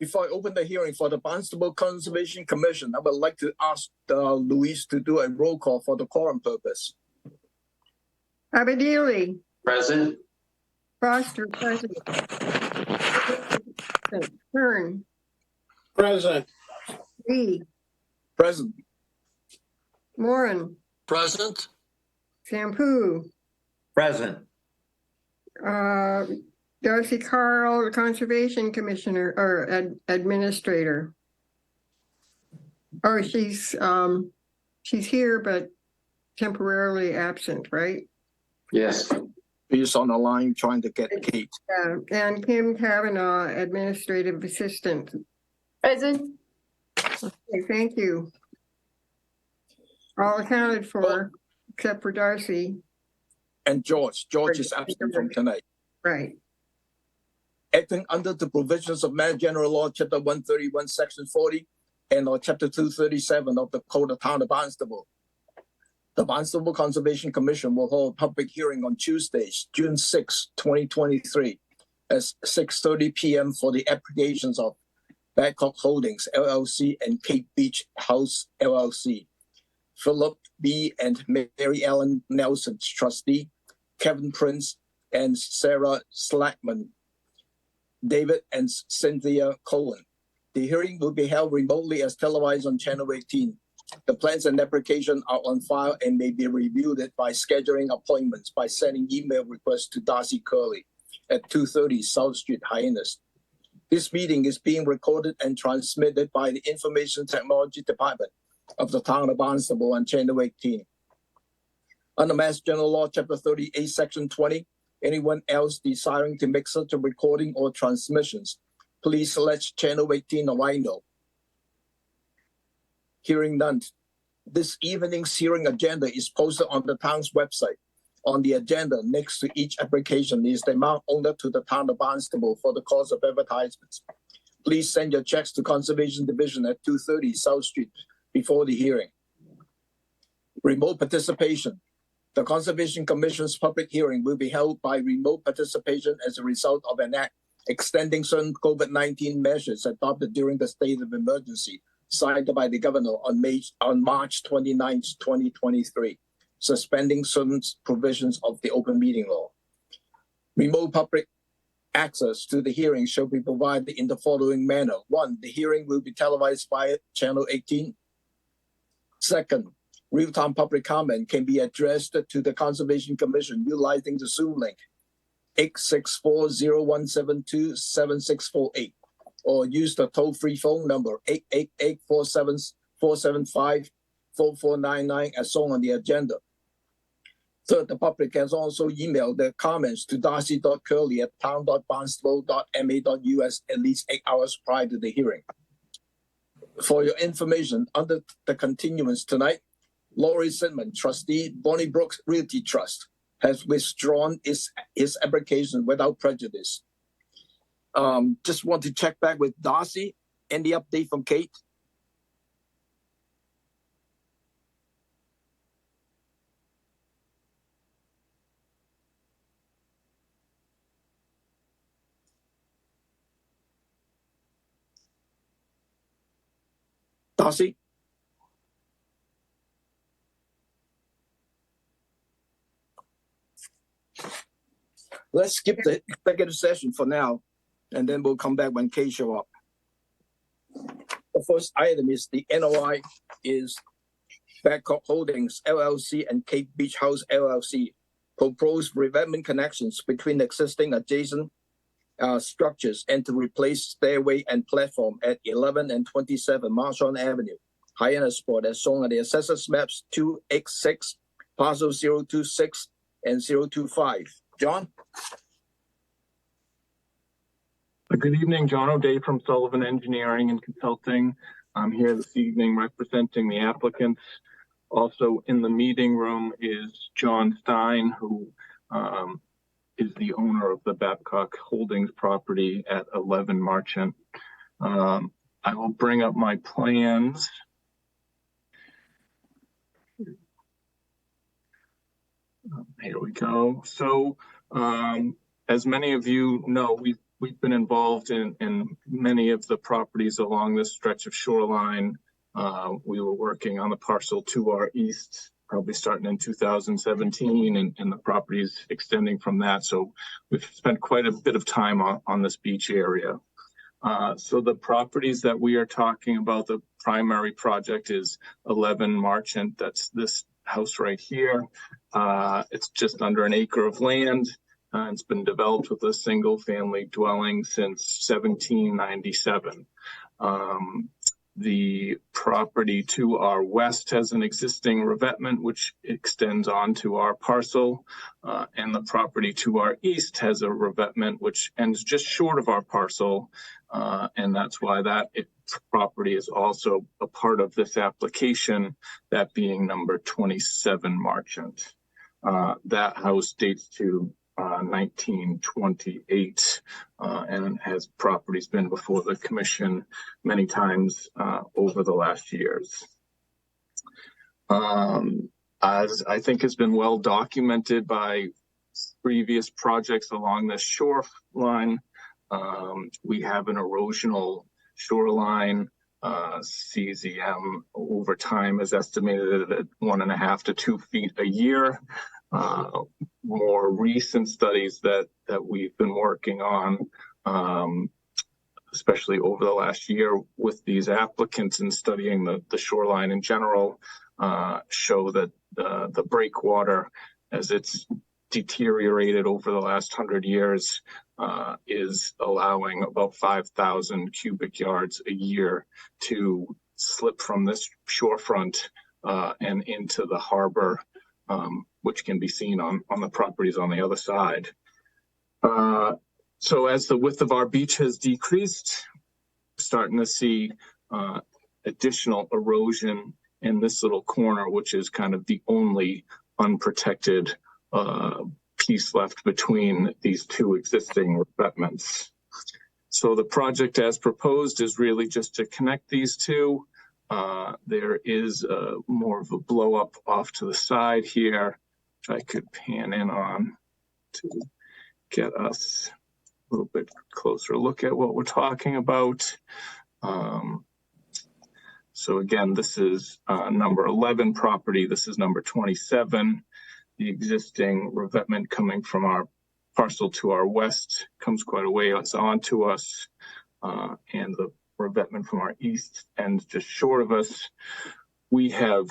before I open the hearing for the Barnstable Conservation Commission, I would like to ask Luis to do a roll call for the quorum purpose. Abedili. Present. Foster, present. Kern. Present. Lee. Present. Moran. Present. Shampoo. Present. Darcy Carl, Conservation Commissioner or Administrator. Oh, she's here but temporarily absent, right? Yes. He's on the line trying to get Kate. Yeah, and Kim Kavanaugh, Administrative Assistant. Present. Okay, thank you. All accounted for, except for Darcy. And George. George is absent from tonight. Right. Acting under the provisions of Mass General Law, Chapter 131, Section 40, and or Chapter 237 of the Code of Town of Barnstable. The Barnstable Conservation Commission will hold a public hearing on Tuesday, June 6, 2023, at 6:30 p.m. for the applications of Babcock Holdings, LLC, and Cape Beach House, LLC. Philip B. and Mary Ellen Nelson, trustee, Kevin Prince, and Sarah Slackman, David and Cynthia Cohen. The hearing will be held remotely as televised on Channel 18. The plans and application are on file and may be reviewed by scheduling appointments by sending email requests to Darcy Curley at 230 South Street, Hyannis. This meeting is being recorded and transmitted by the Information Technology Department of the Town of Barnstable on Channel 18. Under Mass General Law, Chapter 38, Section 20, anyone else desiring to make such a recording or transmissions, please let Channel 18 know I know. Hearing none. This evening's hearing agenda is posted on the town's website. On the agenda next to each application is the amount owed to the Town of Barnstable for the cost of advertisements. Please send your checks to Conservation Division at 230 South Street before the hearing. Remote participation. The Conservation Commission's public hearing will be held by remote participation as a result of an act extending certain COVID-19 measures adopted during the state of emergency signed by the governor on March 29, 2023, suspending certain provisions of the open meeting law. Remote public access to the hearing shall be provided in the following manner. 1, the hearing will be televised via Channel 18. Second, real-time public comment can be addressed to the Conservation Commission utilizing the Zoom link 864-0172-7648 or use the toll-free phone number 888-475-4499 as shown on the agenda. Third, the public can also email their comments to darcy.curley@town.barnstable.ma.us at least 8 hours prior to the hearing. For your information, under the continuance tonight, Laurie Sidman, trustee, Bonnie Brooks Realty Trust, has withdrawn his application without prejudice. Just want to check back with Darcy. Any update from Kate? Darcy? Let's skip the executive session for now, and then we'll come back when Kate show up. The first item is the NOI is Babcock Holdings, LLC, and Cape Beach House, LLC. Proposed revetment connections between existing adjacent structures and to replace stairway and platform at 11 and 27 Marshall Avenue, Hyannisport, as shown on the assessors maps 2X6, parcel 026 and 025. John? Good evening, John O'Day from Sullivan Engineering and Consulting. I'm here this evening representing the applicants. Also in the meeting room is John Stein, who is the owner of the Babcock Holdings property at 11 Marchant. I will bring up my plans. Here we go. So, as many of you know, we've we've been involved in many of the properties along this stretch of shoreline. We were working on the parcel to our east, probably starting in 2017, and the properties extending from that. So we've spent quite a bit of time on this beach area. So the properties that we are talking about, the primary project is 11 Marchant. That's this house right here. It's just under an acre of land. It's been developed with a single family dwelling since 1797. The property to our west has an existing revetment which extends onto our parcel, and the property to our east has a revetment which ends just short of our parcel, and that's why that property is also a part of this application, that being number 27 Marchant. That house dates to 1928, and has properties been before the commission many times over the last years. As I think has been well documented by previous projects along this shoreline, we have an erosional shoreline. CZM over time is estimated at 1.5 to 2 feet a year. More recent studies that we've been working on, especially over the last year with these applicants and studying the shoreline in general, show that the breakwater, as it's deteriorated over the last 100 years, is allowing about 5,000 cubic yards a year to slip from this shorefront and into the harbor, which can be seen on the properties on the other side. So as the width of our beach has decreased, starting to see additional erosion in this little corner, which is kind of the only unprotected piece left between these two existing revetments. So the project as proposed is really just to connect these two. There is more of a blow up off to the side here, which I could pan in on to get us a little bit closer look at what we're talking about. So again, this is number 11 property. This is number 27. The existing revetment coming from our parcel to our west comes quite a ways onto us, and the revetment from our east ends just short of us. We have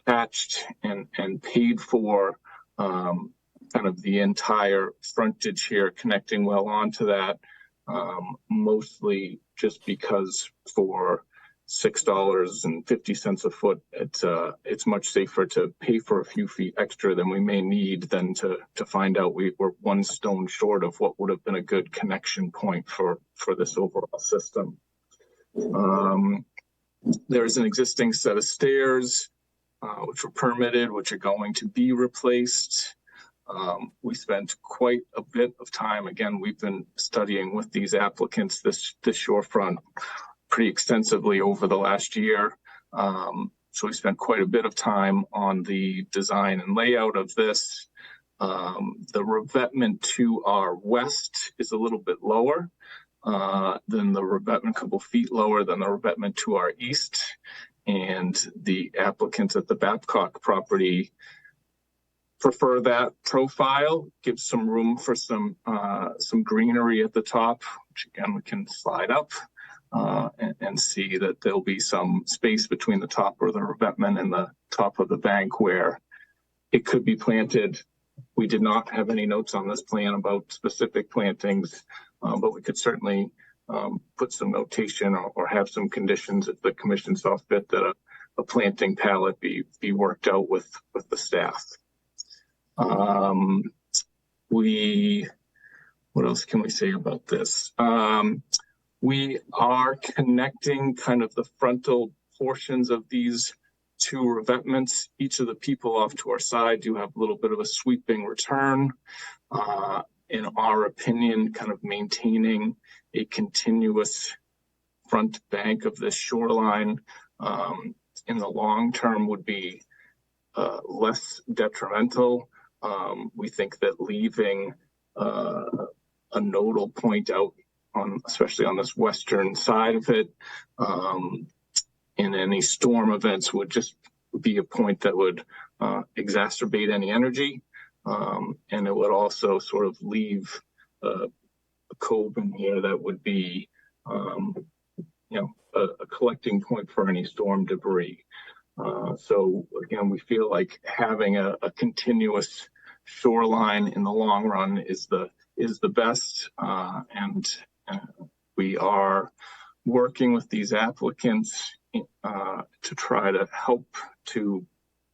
patched and paid for kind of the entire frontage here, connecting well onto that, mostly just because for $6.50 a foot, it's much safer to pay for a few feet extra than we may need than to find out we were one stone short of what would have been a good connection point for this overall system. There's an existing set of stairs which were permitted, which are going to be replaced. We spent quite a bit of time. Again, we've been studying with these applicants this shorefront pretty extensively over the last year. So we spent quite a bit of time on the design and layout of this. The revetment to our west is a little bit lower than the revetment, a couple feet lower than the revetment to our east. And the applicants at the Babcock property prefer that profile, gives some room for some greenery at the top, which again we can slide up and see that there'll be some space between the top of the revetment and the top of the bank where it could be planted. We did not have any notes on this plan about specific plantings, but we could certainly put some notation or have some conditions if the commission saw fit that a planting palette be worked out with the staff. What else can we say about this? We are connecting kind of the frontal portions of these two revetments. Each of the people off to our side do have a little bit of a sweeping return. In our opinion, kind of maintaining a continuous front bank of this shoreline in the long term would be less detrimental. We think that leaving nodal point out on, especially on this western side of it. In any storm events would just be a point that would exacerbate any energy. And it would also sort of leave a cove in here that would be, a collecting point for any storm debris. So again, we feel like having a continuous shoreline in the long run is the best, and we are working with these applicants to try to help to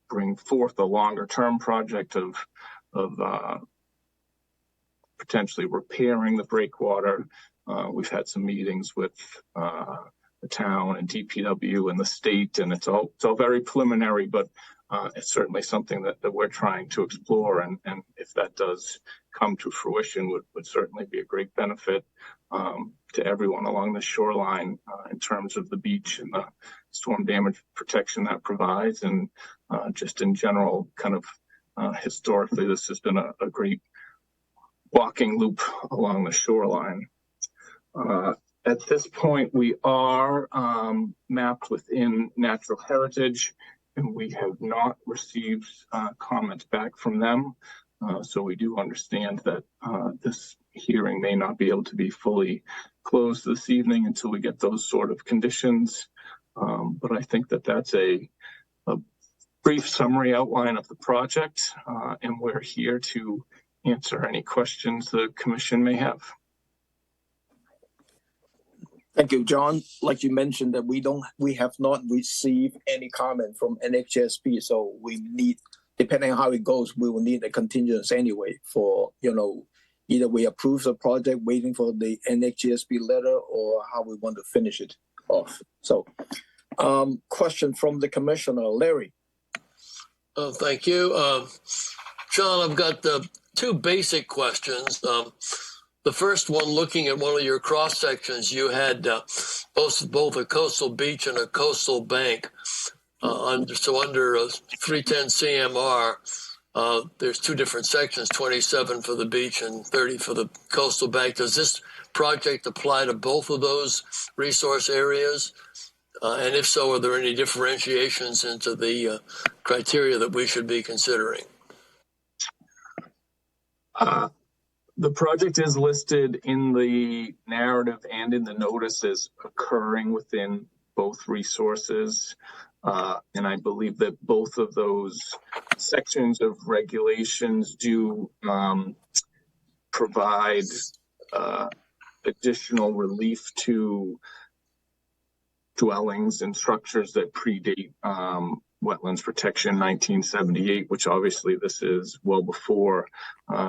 bring forth a longer term project of potentially repairing the breakwater. We've had some meetings with the town and DPW and the state, and it's all very preliminary, but it's certainly something that we're trying to explore, and if that does come to fruition would certainly be a great benefit to everyone along the shoreline in terms of the beach and the storm damage protection that provides, and just in general, kind of historically, this has been a great walking loop along the shoreline. At this point, we are mapped within natural heritage, and we have not received comments back from them. So we do understand that this hearing may not be able to be fully closed this evening until we get those sort of conditions. But I think that that's a brief summary outline of the project, and we're here to answer any questions the commission may have. Thank you, John. Like you mentioned, that we have not received any comment from NHSP, so we need, depending on how it goes, we will need a continuance anyway for, either we approve the project waiting for the NHSP letter or how we want to finish it off. So, question from the commissioner, Larry. Thank you. John, I've got two basic questions. The first one, looking at one of your cross sections, you had both a coastal beach and a coastal bank. Under 310 CMR, there's two different sections, 27 for the beach and 30 for the coastal bank. Does this project apply to both of those resource areas? And if so, are there any differentiations into the criteria that we should be considering? The project is listed in the narrative and in the notice as occurring within both resources. And I believe that both of those sections of regulations do provide additional relief to dwellings and structures that predate Wetlands Protection 1978, which obviously this is well before.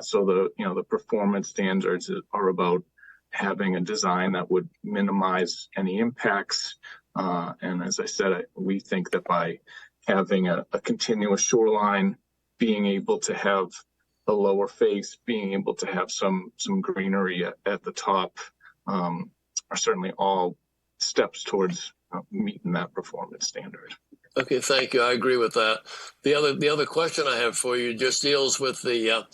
So the performance standards are about having a design that would minimize any impacts. And as I said, we think that by having a continuous shoreline, being able to have a lower face, being able to have some greenery at the top, are certainly all steps towards meeting that performance standard. Okay, thank you. I agree with that. The other question I have for you just deals with the,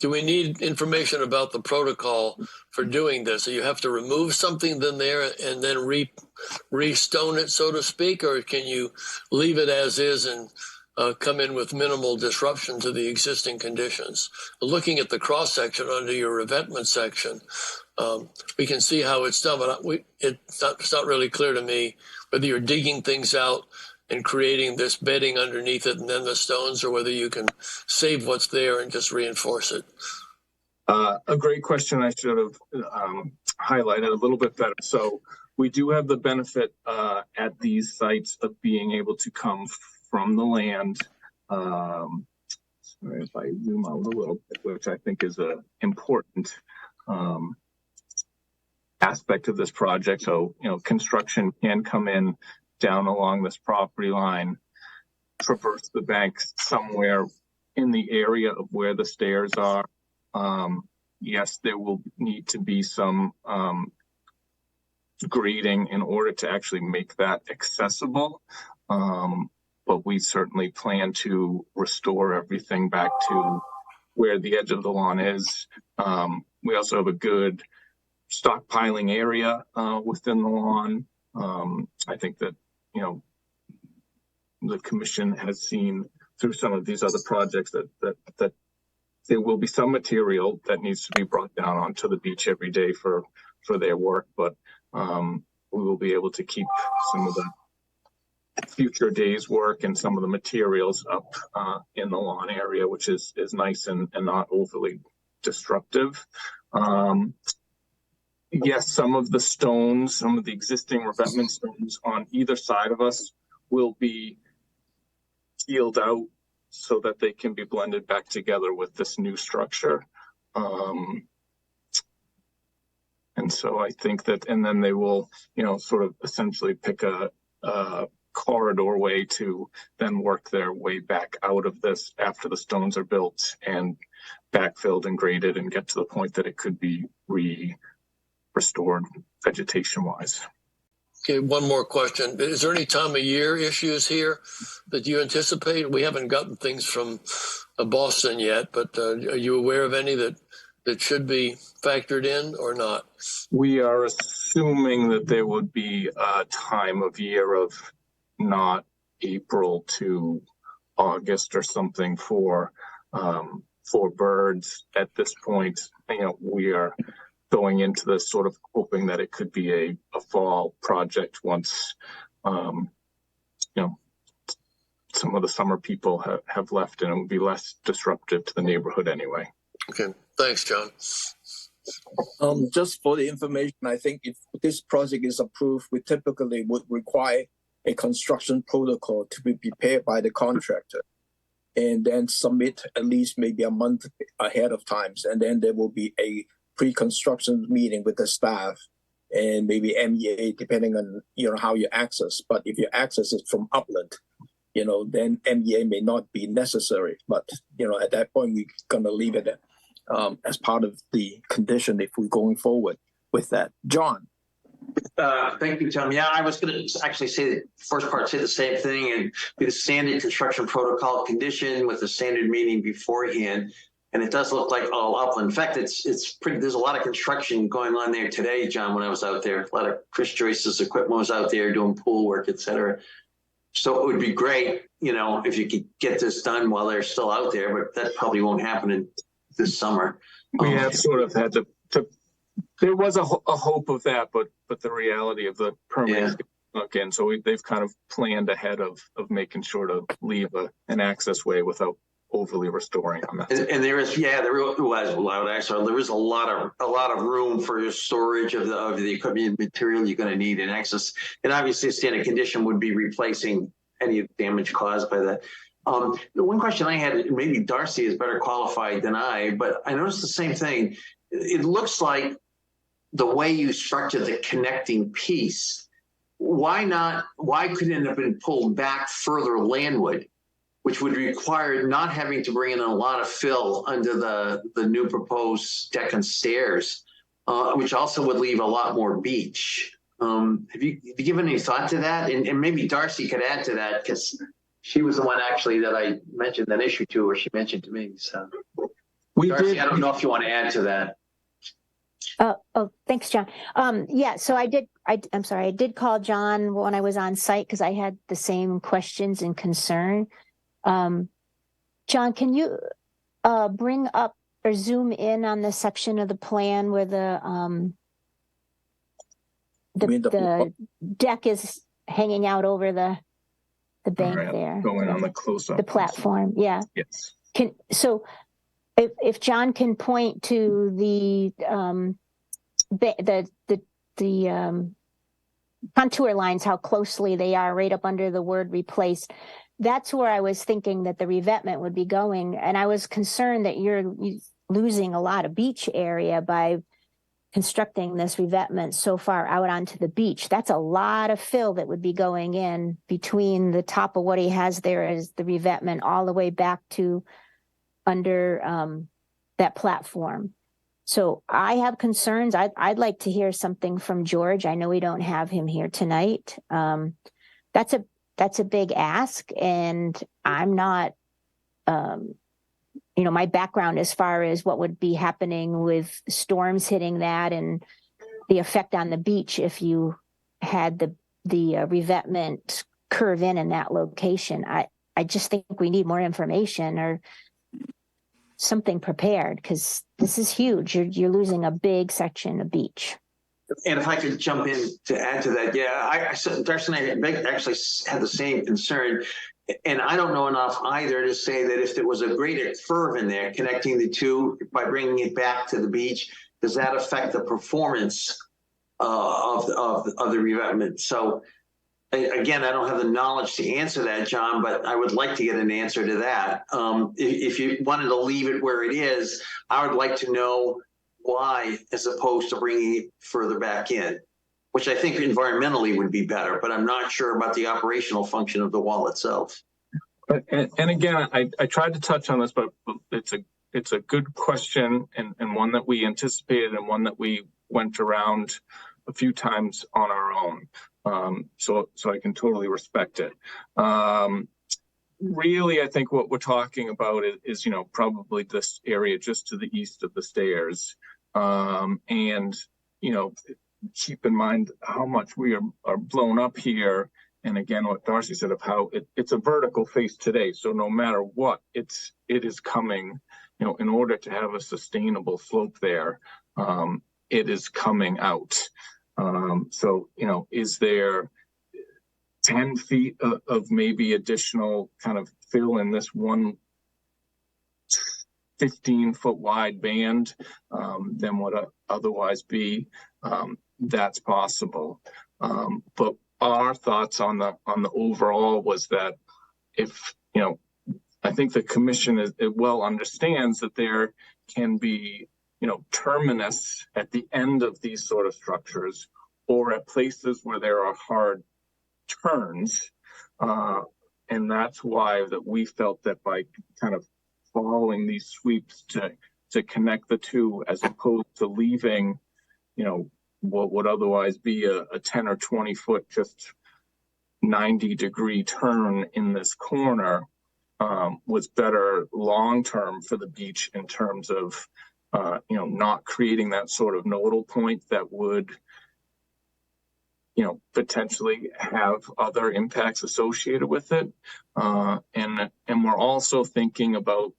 do we need information about the protocol for doing this? So you have to remove something then there and then re-stone it, so to speak, or can you leave it as is and come in with minimal disruption to the existing conditions? Looking at the cross-section under your revetment section, we can see how it's done, but it's not really clear to me whether you're digging things out and creating this bedding underneath it and then the stones, or whether you can save what's there and just reinforce it. A great question. I should have highlighted a little bit better. So we do have the benefit at these sites of being able to come from the land. Sorry if I zoom out a little bit, which I think is an important aspect of this project. So, construction can come in down along this property line, traverse the banks somewhere in the area of where the stairs are. Yes, there will need to be some grading in order to actually make that accessible. But we certainly plan to restore everything back to where the edge of the lawn is. We also have a good stockpiling area within the lawn. I think that, you know, the commission has seen through some of these other projects that there will be some material that needs to be brought down onto the beach every day for their work, but we will be able to keep some of the future days work and some of the materials up in the lawn area, which is nice and not overly disruptive. Yes, some of the stones, some of the existing revetment stones on either side of us will be healed out so that they can be blended back together with this new structure. And so I think that, and then they will, you know, sort of essentially pick a corridor way to then work their way back out of this after the stones are built and backfilled and graded and get to the point that it could be restored vegetation wise. Okay, one more question. Is there any time of year issues here that you anticipate? We haven't gotten things from Boston yet, but are you aware of any that should be factored in or not? We are assuming that there would be a time of year of not April to August or something for birds at this point. You know, we are going into this sort of hoping that it could be a fall project once, you know, some of the summer people have left, and it would be less disruptive to the neighborhood anyway. Okay, thanks, John. Just for the information, I think if this project is approved, we typically would require a construction protocol to be prepared by the contractor and then submit at least maybe a month ahead of time. And then there will be a pre-construction meeting with the staff and maybe MEA, depending on, you know, how you access. But if you access it from upland, you know, then MEA may not be necessary. But, you know, at that point, we're going to leave it as part of the condition if we're going forward with that. John. Thank you, Tom. Yeah, I was going to actually say the first part, say the same thing, and be the standard construction protocol condition with the standard meeting beforehand. And it does look like all upland. In fact, it's pretty. There's a lot of construction going on there today, John. When I was out there, a lot of Chris Joyce's equipment was out there doing pool work, et.cetera. So it would be great, you know, if you could get this done while they're still out there. But that probably won't happen in this summer. We have sort of had to there was a hope of that, but the reality of the permit again, so they've kind of planned ahead of making sure to leave an access way without overly restoring on that. And there is, there is a lot of room for your storage of the equipment material you're going to need in access. And obviously, a standard condition would be replacing any damage caused by that. The one question I had, maybe Darcy is better qualified than I, but I noticed the same thing. It looks like the way you structure the connecting piece, why couldn't it have been pulled back further landward, which would require not having to bring in a lot of fill under the new proposed deck and stairs, which also would leave a lot more beach. Have you given any thought to that? And maybe Darcy could add to that, because she was the one actually that I mentioned that issue to, or she mentioned to me. So, Darcy, I don't know if you want to add to that. Oh, thanks, John. So I'm sorry, I did call John when I was on site because I had the same questions and concern. John, can you bring up or zoom in on the section of the plan where the deck is hanging out over the bank there? Going on the close-up. The platform, yeah. Yes. If John can point to the contour lines, how closely they are right up under the word replace, that's where I was thinking that the revetment would be going. And I was concerned that you're losing a lot of beach area by constructing this revetment so far out onto the beach. That's a lot of fill that would be going in between the top of what he has there as the revetment all the way back to under that platform. So I have concerns. I'd like to hear something from George. I know we don't have him here tonight. That's a big ask, and I'm not my background as far as what would be happening with storms hitting that and the effect on the beach if you had the revetment curve in that location. I just think we need more information or something prepared, because this is huge. You're losing a big section of beach. And if I could jump in to add to that, yeah, Darcy and I actually had the same concern. And I don't know enough either to say that if there was a greater curve in there connecting the two by bringing it back to the beach, does that affect the performance of the revetment? So again, I don't have the knowledge to answer that, John, but I would like to get an answer to that. If you wanted to leave it where it is, I would like to know why, as opposed to bringing it further back in, which I think environmentally would be better, but I'm not sure about the operational function of the wall itself. And again, I tried to touch on this, but it's a good question and one that we anticipated and one that we went around a few times on our own. So I can totally respect it. Really, I think what we're talking about is probably this area just to the east of the stairs. And, keep in mind how much we are blown up here. And again, what Darcy said of how it's a vertical face today. So no matter what, it is coming, in order to have a sustainable slope there, it is coming out. So, is there 10 feet of maybe additional kind of fill in this one 15-foot wide band than would otherwise be? That's possible. But our thoughts on the overall was that if, I think the commission it well understands that there can be, terminus at the end of these sort of structures or at places where there are hard turns. And that's why that we felt that by kind of following these sweeps to connect the two, as opposed to leaving, what would otherwise be a 10 or 20 foot, just 90-degree turn in this corner, was better long-term for the beach in terms of, not creating that sort of nodal point that would, potentially have other impacts associated with it. And we're also thinking about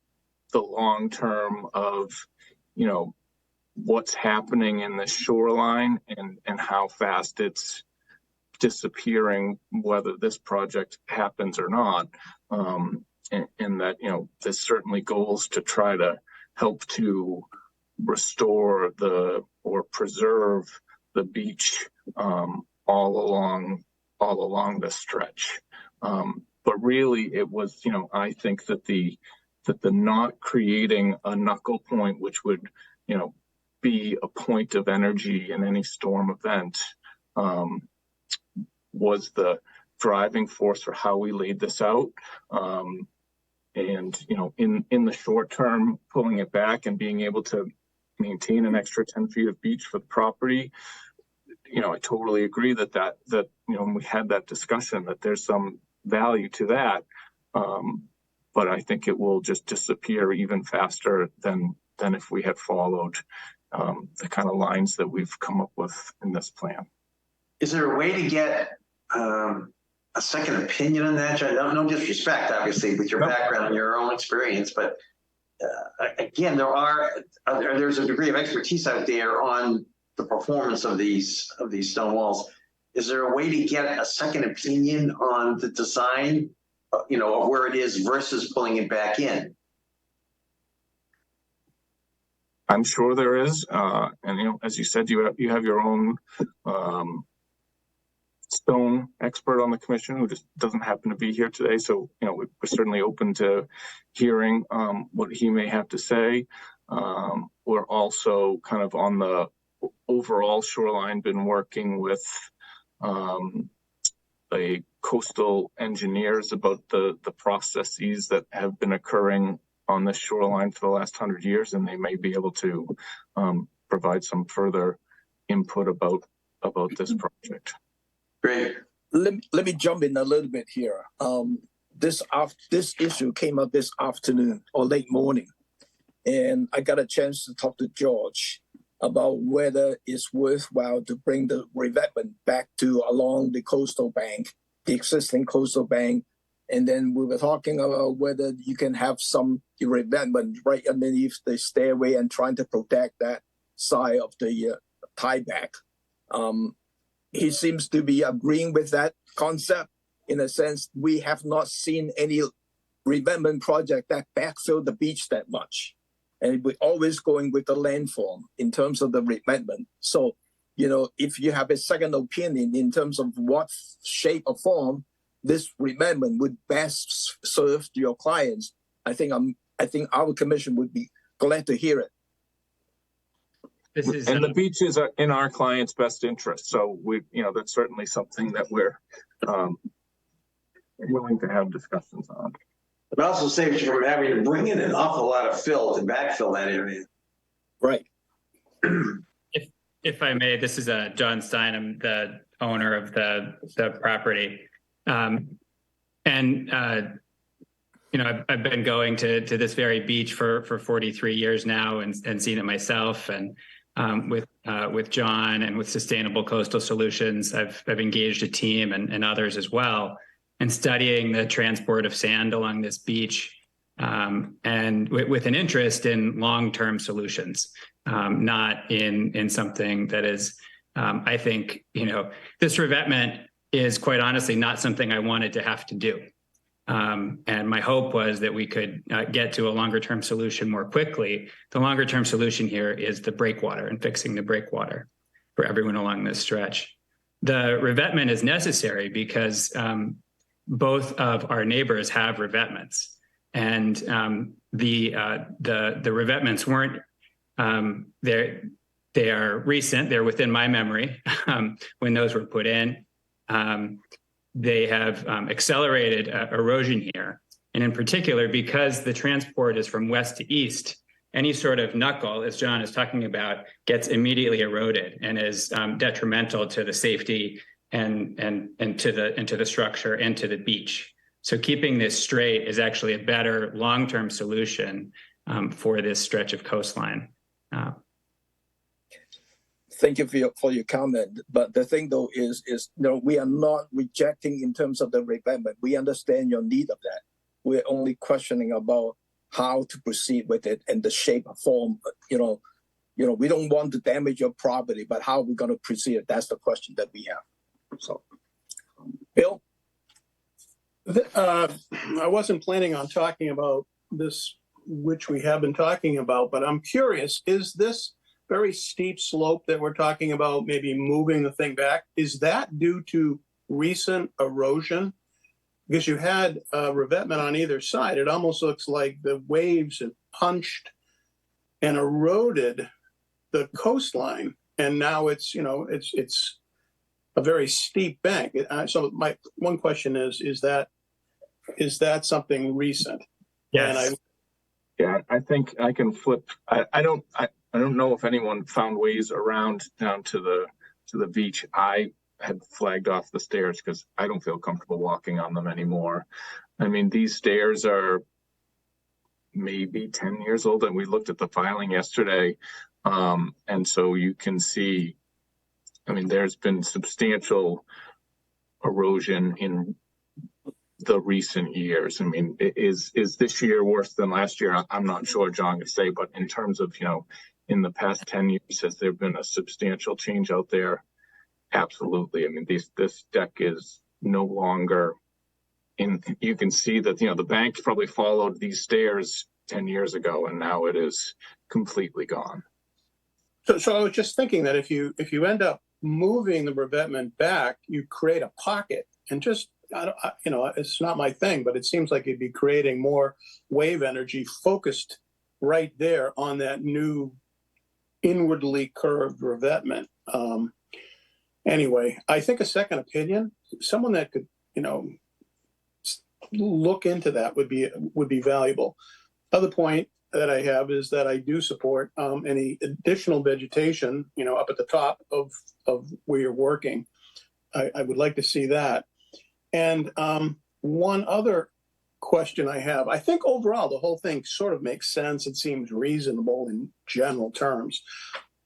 the long term of, what's happening in the shoreline and how fast it's disappearing, whether this project happens or not. And that, there's certainly goals to try to help to restore or preserve the beach all along the stretch. But really it was, I think that the not creating a knuckle point, which would, be a point of energy in any storm event, was the driving force for how we laid this out. And, in the short term, pulling it back and being able to maintain an extra 10 feet of beach for the property, I totally agree that when we had that discussion, that there's some value to that. But I think it will just disappear even faster than if we had followed the kind of lines that we've come up with in this plan. Is there a way to get a second opinion on that, John? No disrespect, obviously, with your background and your own experience, but again, there's a degree of expertise out there on the performance of these stone walls. Is there a way to get a second opinion on the design, of where it is versus pulling it back in? I'm sure there is, and as you said, you have your own stone expert on the commission who just doesn't happen to be here today. So we're certainly open to hearing what he may have to say. We're also kind of on the overall shoreline been working with a coastal engineers about the processes that have been occurring on this shoreline for the last 100 years, and they may be able to provide some further input about this project. Great. Let me jump in a little bit here. This issue came up this afternoon or late morning. and I got a chance to talk to George about whether it's worthwhile to bring the revetment back to along the coastal bank, the existing coastal bank. And then we were talking about whether you can have some revetment right underneath the stairway and trying to protect that side of the tieback. He seems to be agreeing with that concept. In a sense, we have not seen any revetment project that backfill the beach that much. And we're always going with the landform in terms of the revetment. So, if you have a second opinion in terms of what shape or form this revetment would best serve your clients, I think our commission would be glad to hear it. And the beaches are in our client's best interest. So that's certainly something that we're willing to have discussions on. It also saves you from having to bring in an awful lot of fill to backfill that area. Right. If I may, this is John Stein. I'm the owner of the property. I've been going to this very beach for 43 years now and seen it myself. And with John and with Sustainable Coastal Solutions, I've engaged a team and others as well in studying the transport of sand along this beach, and with an interest in long-term solutions, not in something that is, I think, this revetment is quite honestly not something I wanted to have to do. And my hope was that we could get to a longer term solution more quickly. The longer term solution here is the breakwater and fixing the breakwater for everyone along this stretch. The revetment is necessary because both of our neighbors have revetments, and the revetments weren't they are recent. They're within my memory when those were put in. They have accelerated erosion here. And in particular, because the transport is from west to east, any sort of knuckle, as John is talking about, gets immediately eroded and is detrimental to the safety and to the structure and to the beach. So keeping this straight is actually a better long-term solution for this stretch of coastline. Thank you for your comment. But the thing though is we are not rejecting in terms of the revetment. We understand your need of that. We're only questioning about how to proceed with it and the shape or form. We don't want to damage your property, but how are we going to proceed? That's the question that we have. So, Bill? I wasn't planning on talking about this, which we have been talking about, but I'm curious, is this very steep slope that we're talking about, maybe moving the thing back, is that due to recent erosion? Because you had revetment on either side. It almost looks like the waves have punched and eroded the coastline, and now it's a very steep bank. So my one question is that something recent? Yes. I think I can flip. I don't know if anyone found ways around down to the beach. I had flagged off the stairs because I don't feel comfortable walking on them anymore. I mean, these stairs are maybe 10 years old, and we looked at the filing yesterday. And so you can see, there's been substantial erosion in the recent years. Is this year worse than last year? I'm not sure, John, to say, but in terms of, in the past 10 years, has there been a substantial change out there? Absolutely. This deck is no longer in. You can see that, the bank probably followed these stairs 10 years ago, and now it is completely gone. So I was just thinking that if you end up moving the revetment back, you create a pocket, and just, it's not my thing, but it seems like you'd be creating more wave energy focused right there on that new inwardly curved revetment. Anyway, I think a second opinion, someone that could, look into that would be valuable. Other point that I have is that I do support any additional vegetation, up at the top of where you're working. I would like to see that. And one other question I have. I think overall, the whole thing sort of makes sense. It seems reasonable in general terms.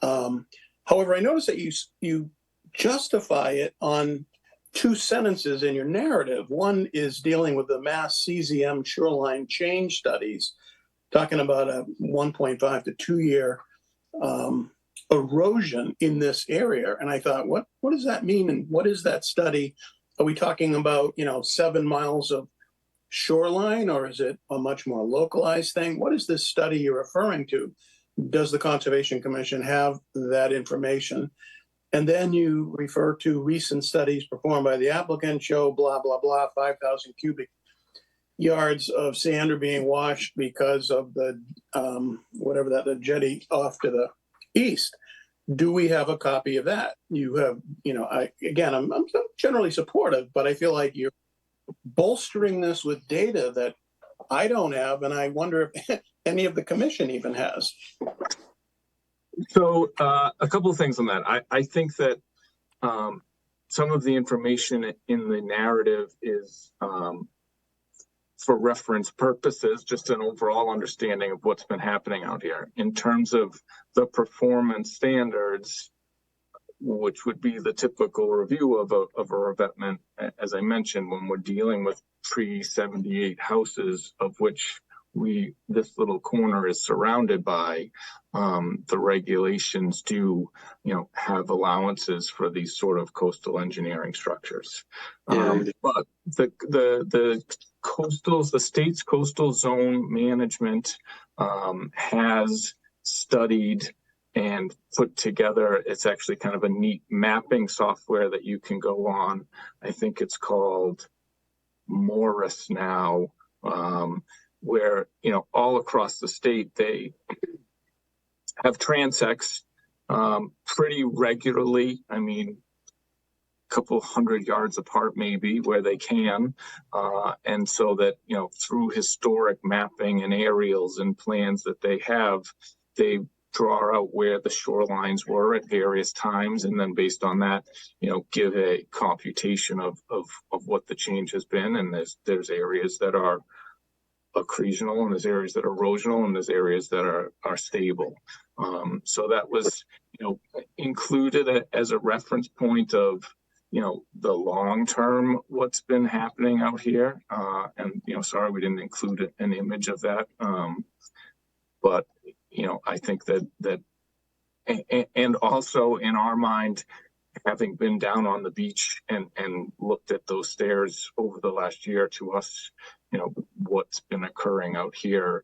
However, I noticed that you justify it on two sentences in your narrative. One is dealing with the Mass CZM shoreline change studies, talking about a 1.5 to 2 year erosion in this area. And I thought, what does that mean? And what is that study? Are we talking about, 7 miles of shoreline, or is it a much more localized thing? What is this study you're referring to? Does the Conservation Commission have that information? And then you refer to recent studies performed by the applicant show blah, blah, blah, 5,000 cubic yards of sand are being washed because of the, the jetty off to the east. Do we have a copy of that? You have, I'm generally supportive, but I feel like you're bolstering this with data that I don't have, and I wonder if any of the commission even has. So a couple of things on that. I think that some of the information in the narrative is for reference purposes, just an overall understanding of what's been happening out here. In terms of the performance standards, which would be the typical review of a revetment, as I mentioned, when we're dealing with pre-78 houses, of which this little corner is surrounded by, the regulations do, have allowances for these sort of coastal engineering structures. But the state's coastal zone management has studied and put together. It's actually kind of a neat mapping software that you can go on. I think it's called Morris now, where, all across the state, they have transects pretty regularly. I mean, a couple hundred yards apart, maybe, where they can. And so that, through historic mapping and aerials and plans that they have, they draw out where the shorelines were at various times, and then based on that, give a computation of what the change has been. And there's areas that are accretional, and there's areas that are erosional, and there's areas that are stable. So that was, included as a reference point of, the long term, what's been happening out here. And, sorry, we didn't include an image of that. But, I think that, and also in our mind, having been down on the beach and looked at those stairs over the last year, to us, what's been occurring out here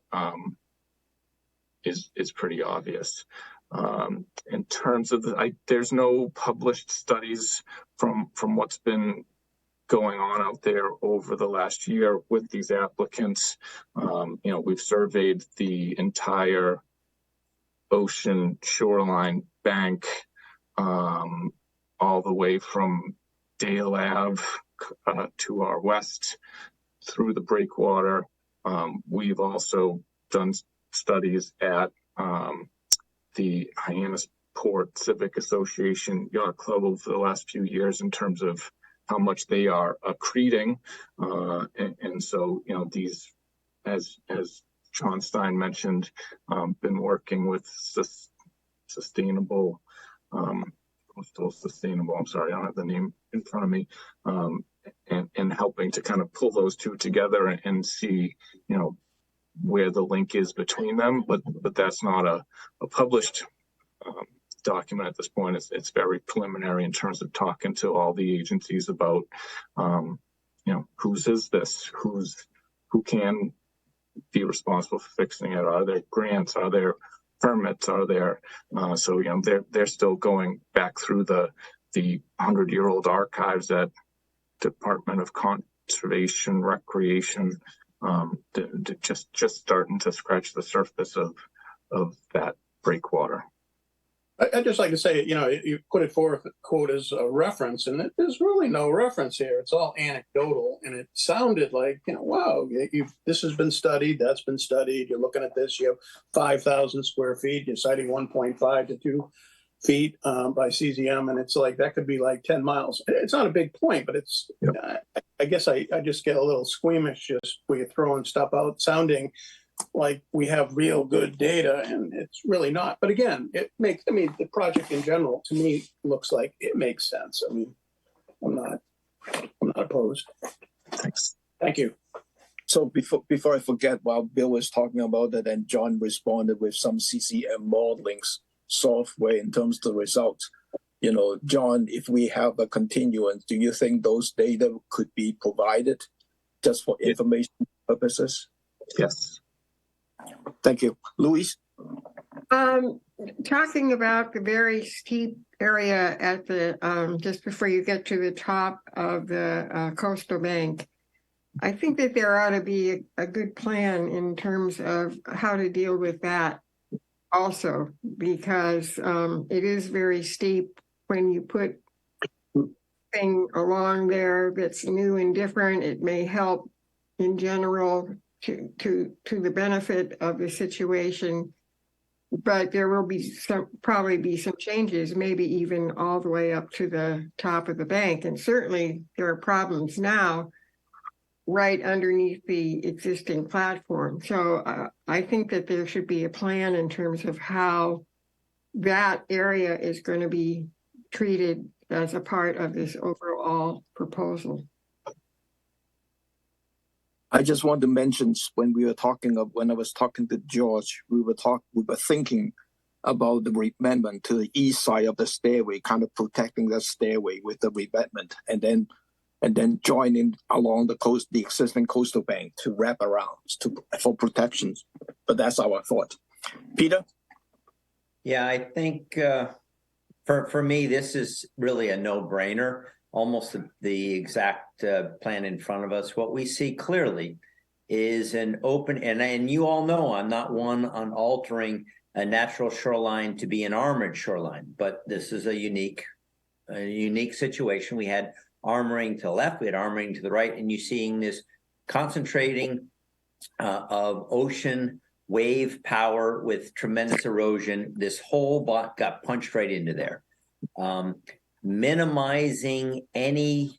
is pretty obvious. In terms of there's no published studies from what's been going on out there over the last year with these applicants. We've surveyed the entire ocean shoreline bank, all the way from Dale Ave to our west through the breakwater. We've also done studies at the Hyannisport Civic Association Yacht Club over the last few years in terms of how much they are accreting. And so, these, as John Stein mentioned, been working with sustainable, I'm sorry, I don't have the name in front of me, and helping to kind of pull those two together and see, where the link is between them. But that's not a published document at this point. It's very preliminary in terms of talking to all the agencies about, whose is this? Who can be responsible for fixing it? Are there grants? Are there permits? Are there? So they're still going back through the 100-year-old archives at Department of Conservation Recreation, just starting to scratch the surface of that breakwater. I'd just like to say, you put it forth, quote, as a reference, and there's really no reference here. It's all anecdotal, and it sounded like, wow, this has been studied, that's been studied. You're looking at this, you have 5,000 square feet, you're citing 1.5 to 2 feet by CZM, and it's like that could be like 10 miles. It's not a big point, but it's. I guess I just get a little squeamish just when you're throwing stuff out, sounding like we have real good data, and it's really not. But again, it makes. I mean, the project in general to me looks like it makes sense. I mean, I'm not opposed. Thanks. Thank you. So before I forget, while Bill was talking about it, and John responded with some CCM modeling software in terms of the results. You know, John, if we have a continuance, do you think those data could be provided just for information purposes? Yes. Thank you. Louise? Talking about the very steep area at the, just before you get to the top of the coastal bank, I think that there ought to be a good plan in terms of how to deal with that also, because it is very steep when you put thing along there that's new and different. It may help in general to the benefit of the situation, but there will be probably be some changes, maybe even all the way up to the top of the bank. And certainly there are problems now right underneath the existing platform. So I think that there should be a plan in terms of how that area is going to be treated as a part of this overall proposal. I just want to mention when I was talking to George, we were thinking about the revetment to the east side of the stairway, kind of protecting that stairway with the revetment, and then joining along the existing coastal bank to wrap around for protections. But that's our thought. Peter? Yeah, I think for me, this is really a no-brainer, almost the exact plan in front of us. What we see clearly is an open, and you all know I'm not one on altering a natural shoreline to be an armored shoreline, but this is a unique situation. We had armoring to the left, we had armoring to the right, and you're seeing this concentrating of ocean wave power with tremendous erosion. This whole bot got punched right into there. Minimizing any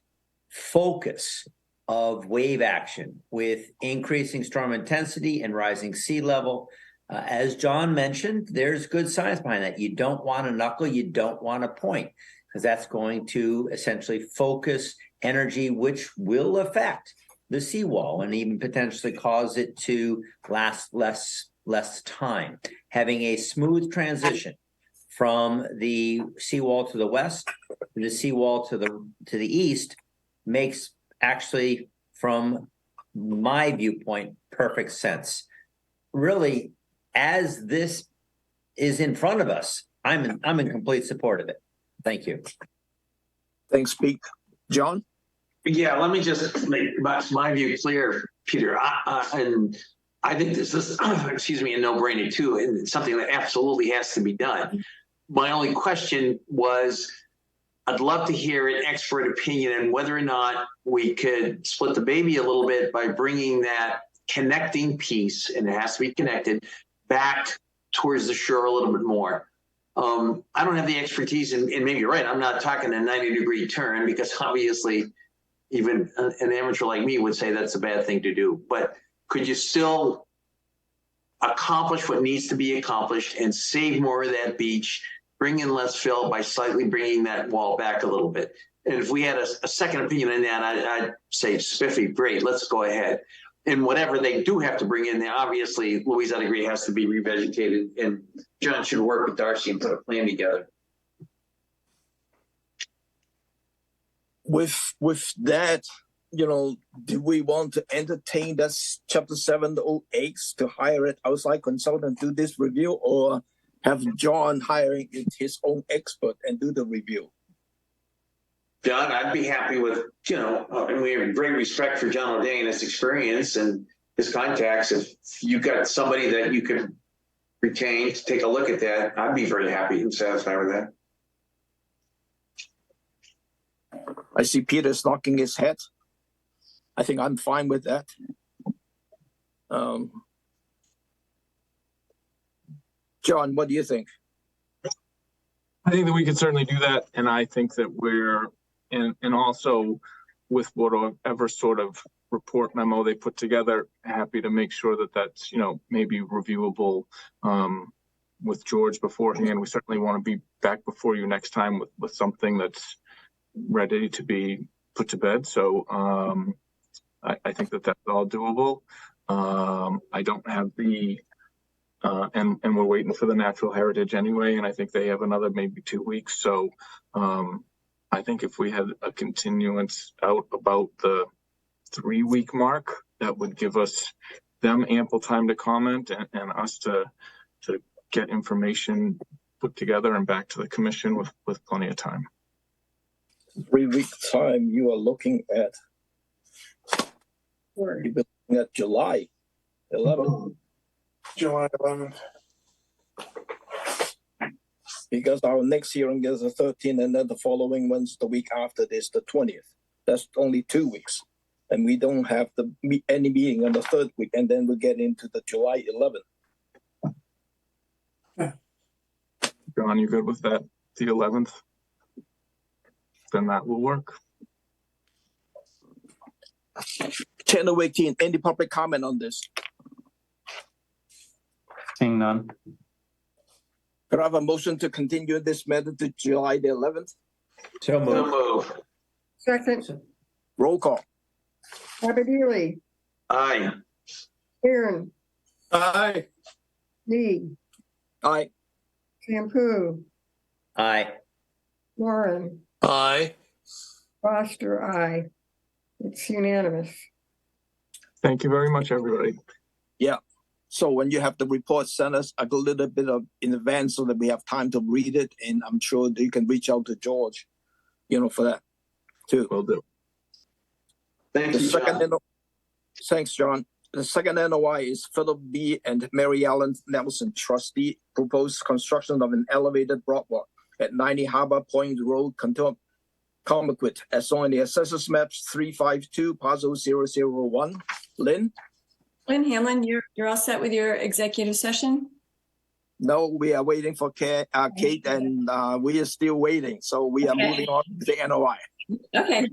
focus of wave action with increasing storm intensity and rising sea level. As John mentioned, there's good science behind that. You don't want to knuckle, you don't want to point, because that's going to essentially focus energy, which will affect the seawall and even potentially cause it to last less time. Having a smooth transition from the seawall to the west to the seawall to the east makes actually, from my viewpoint, perfect sense. Really, as this is in front of us, I'm in complete support of it. Thank you. Thanks, Pete. John? Yeah, let me just make my view clear, Peter. And I think this is, excuse me, a no-brainer too, and it's something that absolutely has to be done. My only question was, I'd love to hear an expert opinion on whether or not we could split the baby a little bit by bringing that connecting piece, and it has to be connected, back towards the shore a little bit more. I don't have the expertise, and maybe you're right, I'm not talking a 90-degree turn, because obviously even an amateur like me would say that's a bad thing to do. But could you still accomplish what needs to be accomplished and save more of that beach, bring in less fill by slightly bringing that wall back a little bit? And if we had a second opinion on that, I'd say spiffy, great, let's go ahead. And whatever they do have to bring in there, obviously, Louise, I'd agree, has to be revegetated, and John should work with Darcy and put a plan together. With that, do we want to entertain that Chapter 708 to hire an outside consultant to do this review, or have John hiring his own expert and do the review? John, I'd be happy with, and we have great respect for John O'Day and his experience and his contacts. If you got somebody that you could retain to take a look at that, I'd be very happy and satisfied with that. I see Peter's knocking his head. I think I'm fine with that. John, what do you think? I think that we can certainly do that, and I think that and also with whatever sort of report memo they put together, happy to make sure that that's, maybe reviewable with George beforehand. We certainly want to be back before you next time with something that's ready to be put to bed. So I think that that's all doable. I don't have and we're waiting for the natural heritage anyway, and I think they have another maybe 2 weeks. So I think if we had a continuance out about the 3-week mark, that would give them ample time to comment and us to get information put together and back to the commission with plenty of time. 3 week time, you are looking at July 11th. July 11th. Because our next hearing is the 13th, and then the following one's the week after this, the 20th. That's only 2 weeks. And we don't have any meeting on the 3rd week, and then we get into the July 11th. John, you good with that? The 11th? Then that will work. Channel 18, any public comment on this? Seeing none. Could I have a motion to continue this matter to July the 11th? So So moved. move. Second, Roll call. Abadili, Aye. Aaron, Aye. Lee, Aye. Shampoo, Aye. Warren, Aye. Foster, aye. It's unanimous. Thank you very much, everybody. So when you have the report, send us a little bit in advance so that we have time to read it. And I'm sure you can reach out to George, for that too. Will do. Thank The you, second, John. thanks, John. The second NOI is Philip B. and Mary Ellen Nelson, trustee, proposed construction of an elevated boardwalk at 90 Harbor Point Road, Comaquid, as shown in the assessors maps 352, parcel 001. Lynn? Lynn Hamlin, you're all set with your executive session? No, we are waiting for Kate, and we are still waiting. So we are Okay. moving on to the NOI. Okay.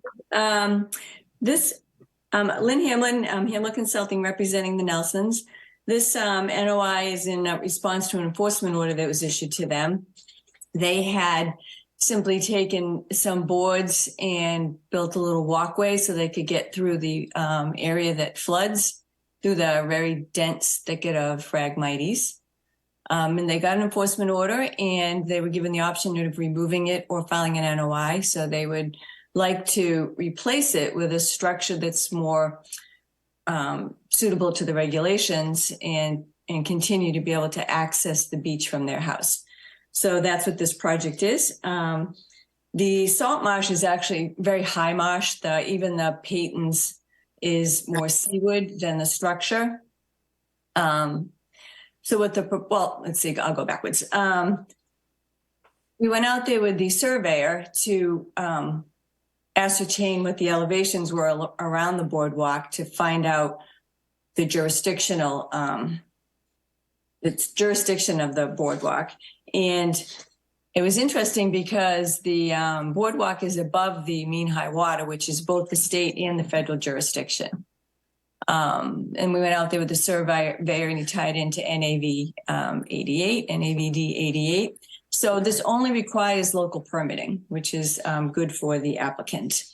Lynn Hamlin, Hamlin Consulting, representing the Nelsons. This NOI is in response to an enforcement order that was issued to them. They had simply taken some boards and built a little walkway so they could get through the area that floods through the very dense thicket of Phragmites. And they got an enforcement order, and they were given the option of removing it or filing an NOI. So they would like to replace it with a structure that's more suitable to the regulations and continue to be able to access the beach from their house. So that's what this project is. The salt marsh is actually very high marsh. Even the Peyton's is more seaward than the structure. So let's see, I'll go backwards. We went out there with the surveyor to ascertain what the elevations were around the boardwalk to find out the jurisdiction of the boardwalk. And it was interesting because the boardwalk is above the mean high water, which is both the state and the federal jurisdiction. And we went out there with the surveyor and he tied into NAV 88, NAVD 88. So this only requires local permitting, which is good for the applicant.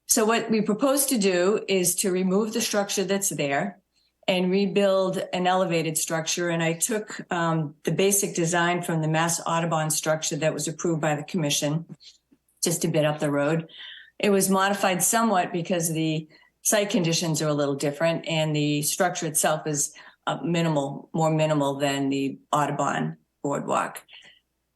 So what we propose to do is to remove the structure that's there and rebuild an elevated structure. And I took the basic design from the Mass Audubon structure that was approved by the commission, just a bit up the road. It was modified somewhat because the site conditions are a little different and the structure itself is more minimal than the Audubon boardwalk.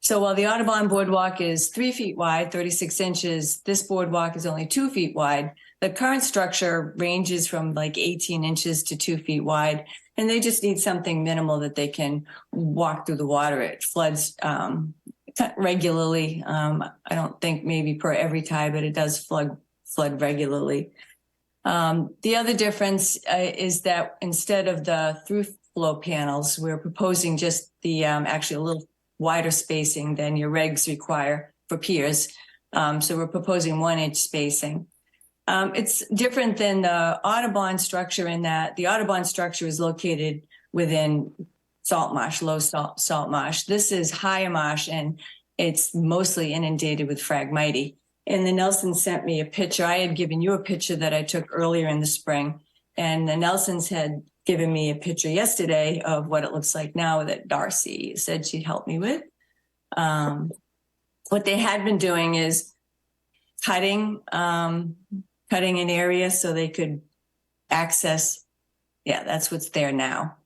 So while the Audubon boardwalk is 3 feet wide, 36 inches, this boardwalk is only 2 feet wide. The current structure ranges from like 18 inches to 2 feet wide, and they just need something minimal that they can walk through the water. It floods regularly. I don't think maybe per every tide, but it does flood regularly. The other difference is that instead of the through flow panels, we're proposing just the actually a little wider spacing than your regs require for piers. So we're proposing 1-inch spacing. It's different than the Audubon structure in that the Audubon structure is located within salt marsh, low salt marsh. This is higher marsh, and it's mostly inundated with Phragmite. And the Nelson sent me a picture. I had given you a picture that I took earlier in the spring, and the Nelsons had given me a picture yesterday of what it looks like now that Darcy said she'd help me with. What they had been doing is cutting an area so they could access. Yeah, that's what's there now.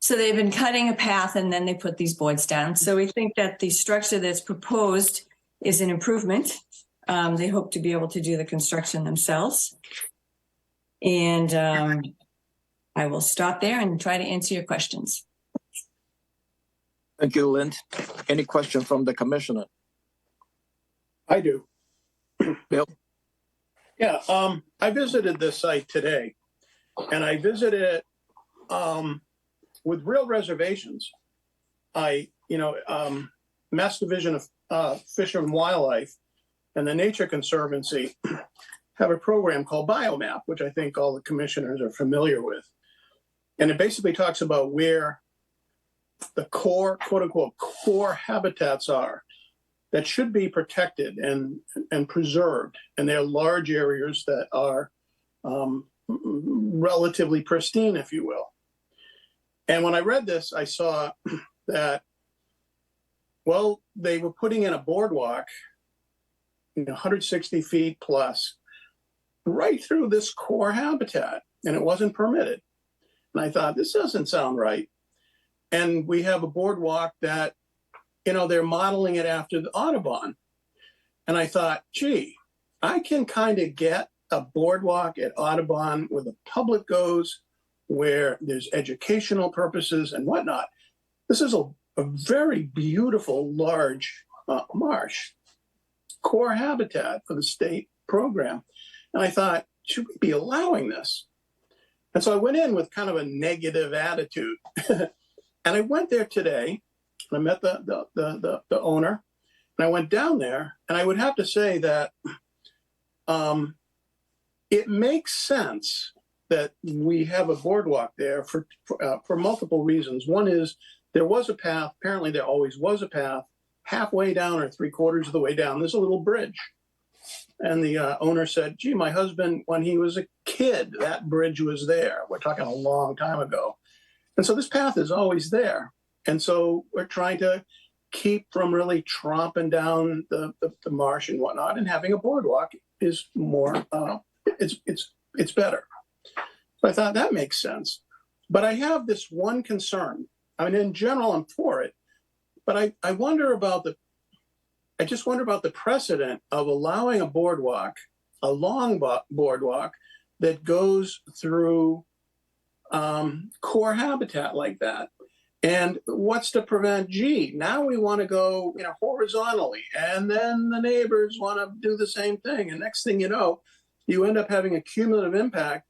So they've been cutting a path, and then they put these boards down. So we think that the structure that's proposed is an improvement. They hope to be able to do the construction themselves. And I will stop there and try to answer your questions. Thank you, Lynn. Any question from the commissioner? I do. Bill? Yeah, I visited this site today, and I visited it with real reservations. Mass Division of Fish and Wildlife and the Nature Conservancy have a program called Biomap, which I think all the commissioners are familiar with. And it basically talks about where the core, quote unquote, core habitats are that should be protected and preserved. And they're large areas that are relatively pristine, if you will. And when I read this, I saw that, well, they were putting in a boardwalk, 160 feet plus, right through this core habitat, and it wasn't permitted. And I thought, this doesn't sound right. And we have a boardwalk that, they're modeling it after the Audubon. And I thought, gee, I can kind of get a boardwalk at Audubon where the public goes, where there's educational purposes and whatnot. This is a very beautiful, large marsh, core habitat for the state program. And I thought, should we be allowing this? And so I went in with kind of a negative attitude. And I went there today, and I met the owner, and I went down there, and I would have to say that it makes sense that we have a boardwalk there for multiple reasons. One is there was a path, apparently there always was a path, halfway down or 3/4 of the way down, there's a little bridge. And the owner said, gee, my husband, when he was a kid, that bridge was there. We're talking a long time ago. And so this path is always there. And so we're trying to keep from really tromping down the marsh and whatnot, and having a boardwalk is more, it's better. So I thought that makes sense. But I have this one concern. I mean, in general, I'm for it, but I just wonder about the precedent of allowing a boardwalk, a long boardwalk that goes through core habitat like that. And what's to prevent, gee, now we want to go, horizontally, and then the neighbors want to do the same thing. And next thing you know, you end up having a cumulative impact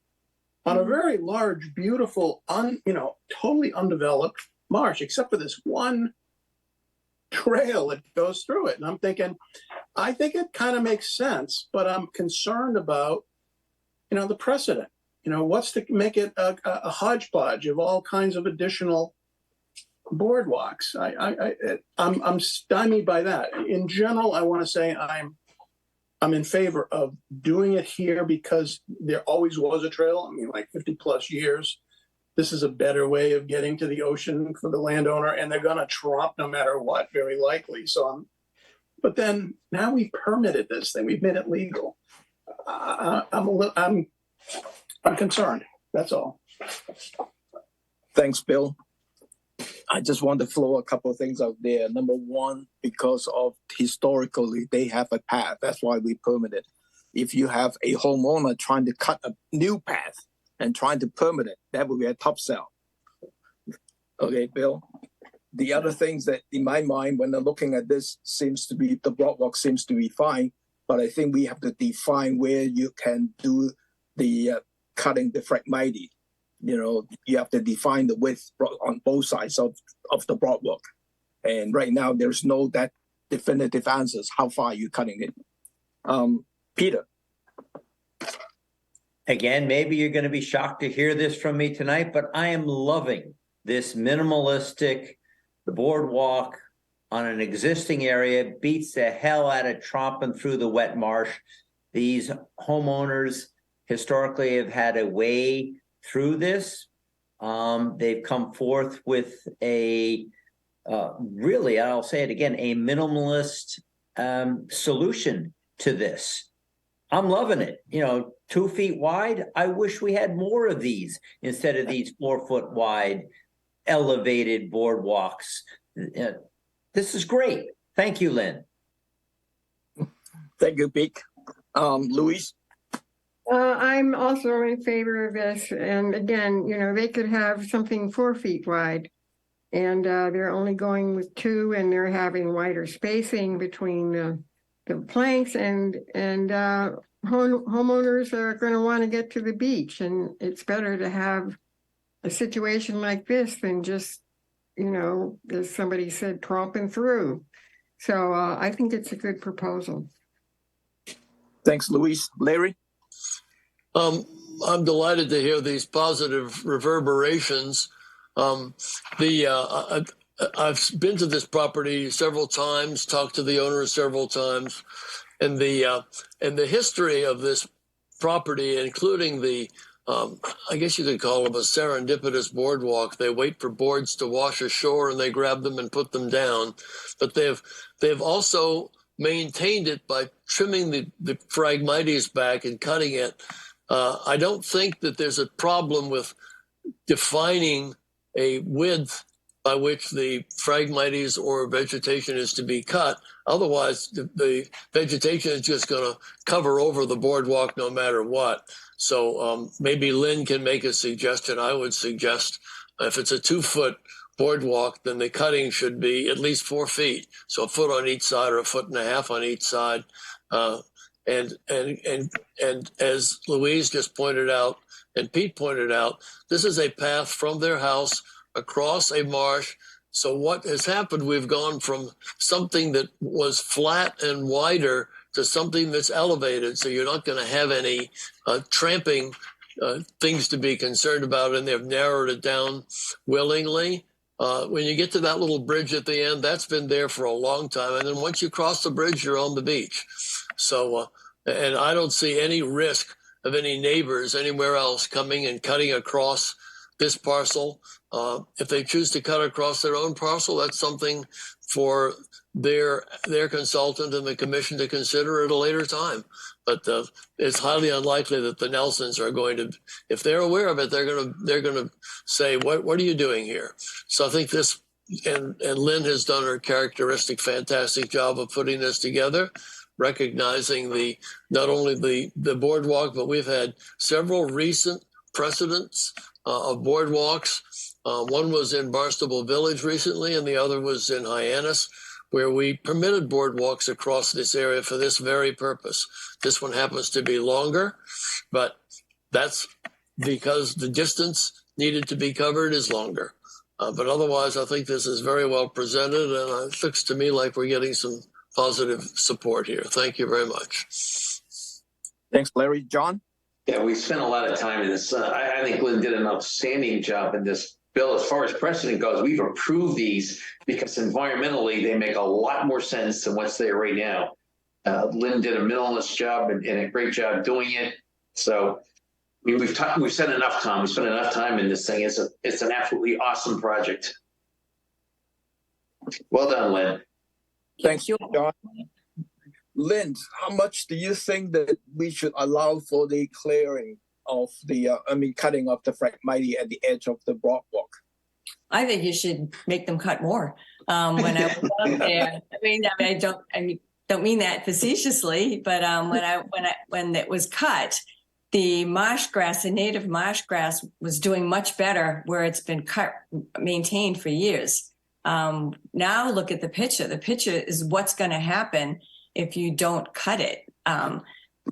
on a very large, beautiful, totally undeveloped marsh, except for this one trail that goes through it. And I'm thinking, I think it kind of makes sense, but I'm concerned about, the precedent. What's to make it a hodgepodge of all kinds of additional boardwalks? I'm stymied by that. In general, I want to say I'm in favor of doing it here because there always was a trail. I mean, like 50 plus years. This is a better way of getting to the ocean for the landowner, and they're going to tromp no matter what, very likely. But then now we've permitted this thing. We've made it legal. I'm concerned. That's all. Thanks, Bill. I just want to throw a couple of things out there. Number one, because of historically, they have a path. That's why we permit it. If you have a homeowner trying to cut a new path and trying to permit it, that would be a tough sell. Okay, Bill. The other things that in my mind, when I'm looking at this, seems to be the boardwalk seems to be fine, but I think we have to define where you can do the cutting the Phragmite. you have to define the width on both sides of the boardwalk. And right now, there's no that definitive answers how far you're cutting it. Peter. Again, maybe you're going to be shocked to hear this from me tonight, but I am loving this minimalistic, the boardwalk on an existing area beats the hell out of tromping through the wet marsh. These homeowners historically have had a way through this. They've come forth with a really, I'll say it again, a minimalist solution to this. I'm loving it. 2 feet wide. I wish we had more of these instead of these 4 foot wide elevated boardwalks. This is great. Thank you, Lynn. Thank you, Pete. Louise? I'm also in favor of this. And again, they could have something 4 feet wide. And they're only going with 2, and they're having wider spacing between the planks, and homeowners are going to want to get to the beach, and it's better to have a situation like this than just, as somebody said, tromping through. So I think it's a good proposal. Thanks, Louise. Larry? I'm delighted to hear these positive reverberations. I've been to this property several times, talked to the owners several times, and the history of this property, including the I guess you could call them a serendipitous boardwalk. They wait for boards to wash ashore and they grab them and put them down. But they've also maintained it by trimming the phragmites back and cutting it. I don't think that there's a problem with defining a width by which the phragmites or vegetation is to be cut. Otherwise, the vegetation is just going to cover over the boardwalk no matter what. So maybe Lynn can make a suggestion. I would suggest if it's a 2 foot boardwalk, then the cutting should be at least 4 feet. So a foot on each side or 1.5 feet on each side. And as Louise just pointed out, and Pete pointed out, this is a path from their house across a marsh. So what has happened, we've gone from something that was flat and wider to something that's elevated. So you're not going to have any tramping things to be concerned about, and they've narrowed it down willingly. When you get to that little bridge at the end, that's been there for a long time. And then once you cross the bridge, you're on the beach. So, and I don't see any risk of any neighbors anywhere else coming and cutting across this parcel. If they choose to cut across their own parcel, that's something for their consultant and the commission to consider at a later time. But it's highly unlikely that the Nelsons are going to, if they're aware of it, they're going to say, what are you doing here? So I think this, and Lynn has done her characteristic, fantastic job of putting this together, recognizing not only the boardwalk, but we've had several recent precedents of boardwalks. One was in Barnstable Village recently, and the other was in Hyannis, where we permitted boardwalks across this area for this very purpose. This one happens to be longer, but that's because the distance needed to be covered is longer. But otherwise, I think this is very well presented, and it looks to me like we're getting some positive support here. Thank you very much. Thanks, Larry. John? Yeah, we spent a lot of time in this. I think Lynn did an outstanding job in this bill. As far as precedent goes, we've approved these because environmentally they make a lot more sense than what's there right now. Lynn did a minimalist job and a great job doing it. So, I mean, we've spent enough time. We spent enough time in this thing. It's an absolutely awesome project. Well done, Lynn. Thanks, John. Lynn, how much do you think that we should allow for the clearing of the, cutting of the phragmites at the edge of the boardwalk? I think you should make them cut more. When I was out there, I don't mean that facetiously, but when it was cut, the marsh grass, the native marsh grass, was doing much better where it's been maintained for years. Now look at the picture. The picture is what's going to happen if you don't cut it.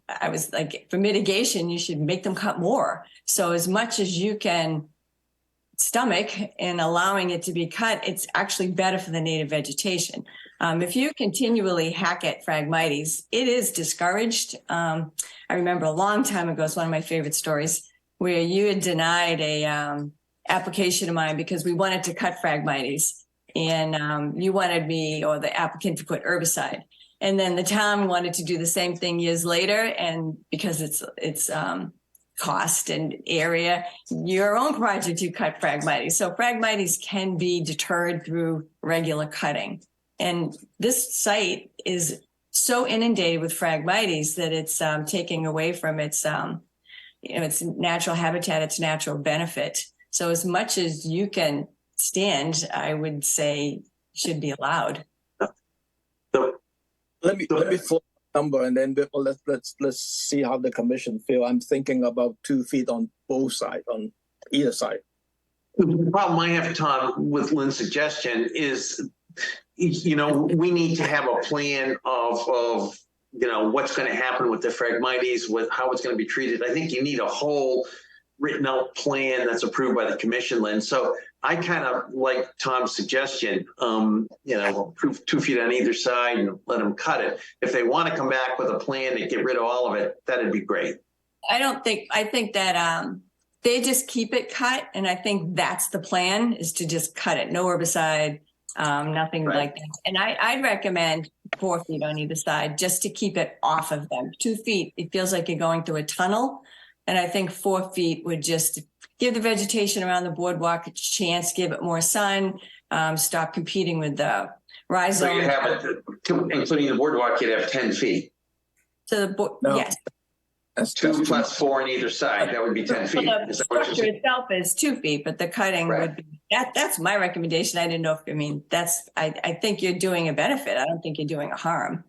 I was like, for mitigation, you should make them cut more. So as much as you can stomach and allowing it to be cut, it's actually better for the native vegetation. If you continually hack at Phragmites, it is discouraged. I remember a long time ago, it's one of my favorite stories, where you had denied a application of mine because we wanted to cut Phragmites, and you wanted me or the applicant to put herbicide. And then the town wanted to do the same thing years later, and because it's cost and area, your own project, you cut Phragmites. So Phragmites can be deterred through regular cutting. And this site is so inundated with Phragmites that it's taking away from its its natural habitat, its natural benefit. So as much as you can stand, I would say should be allowed. Let me float a number, and then let's see how the commission feel. I'm thinking about 2 feet on both sides, on either side. The problem I have, Tom, with Lynn's suggestion is, we need to have a plan of what's going to happen with the Phragmites, with how it's going to be treated. I think you need a whole written out plan that's approved by the commission, Lynn. So I kind of like Tom's suggestion, approve 2 feet on either side and let them cut it. If they want to come back with a plan to get rid of all of it, that'd be great. I think that they just keep it cut. And I think that's the plan, is to just cut it. No herbicide, nothing like that. And I'd recommend 4 feet on either side just to keep it off of them. 2 feet, it feels like you're going through a tunnel. And I think 4 feet would just give the vegetation around the boardwalk a chance, give it more sun, stop competing with the rhizome. So you have it, including the boardwalk, you'd have 10 feet. So yes. That's 2 plus 4 on either side, that would be 10 feet. Well, the structure itself is 2 feet, but the cutting would be, that's my recommendation. I didn't know if, I think you're doing a benefit. I don't think you're doing a harm.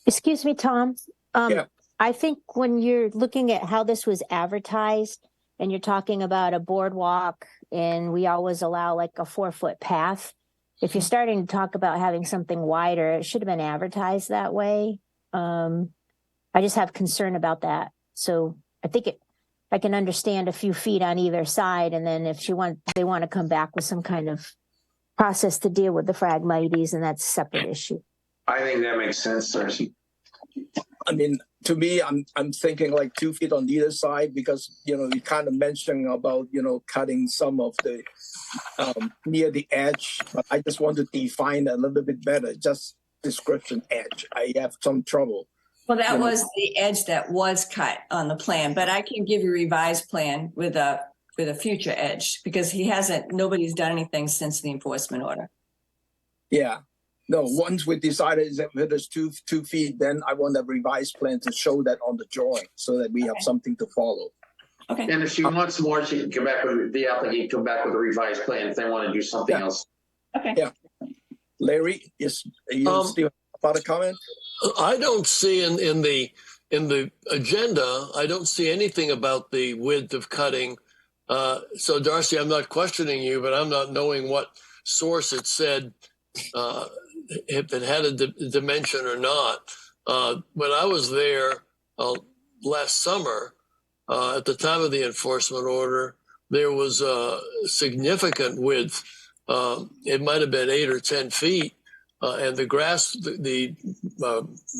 Excuse me, Tom. Yeah. I think when you're looking at how this was advertised and you're talking about a boardwalk, and we always allow like a 4-foot path, if you're starting to talk about having something wider, it should have been advertised that way. I just have concern about that. So I think I can understand a few feet on either side. And then if they want to come back with some kind of process to deal with the Phragmites, and that's a separate issue. I think that makes sense, Darcy. I mean, to me, I'm thinking like 2 feet on either side, because you kind of mentioned about cutting some of the near the edge, but I just want to define a little bit better. Just description edge. I have some trouble. Well, that was the edge that was cut on the plan, but I can give you a revised plan with a future edge, because nobody's done anything since the enforcement order. Yeah. No, once we decided that it is 2 feet, then I want a revised plan to show that on the drawing so that we have something to follow. Okay. And if she wants more, she can come back with the applicant, come back with a revised plan if they want to do something else. Okay. Yeah. Larry, you still about a comment? I don't see in the agenda, I don't see anything about the width of cutting. So Darcy, I'm not questioning you, but I'm not knowing what source it said if it had a dimension or not. When I was there last summer, at the time of the enforcement order, there was a significant width. It might have been 8 or 10 feet. And the grass, the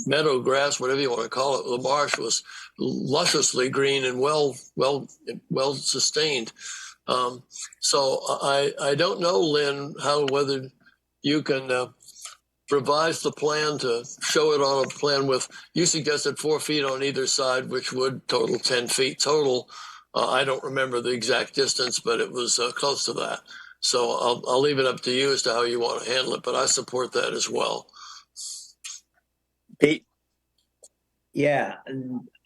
meadow grass, whatever you want to call it, the marsh was lusciously green and well sustained. So I don't know, Lynn, whether you can revise the plan to show it on a plan with, you suggested 4 feet on either side, which would total 10 feet total. I don't remember the exact distance, but it was close to that. So I'll leave it up to you as to how you want to handle it, but I support that as well. Pete? Yeah,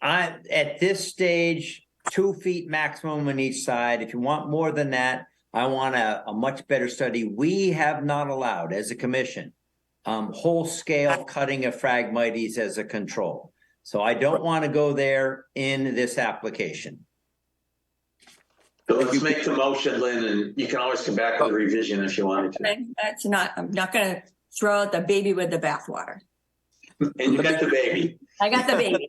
at this stage, 2 feet maximum on each side. If you want more than that, I want a much better study. We have not allowed, as a commission, whole scale cutting of Phragmites as a control. So I don't want to go there in this application. So let's make the motion, Lynn, and you can always come back with a revision if you wanted to. Okay. I'm not going to throw out the baby with the bathwater. And you got the baby. I got the baby.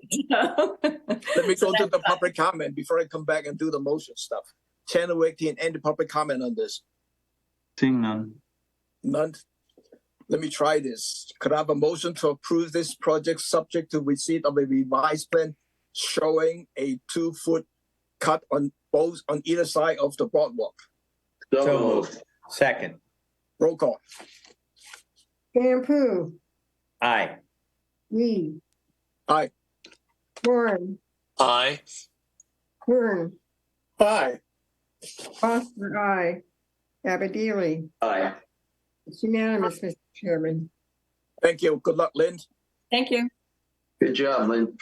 Let me go to the public comment before I come back and do the motion stuff. Channel Wiki and any public comment on this? Seeing none. None. Let me try this. Could I have a motion to approve this project subject to receipt of a revised plan showing a 2-foot cut on either side of the boardwalk? So moved. Second. Roll call. Shampoo, Aye. Reed, Aye. Warren, Aye. Kern, Aye. Foster, aye. Abadili. Aye. It's unanimous, Mr. Chairman. Thank you. Good luck, Lynn. Thank you. Good job, Lynn.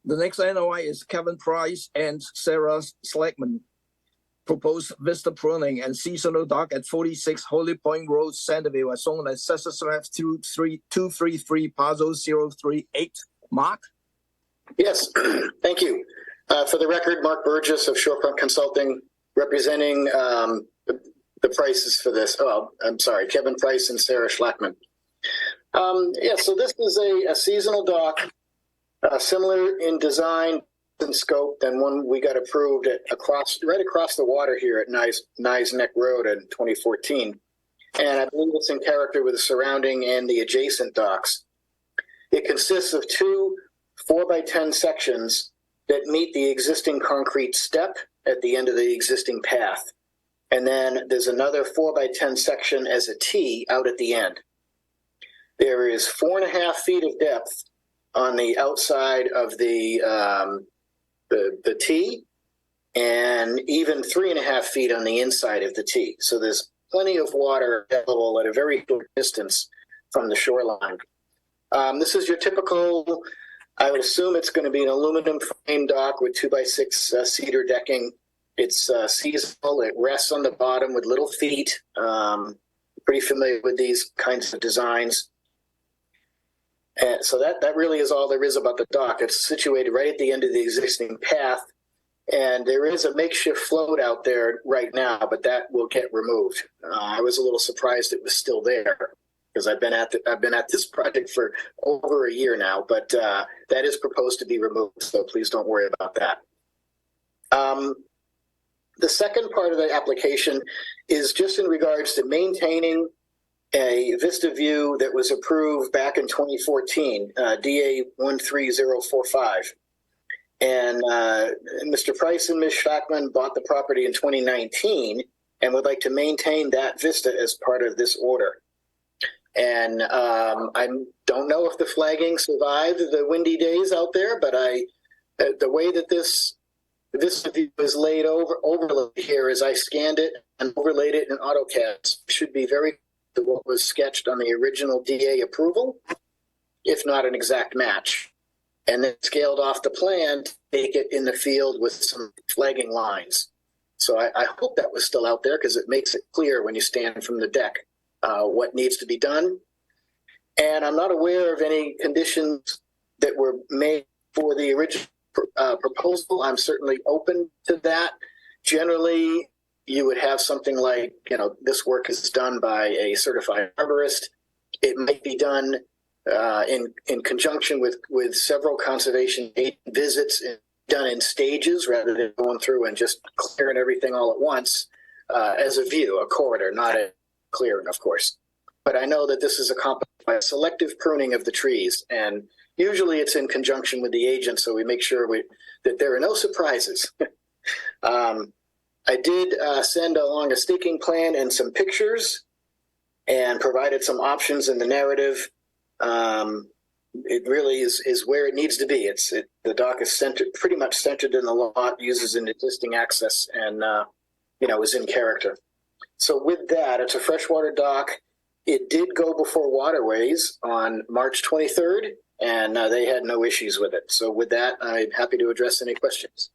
The next NOI is Kevin Price and Sarah Slackman. Proposed vista pruning and seasonal dock at 46 Holy Point Road, Centerville, as shown as Assessors Map 233, parcel 038. Mark? Yes, thank you. For the record, Mark Burgess of Shorefront Consulting, representing the prices for this. Oh, I'm sorry, Kevin Price and Sarah Schlackman. Yeah, so this is a seasonal dock, similar in design and scope than one we got approved right across the water here at Nye Neck Road in 2014. And I believe it's in character with the surrounding and the adjacent docks. It consists of 2 4x10 sections that meet the existing concrete step at the end of the existing path. And then there's another 4x10 section as a T out at the end. There is 4.5 feet of depth on the outside of the T, and even 3.5 feet on the inside of the T. So there's plenty of water available at a very short distance from the shoreline. This is your typical, I would assume it's going to be an aluminum frame dock with 2x6 cedar decking. It's seasonal. It rests on the bottom with little feet. Pretty familiar with these kinds of designs. And so that really is all there is about the dock. It's situated right at the end of the existing path. And there is a makeshift float out there right now, but that will get removed. I was a little surprised it was still there because I've been at this project for over a year now, but that is proposed to be removed. So please don't worry about that. The second part of the application is just in regards to maintaining a Vista View that was approved back in 2014, DA 13045. And Mr. Price and Ms. Schachman bought the property in 2019 and would like to maintain that vista as part of this order. And I don't know if the flagging survived the windy days out there, but the way that this view is laid overlaid here as I scanned it and overlaid it in AutoCAD should be very to what was sketched on the original DA approval, if not an exact match. And then scaled off the plan to make it in the field with some flagging lines. So I hope that was still out there because it makes it clear when you stand from the deck what needs to be done. And I'm not aware of any conditions that were made for the original proposal. I'm certainly open to that. Generally, you would have something like, this work is done by a certified arborist. It might be done in conjunction with several conservation visits done in stages rather than going through and just clearing everything all at once as a view, a corridor, not a clearing, of course. But I know that this is accompanied by a selective pruning of the trees, and usually it's in conjunction with the agent, so we make sure that there are no surprises. I did send along a staking plan and some pictures and provided some options in the narrative. It really is where it needs to be. The dock is pretty much centered in the lot, uses an existing access, and is in character. So with that, it's a freshwater dock. It did go before Waterways on March 23rd, and they had no issues with it. So with that, I'm happy to address any questions.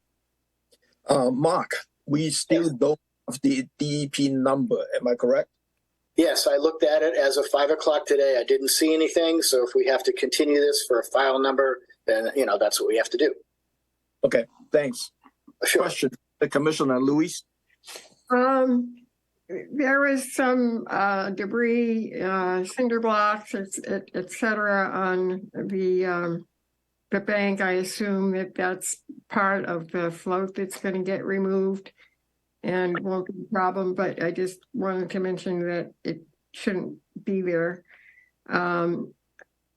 Mark, we still don't have the DEP number. Am I correct? Yes, I looked at it as of 5 o'clock today. I didn't see anything. So if we have to continue this for a file number, then, that's what we have to do. Okay, thanks. Sure. Question, the Commissioner Luis. there is some debris, cinder blocks, et cetera, on the bank. I assume that that's part of the float that's going to get removed and won't be a problem, but I just wanted to mention that it shouldn't be there.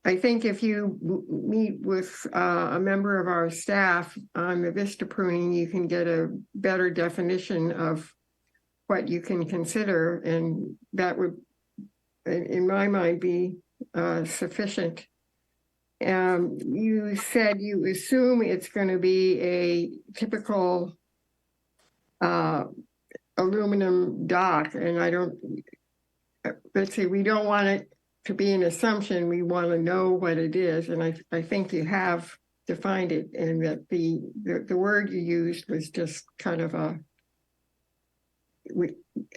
I think if you meet with a member of our staff on the vista pruning, you can get a better definition of what you can consider, and that would, in my mind, be sufficient. You said you assume it's going to be a typical aluminum dock, and I don't, let's see, we don't want it to be an assumption. We want to know what it is, and I think you have defined it, and that the word you used was just kind of a,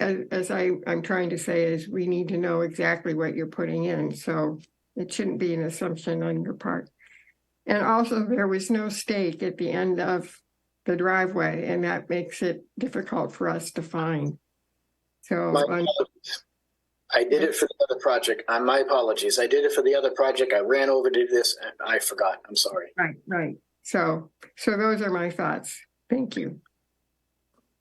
I'm trying to say is we need to know exactly what you're putting in, so it shouldn't be an assumption on your part. And also, there was no stake at the end of the driveway, and that makes it difficult for us to find. So I did it for the other project. My apologies. I did it for the other project. I ran over to this and I forgot. I'm sorry. Right. So those are my thoughts. Thank you.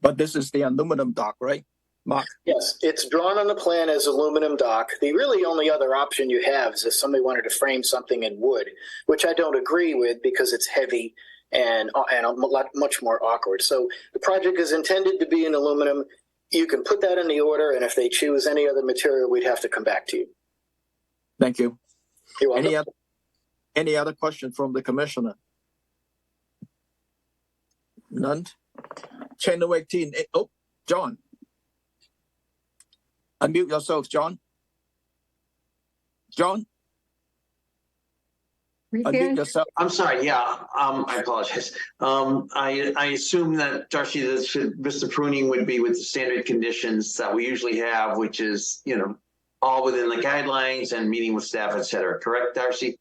But this is the aluminum dock, right, Mark? Yes, it's drawn on the plan as aluminum dock. The really only other option you have is if somebody wanted to frame something in wood, which I don't agree with because it's heavy and much more awkward. So the project is intended to be in aluminum. You can put that in the order, and if they choose any other material, we'd have to come back to you. Thank you. You're welcome. Any other question from the commissioner? None. Channel 18. Oh, John. Unmute yourself, John. John? Unmute yourself. I'm sorry. Yeah, I apologize. I assume that, Darcy, that vista pruning would be with the standard conditions that we usually have, which is, all within the guidelines and meeting with staff, et cetera. Correct, Darcy?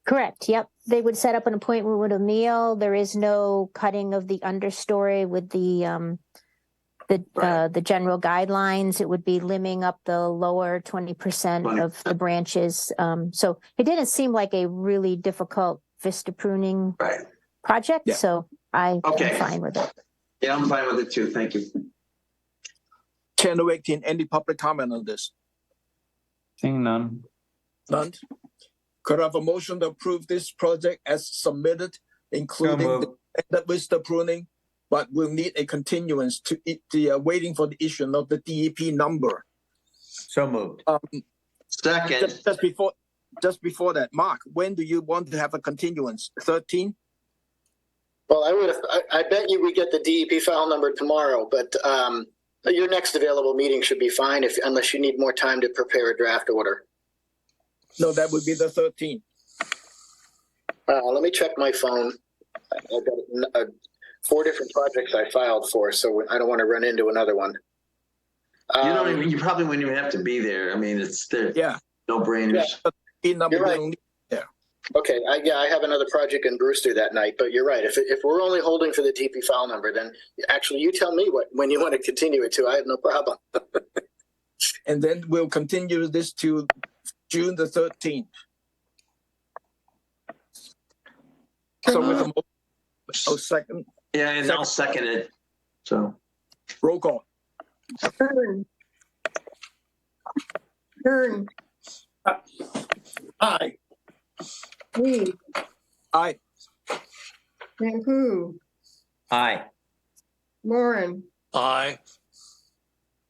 Correct. Yep. They would set up an appointment with Emil. There is no cutting of the understory with the general guidelines. It would be limbing up the lower 20% of the branches. So it didn't seem like a really difficult vista pruning project. Yeah. So I'm fine with it. Yeah, I'm fine with it too. Thank you. Channel 18, any public comment on this? Seeing none. None. Could I have a motion to approve this project as submitted, including the vista pruning, but we'll need a continuance to waiting for the issue of the DEP number. So moved. Second. Just before that, Mark, when do you want to have a continuance? 13? Well, I bet you we get the DEP file number tomorrow, but your next available meeting should be fine unless you need more time to prepare a draft order. No, that would be the 13th. Let me check my phone. I've got 4 different projects I filed for, so I don't want to run into another one. You probably wouldn't even have to be there. I mean, it's no brainers. Yeah. You're right. Okay, I have another project in Brewster that night, but you're right. If we're only holding for the DP file number, then actually you tell me when you want to continue it to. I have no problem. And then we'll continue this to June the 13th. So with a second. Yeah, and I'll second it. So roll call. Kern. Aye. Reed. Aye. Nampu. Aye. Lauren. Aye.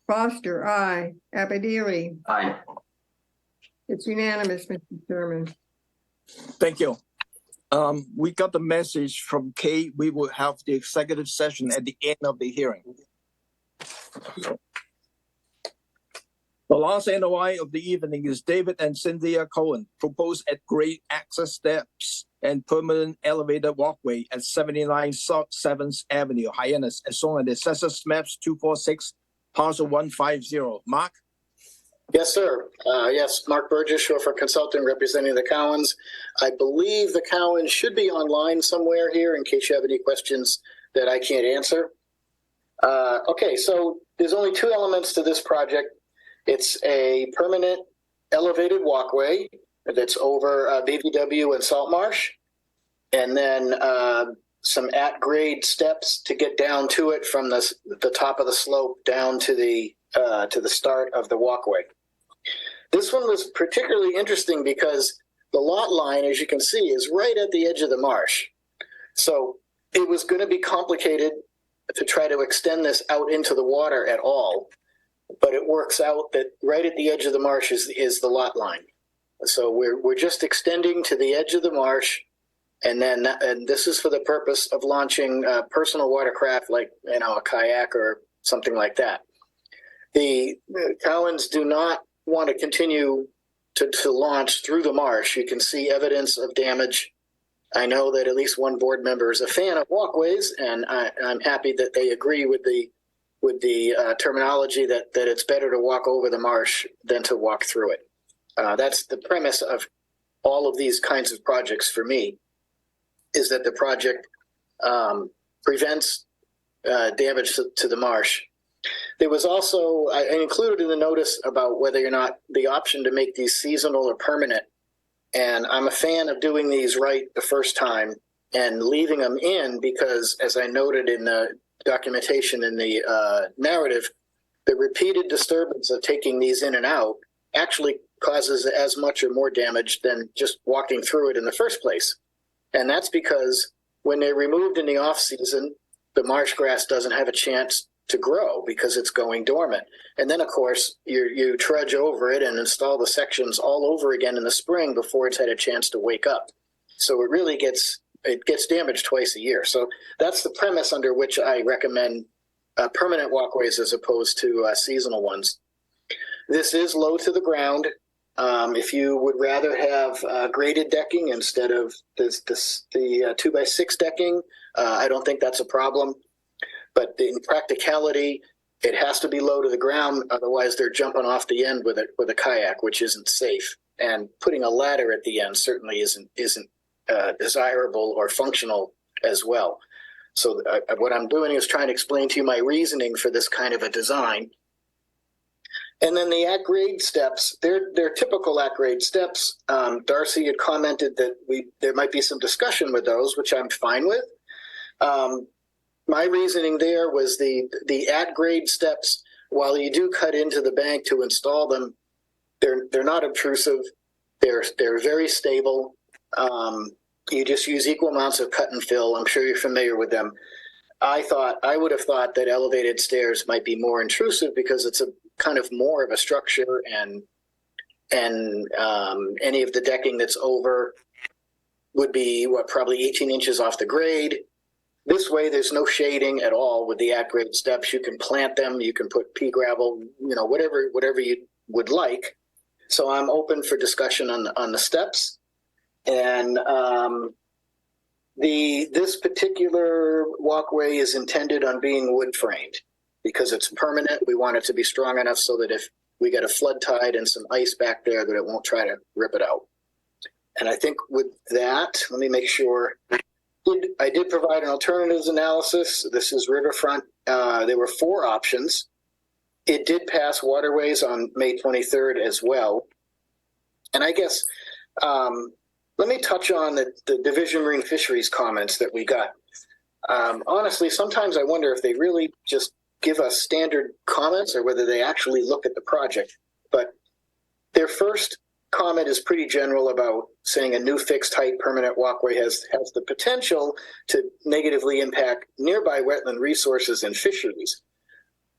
Foster. Aye. Abadili. Aye. It's unanimous, Mr. Chairman. Thank you. We got the message from Kay. We will have the executive session at the end of the hearing. The last NOI of the evening is David and Cynthia Cohen, proposed at grade access steps and permanent elevated walkway at 79 South 7th Avenue, Hyannis, as shown on the Assessors Maps 246, parcel 150. Mark? Yes, sir. Yes, Mark Burgess, chauffeur consultant representing the Cowens. I believe the Cowens should be online somewhere here in case you have any questions that I can't answer. Okay, so there's only two elements to this project. It's a permanent elevated walkway that's over BVW and Salt Marsh, and then some at-grade steps to get down to it from the top of the slope down to the start of the walkway. This one was particularly interesting because the lot line, as you can see, is right at the edge of the marsh. So it was going to be complicated to try to extend this out into the water at all, but it works out that right at the edge of the marsh is the lot line. So we're just extending to the edge of the marsh, and this is for the purpose of launching personal watercraft like a kayak or something like that. The Cowans do not want to continue to launch through the marsh. You can see evidence of damage. I know that at least one board member is a fan of walkways, and I'm happy that they agree with the terminology that it's better to walk over the marsh than to walk through it. That's the premise of all of these kinds of projects for me, is that the project prevents damage to the marsh. There was also, I included in the notice about whether or not the option to make these seasonal or permanent. And I'm a fan of doing these right the first time and leaving them in because, as I noted in the documentation in the narrative, the repeated disturbance of taking these in and out actually causes as much or more damage than just walking through it in the first place. And that's because when they're removed in the off season, the marsh grass doesn't have a chance to grow because it's going dormant. And then, of course, you trudge over it and install the sections all over again in the spring before it's had a chance to wake up. So it really gets damaged twice a year. So that's the premise under which I recommend permanent walkways as opposed to seasonal ones. This is low to the ground. If you would rather have graded decking instead of the 2x6 decking, I don't think that's a problem. But in practicality, it has to be low to the ground. Otherwise, they're jumping off the end with a kayak, which isn't safe. And putting a ladder at the end certainly isn't desirable or functional as well. So what I'm doing is trying to explain to you my reasoning for this kind of a design. And then the at-grade steps, they're typical at-grade steps. Darcy had commented that there might be some discussion with those, which I'm fine with. My reasoning there was the at-grade steps, while you do cut into the bank to install them, they're not obtrusive. They're very stable. You just use equal amounts of cut and fill. I'm sure you're familiar with them. I would have thought that elevated stairs might be more intrusive because it's a kind of more of a structure, and any of the decking that's over would be probably 18 inches off the grade. This way, there's no shading at all with the at-grade steps. You can plant them. You can put pea gravel, whatever you would like. So I'm open for discussion on the steps. And this particular walkway is intended on being wood framed because it's permanent. We want it to be strong enough so that if we get a flood tide and some ice back there, that it won't try to rip it out. And I think with that, let me make sure. I did provide an alternatives analysis. This is Riverfront. There were 4 options. It did pass waterways on May 23rd as well. And I guess, let me touch on the Division Marine Fisheries comments that we got. Honestly, sometimes I wonder if they really just give us standard comments or whether they actually look at the project. But their first comment is pretty general about saying a new fixed height permanent walkway has the potential to negatively impact nearby wetland resources and fisheries.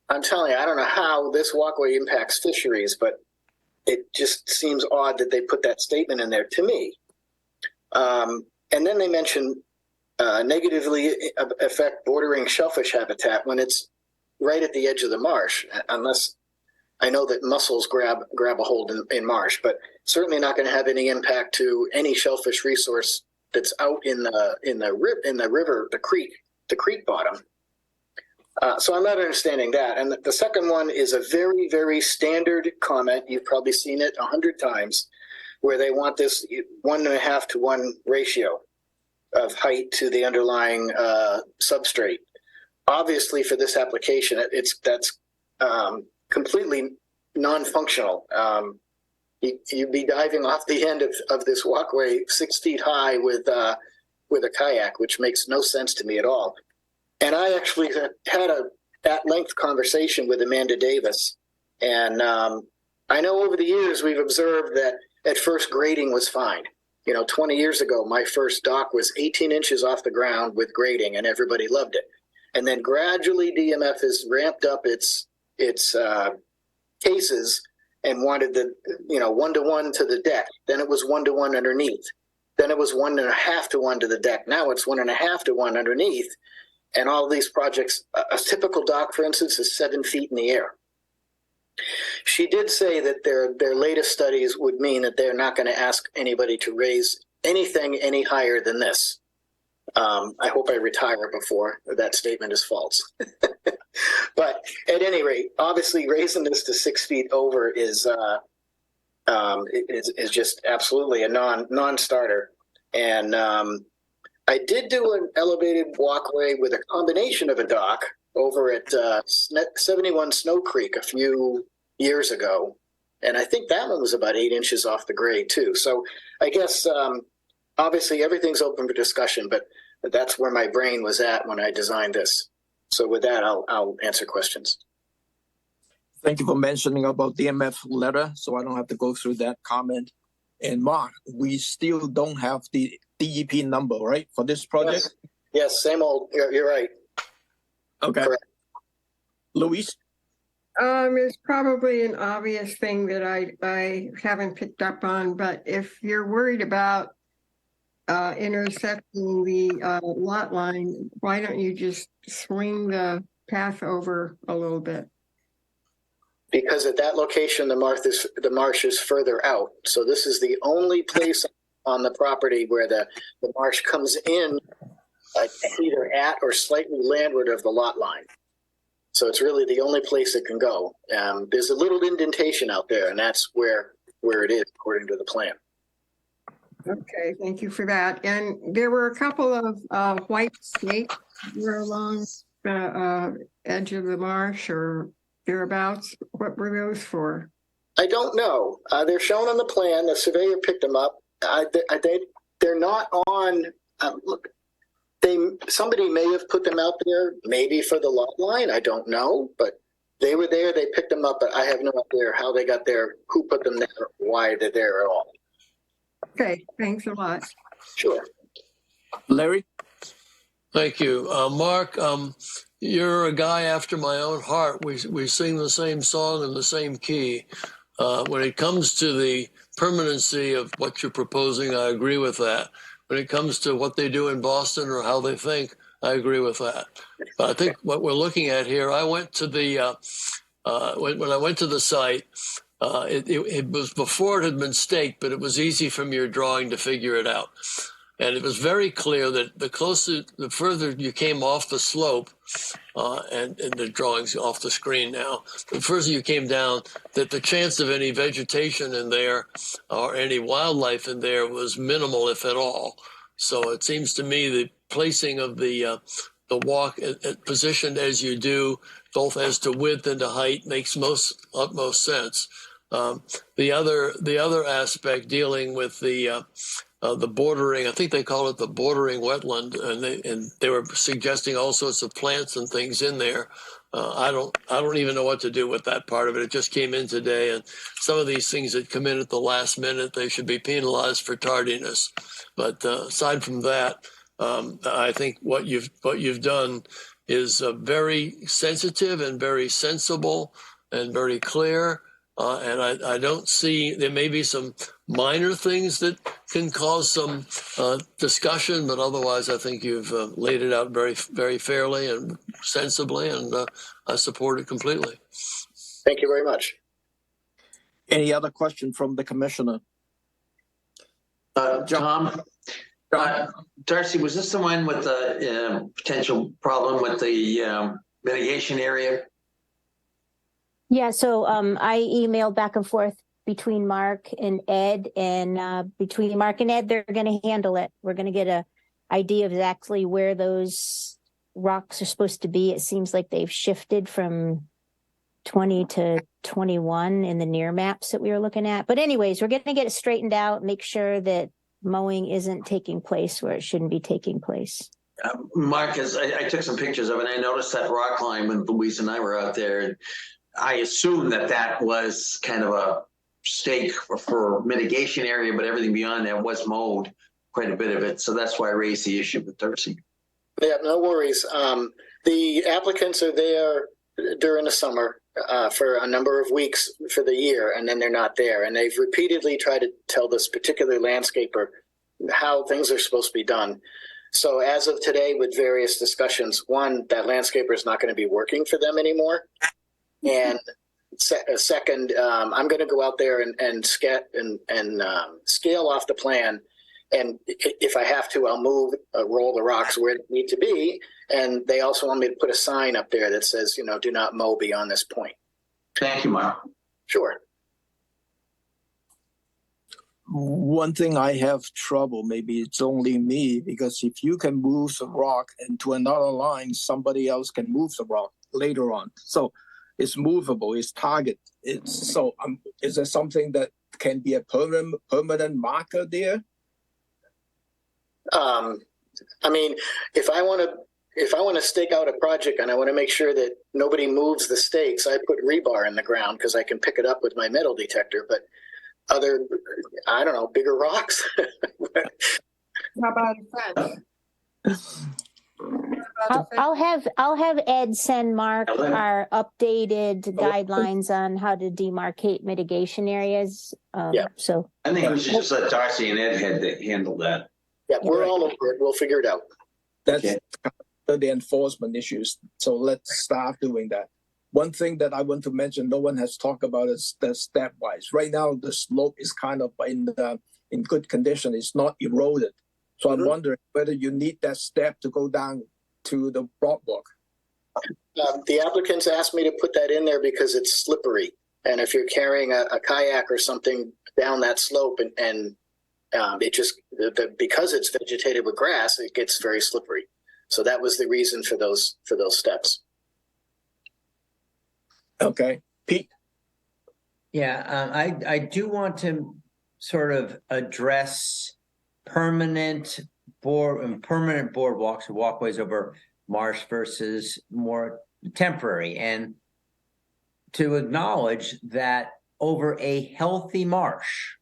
I'm telling you, I don't know how this walkway impacts fisheries, but it just seems odd that they put that statement in there to me. And then they mention negatively affect bordering shellfish habitat when it's right at the edge of the marsh, unless I know that mussels grab a hold in marsh, but certainly not going to have any impact to any shellfish resource that's out in the river, the creek bottom. So I'm not understanding that. And the second one is a very, very standard comment. You've probably seen it 100 times, where they want this 1.5 to 1 ratio of height to the underlying substrate. obviously for this application, that's completely non-functional. You'd be diving off the end of this walkway 6 feet high with a kayak, which makes no sense to me at all. And I actually had a at-length conversation with Amanda Davis. And I know over the years we've observed that at first grading was fine. 20 years ago, my first dock was 18 inches off the ground with grading, and everybody loved it. And then gradually DMF has ramped up its cases and wanted the 1-to-1 to the deck. Then it was 1-to-1 underneath. Then it was 1.5 to 1 to the deck. Now it's 1.5 to 1 underneath. And all these projects, a typical dock, for instance, is 7 feet in the air. She did say that their latest studies would mean that they're not going to ask anybody to raise anything any higher than this. I hope I retire before that statement is false. But at any rate, obviously raising this to 6 feet over is just absolutely a non-starter. And I did do an elevated walkway with a combination of a dock over at 71 Snow Creek a few years ago. And I think that one was about 8 inches off the grade too. So I guess obviously everything's open for discussion, but that's where my brain was at when I designed this. So with that, I'll answer questions. Thank you for mentioning about DMF letter, so I don't have to go through that comment. And Mark, we still don't have the DEP number, right, for this project? Yes, same old. You're right. Okay. Correct. Luis? It's probably an obvious thing that I haven't picked up on, but if you're worried about intersecting the lot line, why don't you just swing the path over a little bit? Because at that location, the marsh is further out. So this is the only place on the property where the marsh comes in either at or slightly landward of the lot line. So it's really the only place it can go. There's a little indentation out there, and that's where it is according to the plan. Okay, thank you for that. And there were a couple of white snakes along the edge of the marsh or thereabouts. What were those for? I don't know. They're shown on the plan. The surveyor picked them up. They're not on. Look, somebody may have put them out there, maybe for the lot line. I don't know, but they were there. They picked them up, but I have no idea how they got there, who put them there, why they're there at all. Okay, thanks a lot. Sure. Larry? Thank you. Mark, you're a guy after my own heart. We sing the same song in the same key. When it comes to the permanency of what you're proposing, I agree with that. When it comes to what they do in Boston or how they think, I agree with that. But I think what we're looking at here, I went to the, when I went to the site, it was before it had been staked, but it was easy from your drawing to figure it out. And it was very clear that the further you came off the slope, and the drawing's off the screen now, the further you came down, that the chance of any vegetation in there or any wildlife in there was minimal, if at all. So it seems to me the placing of the walk positioned as you do, both as to width and to height, makes utmost sense. The other aspect dealing with the bordering, I think they call it the bordering wetland, and they were suggesting all sorts of plants and things in there. I don't even know what to do with that part of it. It just came in today, and some of these things that come in at the last minute, they should be penalized for tardiness. But aside from that, I think what you've done is very sensitive and very sensible and very clear. And I don't see, there may be some minor things that can cause some discussion, but otherwise I think you've laid it out very, very fairly and sensibly, and I support it completely. Thank you very much. Any other question from the commissioner? Tom, Darcy, was this the one with the potential problem with the mitigation area? Yeah, so I emailed back and forth between Mark and Ed, and between Mark and Ed, they're going to handle it. We're going to get an idea of exactly where those rocks are supposed to be. It seems like they've shifted from 20 to 21 in the near maps that we were looking at. But anyways, we're going to get it straightened out, make sure that mowing isn't taking place where it shouldn't be taking place. Marcus, I took some pictures of it, and I noticed that rock line when Louise and I were out there. And I assumed that was kind of a stake for mitigation area, but everything beyond that was mowed, quite a bit of it. So that's why I raised the issue with Darcy. Yeah, no worries. The applicants are there during the summer for a number of weeks for the year, and then they're not there. And they've repeatedly tried to tell this particular landscaper how things are supposed to be done. So as of today, with various discussions, one, that landscaper is not going to be working for them anymore. And second, I'm going to go out there and scale off the plan. And if I have to, I'll move, roll the rocks where they need to be. And they also want me to put a sign up there that says, do not mow beyond this point. Thank you, Mark. Sure. One thing I have trouble, maybe it's only me, because if you can move the rock into another line, somebody else can move the rock later on. So it's movable, it's target. Is there something that can be a permanent marker there? I mean, if I want to stake out a project and I want to make sure that nobody moves the stakes, I put rebar in the ground because I can pick it up with my metal detector. But I don't know, bigger rocks. How about a fence? I'll have Ed send Mark our updated guidelines on how to demarcate mitigation areas. So I think we should just let Darcy and Ed handle that. Yeah, we're all over it. We'll figure it out. That's the enforcement issues. So let's start doing that. One thing that I want to mention, no one has talked about, is the stepwise. Right now, the slope is kind of in good condition. It's not eroded. So I'm wondering whether you need that step to go down to the boardwalk. The applicants asked me to put that in there because it's slippery. And if you're carrying a kayak or something down that slope and it just, because it's vegetated with grass, it gets very slippery. So that was the reason for those steps. Okay, Pete. Yeah, I do want to sort of address permanent boardwalks or walkways over marsh versus more temporary, and to acknowledge that over a healthy marsh.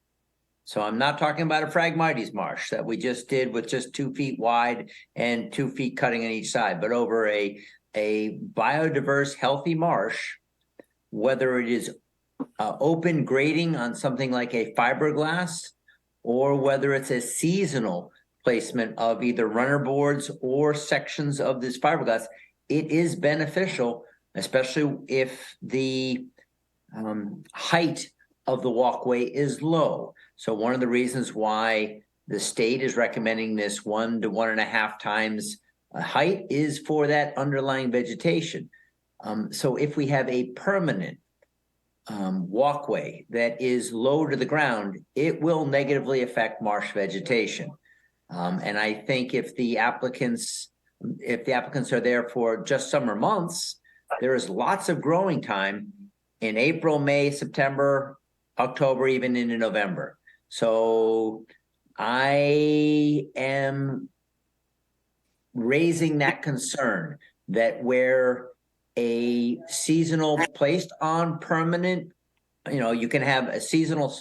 So I'm not talking about a Phragmites marsh that we just did with just 2 feet wide and 2 feet cutting on each side, but over a biodiverse, healthy marsh, whether it is open grading on something like a fiberglass, or whether it's a seasonal placement of either runner boards or sections of this fiberglass, it is beneficial, especially if the height of the walkway is low. So one of the reasons why the state is recommending this 1 to 1.5 times height is for that underlying vegetation. So if we have a permanent walkway that is low to the ground, it will negatively affect marsh vegetation. And I think if the applicants are there for just summer months, there is lots of growing time in April, May, September, October, even into November. So I am raising that concern that where a seasonal placed on permanent, you can have a seasonal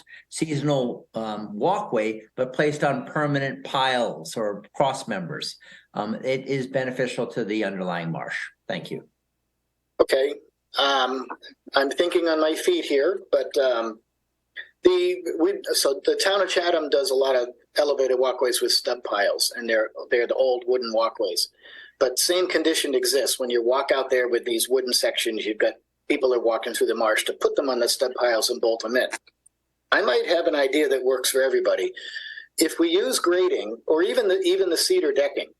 walkway, but placed on permanent piles or cross members. It is beneficial to the underlying marsh. Thank you. Okay. I'm thinking on my feet here, but so the town of Chatham does a lot of elevated walkways with stub piles, and they're the old wooden walkways. But same condition exists when you walk out there with these wooden sections. You've got people are walking through the marsh to put them on the stub piles and bolt them in. I might have an idea that works for everybody. If we use grading or even the cedar decking,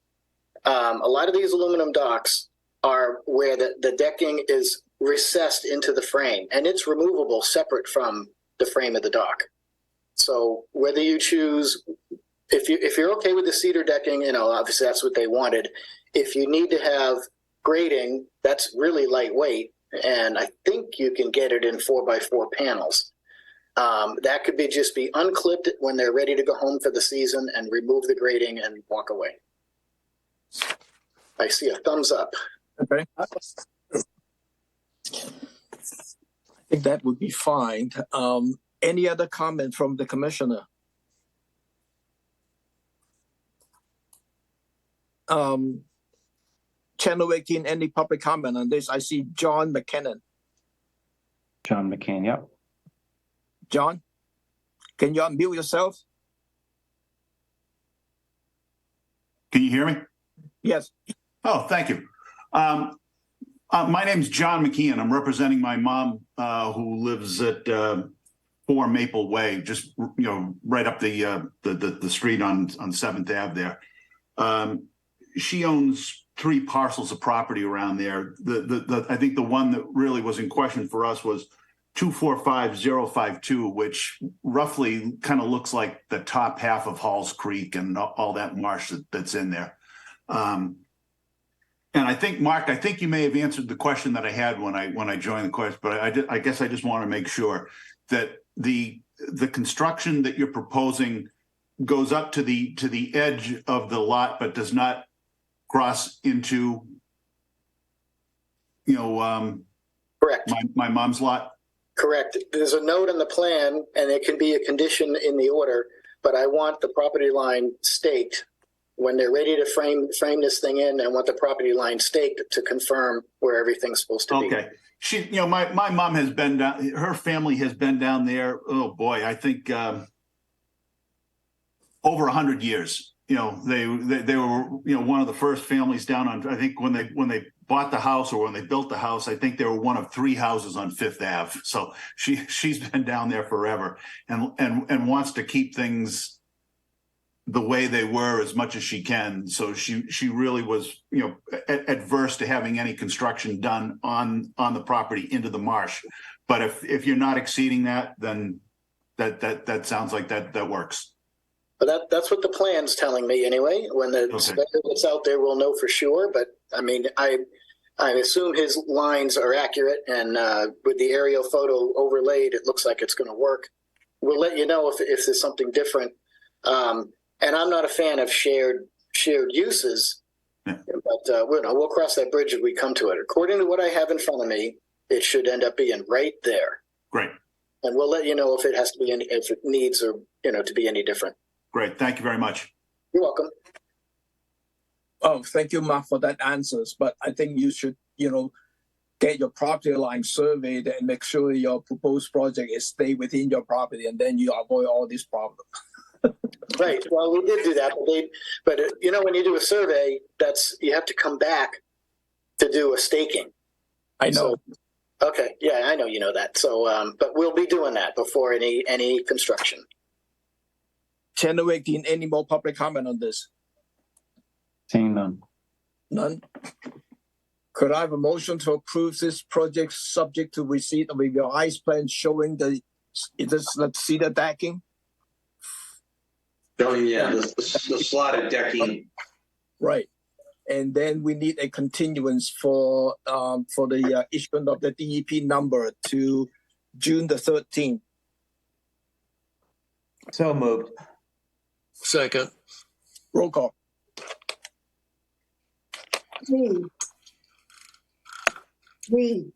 a lot of these aluminum docks are where the decking is recessed into the frame, and it's removable separate from the frame of the dock. So whether you choose, if you're okay with the cedar decking, obviously that's what they wanted. If you need to have grading, that's really lightweight, and I think you can get it in 4x4 panels. That could just be unclipped when they're ready to go home for the season and remove the grading and walk away. I see a thumbs up. Okay. I think that would be fine. Any other comment from the commissioner? Channel 18, any public comment on this? I see John McKinnon. John McCain, yep. John, can you unmute yourself? Can you hear me? Yes. Oh, thank you. My name's John McKeon. I'm representing my mom, who lives at 4 Maple Way, just right up the street on 7th Ave there. She owns 3 parcels of property around there. I think the one that really was in question for us was 245052, which roughly kind of looks like the top half of Halls Creek and all that marsh that's in there. And I think, Mark, I think you may have answered the question that I had when I joined the question, but I guess I just want to make sure that the construction that you're proposing goes up to the edge of the lot, but does not cross into, Correct. my mom's lot. Correct. There's a note on the plan, and it can be a condition in the order, but I want the property line staked. When they're ready to frame this thing in, I want the property line staked to confirm where everything's supposed to be. Okay. She, my mom has been down, her family has been down there. Oh boy, I think over 100 years. They were one of the first families down on. I think when they bought the house or when they built the house, I think they were one of 3 houses on 5th Ave. So she's been down there forever and wants to keep things the way they were as much as she can. So she really was, adverse to having any construction done on the property into the marsh. But if you're not exceeding that, then that sounds like that works. But that's what the plan's telling me anyway. When the inspector gets out there, we'll know for sure. But I mean, I assume his lines are accurate, and with the aerial photo overlaid, it looks like it's going to work. We'll let you know if there's something different. And I'm not a fan of shared uses, but we'll cross that bridge if we come to it. According to what I have in front of me, it should end up being right there. Great. And we'll let you know if it has to be if it needs or to be any different. Great. Thank you very much. You're welcome. Oh, thank you, Mark, for that answers. But I think you should, get your property line surveyed and make sure your proposed project is stay within your property, and then you avoid all these problems. Right. Well, we did do that, but when you do a survey, you have to come back to do a staking. I know. So, okay. Yeah, I know you know that. So, but we'll be doing that before any construction. Channel 18, any more public comment on this? Seeing none. None. Could I have a motion to approve this project subject to receipt of a revised plan showing the cedar decking? Oh, yeah, the slotted decking. Right. And then we need a continuance for the issuance of the DEP number to June the 13th. So moved. Second. Roll call. Reed.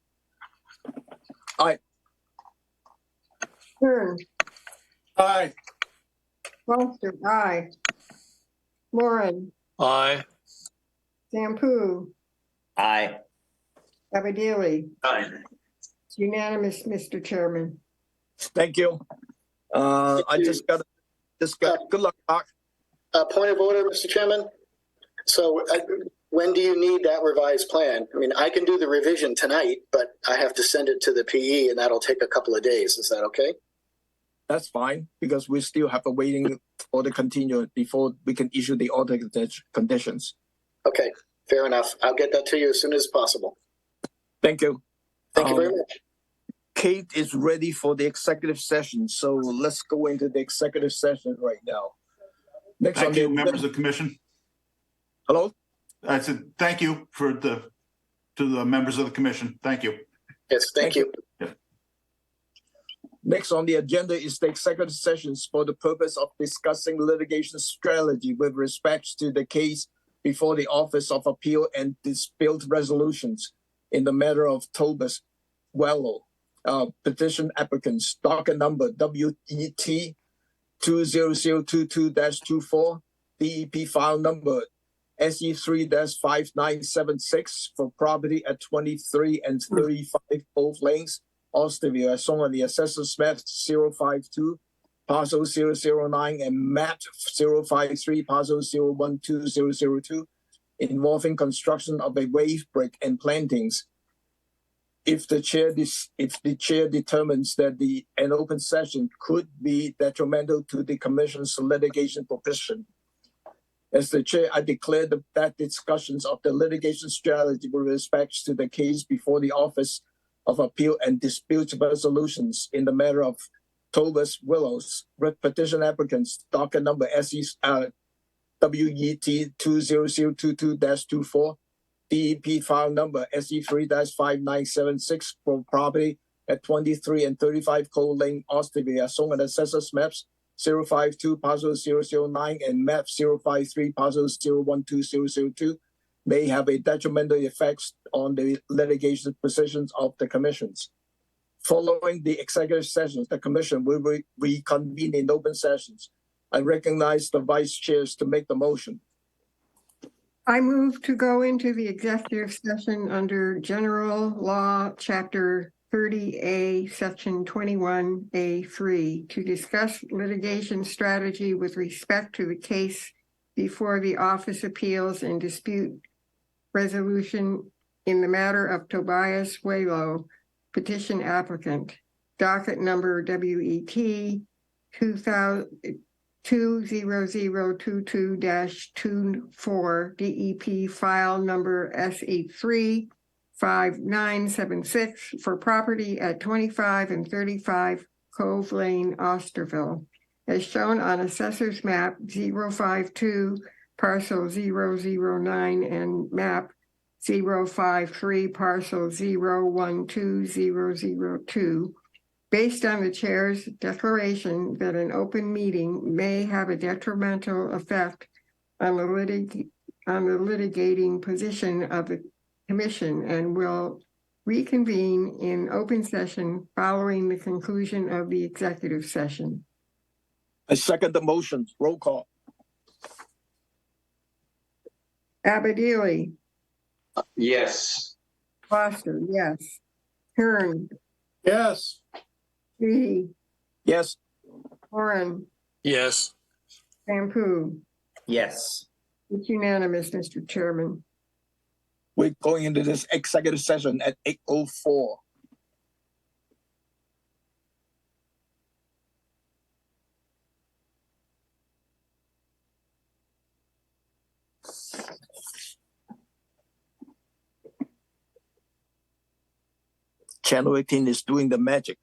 Aye. Kern. Aye. Foster, aye. Moran. Aye. Sampu. Aye. Abadili. Aye. It's unanimous, Mr. Chairman. Thank you. I just got good luck, Doc. Point of order, Mr. Chairman. So when do you need that revised plan? I mean, I can do the revision tonight, but I have to send it to the PE, and that'll take a couple of days. Is that okay? That's fine, because we still have a waiting for the continuance before we can issue the order conditions. Okay, fair enough. I'll get that to you as soon as possible. Thank you. Thank you very much. Kate is ready for the executive session, so let's go into the executive session right now. Next Thank on you, the members of the commission. hello. I said, thank you to the members of the commission. Thank you. Yes, thank you. Next on the agenda is the executive sessions for the purpose of discussing litigation strategy with respect to the case before the Office of Appeal and Dispute Resolutions in the matter of Tobas Wello, petition applicants, docket number WET 20022-24, DEP file number SE3-5976 for property at 23 and 35 both lanes, Austinville, as shown on the assessor's map 052, parcel 009, and map 053, parcel 012002, involving construction of a wave break and plantings. If the chair determines that an open session could be detrimental to the commission's litigation position. As the chair, I declare that discussions of the litigation strategy with respect to the case before the Office of Appeal and Dispute Resolutions in the matter of Tobas Willows, petition applicants, docket number WET 20022-24, DEP file number SE3-5976 for property at 23 and 35 Cole Lane, Austinville, as shown on the assessor's maps 052, parcel 009, and map 053, parcel 012002, may have a detrimental effect on the litigation positions of the commissions. Following the executive sessions, the commission will reconvene in open sessions. I recognize the vice chairs to make the motion. I move to go into the executive session under General Law, Chapter 30A, Section 21A3, to discuss litigation strategy with respect to the case before the Office Appeals and Dispute Resolution in the matter of Tobias Waylow, petition applicant, docket number WET 20022-24, DEP file number SE3-5976 for property at 25 and 35 Cove Lane, Osterville, as shown on Assessor's Map 052, parcel 009, and map 053, parcel 012002, based on the chair's declaration that an open meeting may have a detrimental effect on the litigating position of the commission, and will reconvene in open session following the conclusion of the executive session. I second the motion. Roll call. Abadili, Yes. Foster, yes. Hearn, Yes. Lee, Yes. Warren, Yes. Rampu. Yes. It's unanimous, Mr. Chairman. We're going into this executive session at 8:04. Channel 18 is doing the magic.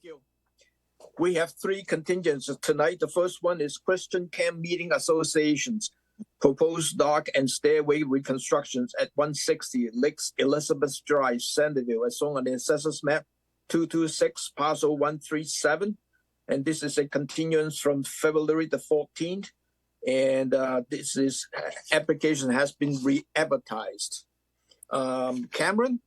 you. We have three contingencies tonight. The first one is Christian Camp Meeting Association's proposed dock and stairway reconstructions at 160 Lake Elizabeth Drive, Centerville, as shown on the Assessors Map 226, Parcel 137. And this is a continuance from February the 14th. And this is application has been re-advertised. Cameron?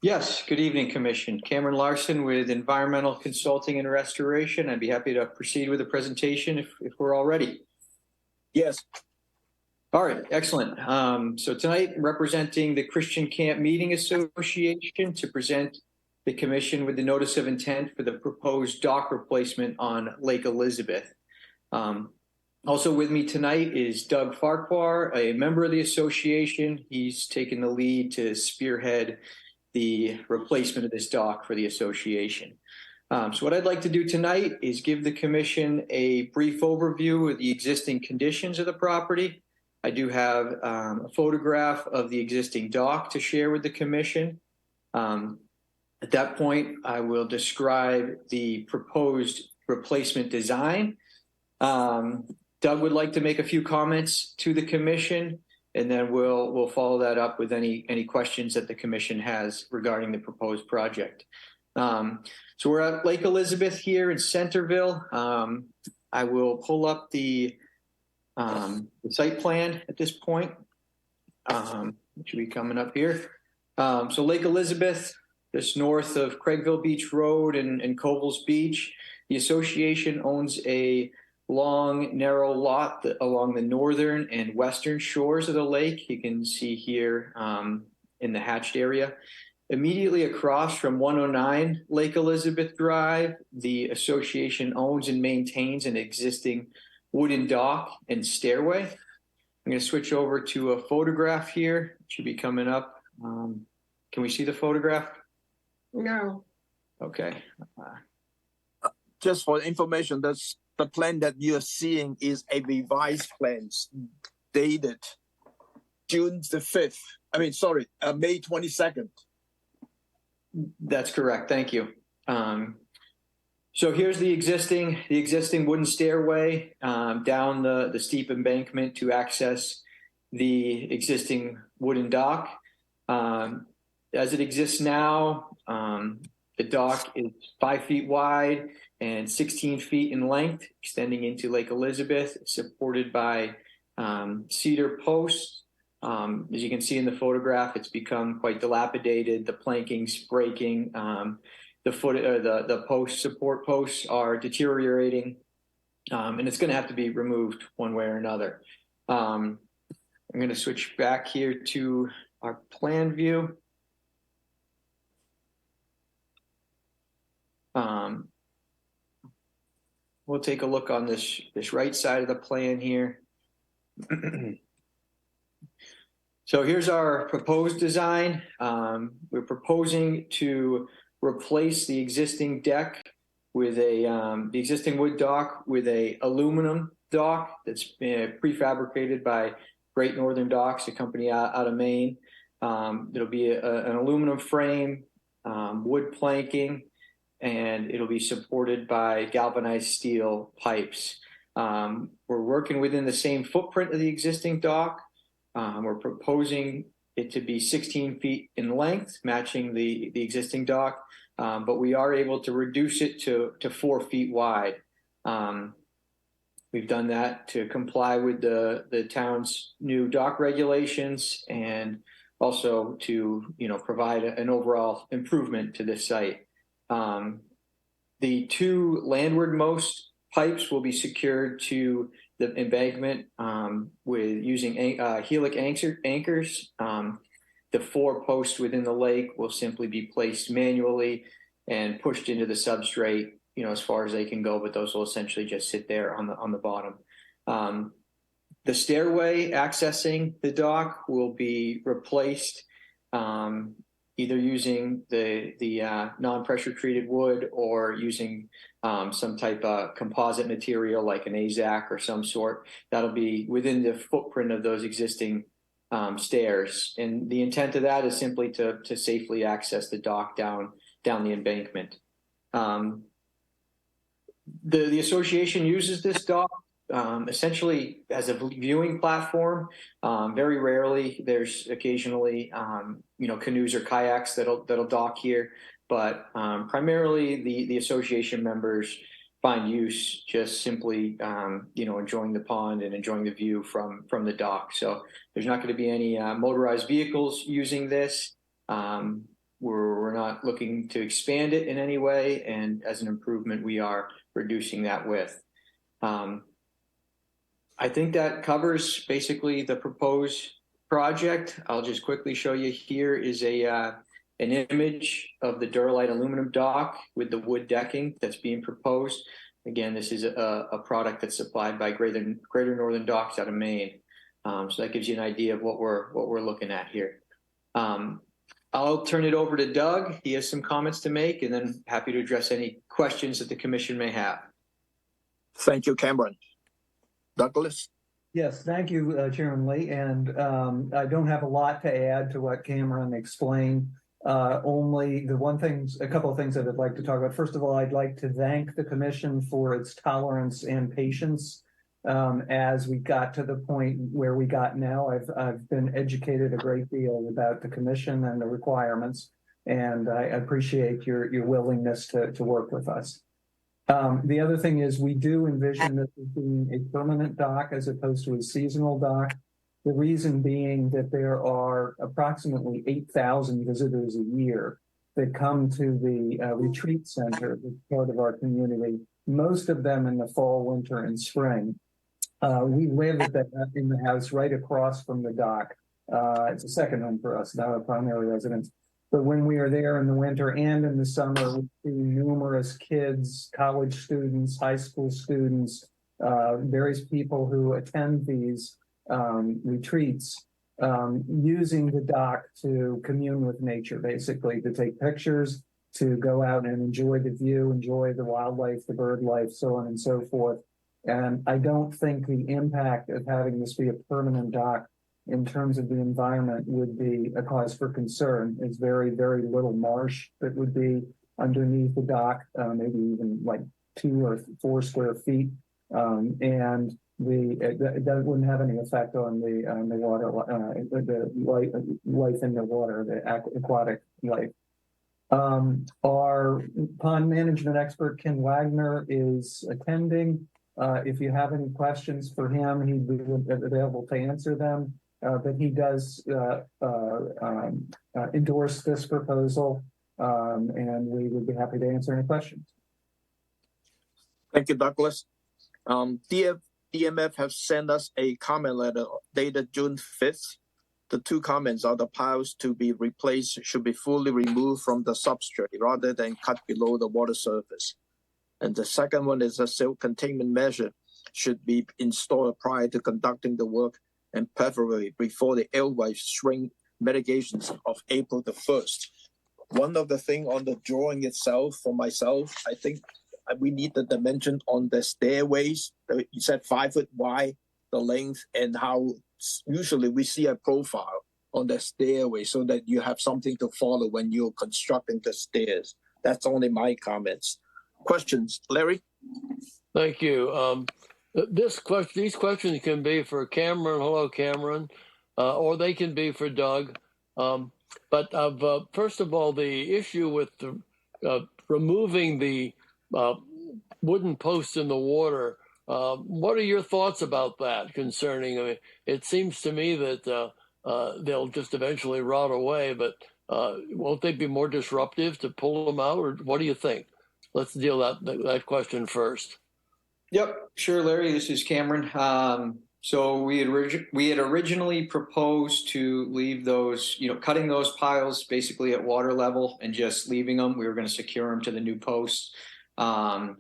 Yes, good evening, Commission. Cameron Larson with Environmental Consulting and Restoration. I'd be happy to proceed with the presentation if we're all ready. Yes. All right, excellent. So tonight, representing the Christian Camp Meeting Association to present the Commission with the notice of intent for the proposed dock replacement on Lake Elizabeth. Also with me tonight is Doug Farquhar, a member of the association. He's taken the lead to spearhead the replacement of this dock for the association. So what I'd like to do tonight is give the Commission a brief overview of the existing conditions of the property. I do have a photograph of the existing dock to share with the Commission. At that point, I will describe the proposed replacement design. Doug would like to make a few comments to the Commission, and then we'll follow that up with any questions that the Commission has regarding the proposed project. So we're at Lake Elizabeth here in Centerville. I will pull up the site plan at this point. It should be coming up here. So Lake Elizabeth, just north of Craigville Beach Road and Covels Beach. The association owns a long, narrow lot along the northern and western shores of the lake. You can see here in the hatched area. Immediately across from 109 Lake Elizabeth Drive, the association owns and maintains an existing wooden dock and stairway. I'm going to switch over to a photograph here. It should be coming up. Can we see the photograph? No. Okay. Just for information, the plan that you're seeing is a revised plan dated June the 5th. May 22nd. That's correct. Thank you. So here's the existing wooden stairway down the steep embankment to access the existing wooden dock. As it exists now, the dock is 5 feet wide and 16 feet in length, extending into Lake Elizabeth, supported by cedar posts. As you can see in the photograph, it's become quite dilapidated. The planking's breaking. The support posts are deteriorating, and it's going to have to be removed one way or another. I'm going to switch back here to our plan view. We'll take a look on this right side of the plan here. So here's our proposed design. We're proposing to replace the existing deck with the existing wood dock with a aluminum dock that's prefabricated by Great Northern Docks, a company out of Maine. It'll be an aluminum frame, wood planking, and it'll be supported by galvanized steel pipes. We're working within the same footprint of the existing dock. We're proposing it to be 16 feet in length, matching the existing dock, but we are able to reduce it to 4 feet wide. We've done that to comply with the town's new dock regulations and also to provide an overall improvement to this site. The two landwardmost pipes will be secured to the embankment with using helic anchors. The 4 posts within the lake will simply be placed manually and pushed into the substrate, as far as they can go, but those will essentially just sit there on the bottom. The stairway accessing the dock will be replaced either using the non-pressure treated wood or using some type of composite material like an AZAC or some sort. That'll be within the footprint of those existing stairs. And the intent of that is simply to safely access the dock down the embankment. The association uses this dock essentially as a viewing platform. Very rarely, there's occasionally canoes or kayaks that'll dock here, but primarily the association members find use just simply enjoying the pond and enjoying the view from the dock. So there's not going to be any motorized vehicles using this. We're not looking to expand it in any way, and as an improvement, we are reducing that width. I think that covers basically the proposed project. I'll just quickly show you. Here is an image of the Duralite aluminum dock with the wood decking that's being proposed. Again, this is a product that's supplied by Greater Northern Docks out of Maine. So that gives you an idea of what we're looking at here. I'll turn it over to Doug. He has some comments to make, and then happy to address any questions that the commission may have. Thank you, Cameron. Douglas? Yes, thank you, Chairman Lee. And I don't have a lot to add to what Cameron explained. Only a couple of things that I'd like to talk about. First of all, I'd like to thank the commission for its tolerance and patience as we got to the point where we got now. I've been educated a great deal about the commission and the requirements, and I appreciate your willingness to work with us. The other thing is we do envision this as being a permanent dock as opposed to a seasonal dock. The reason being that there are approximately 8,000 visitors a year that come to the retreat center as part of our community, most of them in the fall, winter, and spring. We live in the house right across from the dock. It's a second home for us, not a primary residence. But when we are there in the winter and in the summer, we see numerous kids, college students, high school students, various people who attend these retreats using the dock to commune with nature, basically, to take pictures, to go out and enjoy the view, enjoy the wildlife, the bird life, so on and so forth. And I don't think the impact of having this be a permanent dock in terms of the environment would be a cause for concern. It's very, very little marsh that would be underneath the dock, maybe even like 2 or 4 square feet. And that wouldn't have any effect on the water, the life in the water, the aquatic life. Our pond management expert, Ken Wagner, is attending. If you have any questions for him, he'd be available to answer them. But he does endorse this proposal, and we would be happy to answer any questions. Thank you, Douglas. DMF have sent us a comment letter dated June 5th. The 2 comments are the piles to be replaced should be fully removed from the substrate rather than cut below the water surface. And the second one is a silt containment measure should be installed prior to conducting the work and preferably before the alewife shrink mitigations of April the 1st. One of the things on the drawing itself, for myself, I think we need the dimension on the stairways. You said 5 foot wide, the length, and how usually we see a profile on the stairway so that you have something to follow when you're constructing the stairs. That's only my comments. Questions, Larry? Thank you. These questions can be for Cameron. Hello, Cameron, or they can be for Doug. But first of all, the issue with removing the wooden posts in the water. What are your thoughts about that concerning? I mean, it seems to me that they'll just eventually rot away, but won't they be more disruptive to pull them out, or what do you think? Let's deal that question first. Yep, sure, Larry. This is Cameron. So we had originally proposed to leave those, cutting those piles basically at water level and just leaving them. We were going to secure them to the new posts. That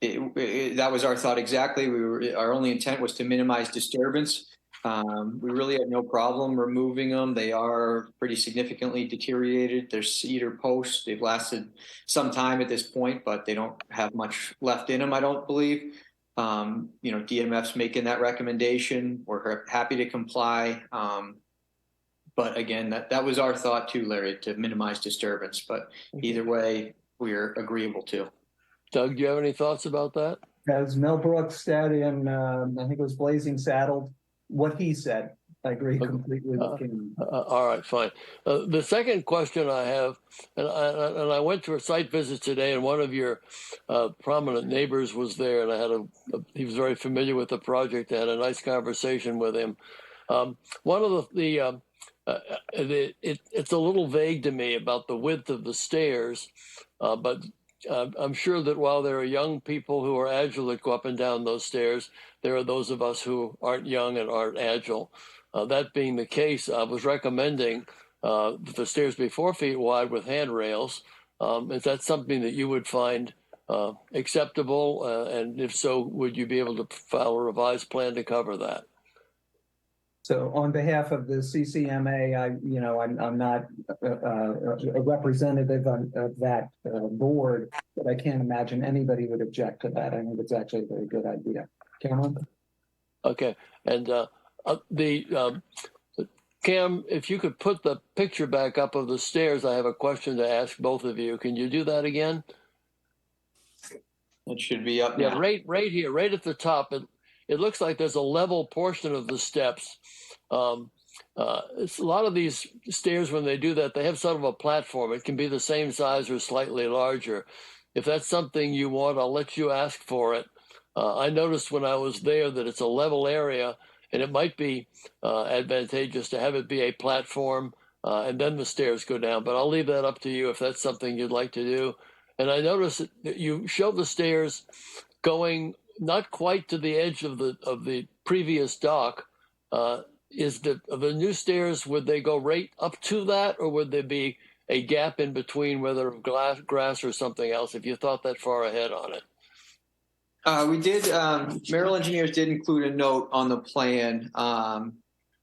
was our thought exactly. Our only intent was to minimize disturbance. We really had no problem removing them. They are pretty significantly deteriorated. They're cedar posts. They've lasted some time at this point, but they don't have much left in them, I don't believe. DMF's making that recommendation. We're happy to comply. But again, that was our thought too, Larry, to minimize disturbance. But either way, we're agreeable to. Doug, do you have any thoughts about that? As Mel Brooks said in, I think it was Blazing Saddles, what he said. I agree completely with Kim. All right, fine. The second question I have, and I went to a site visit today, and one of your prominent neighbors was there, and I had he was very familiar with the project. I had a nice conversation with him. One of it's a little vague to me about the width of the stairs, but I'm sure that while there are young people who are agile that go up and down those stairs, there are those of us who aren't young and aren't agile. That being the case, I was recommending that the stairs be 4 feet wide with handrails. Is that something that you would find acceptable? And if so, would you be able to file a revised plan to cover that? So on behalf of the CCMA, I'm not a representative of that board, but I can't imagine anybody would object to that. I think it's actually a very good idea. Cameron? Okay, and Cam, if you could put the picture back up of the stairs, I have a question to ask both of you. Can you do that again? It should be up Yeah, now. right here, right at the top. It looks like there's a level portion of the steps. It's a lot of these stairs, when they do that, they have sort of a platform. It can be the same size or slightly larger. If that's something you want, I'll let you ask for it. I noticed when I was there that it's a level area, and it might be advantageous to have it be a platform and then the stairs go down. But I'll leave that up to you if that's something you'd like to do. And I noticed that you show the stairs going not quite to the edge of the previous dock. Is the new stairs, would they go right up to that, or would there be a gap in between, whether of grass or something else, if you thought that far ahead on it? We did, Merrill Engineers did include a note on the plan,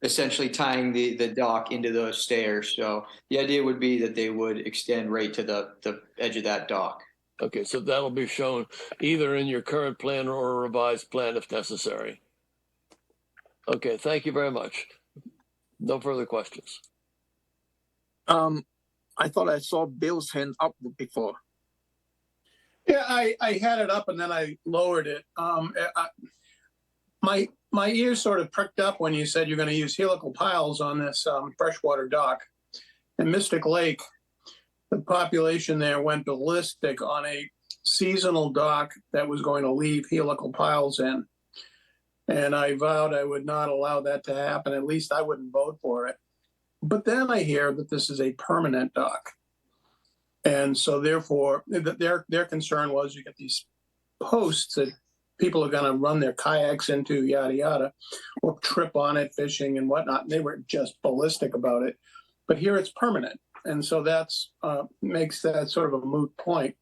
essentially tying the dock into those stairs. So the idea would be that they would extend right to the edge of that dock. Okay, so that'll be shown either in your current plan or a revised plan if necessary. Okay, thank you very much. No further questions. I thought I saw Bill's hand up before. Yeah, I had it up and then I lowered it. My ears sort of pricked up when you said you're going to use helical piles on this freshwater dock. In Mystic Lake, the population there went ballistic on a seasonal dock that was going to leave helical piles in. And I vowed I would not allow that to happen. At least I wouldn't vote for it. But then I hear that this is a permanent dock. And so therefore, their concern was you get these posts that people are going to run their kayaks into, yada, yada, or trip on it, fishing and whatnot. And they were just ballistic about it. But here it's permanent. And so that's makes that sort of a moot point.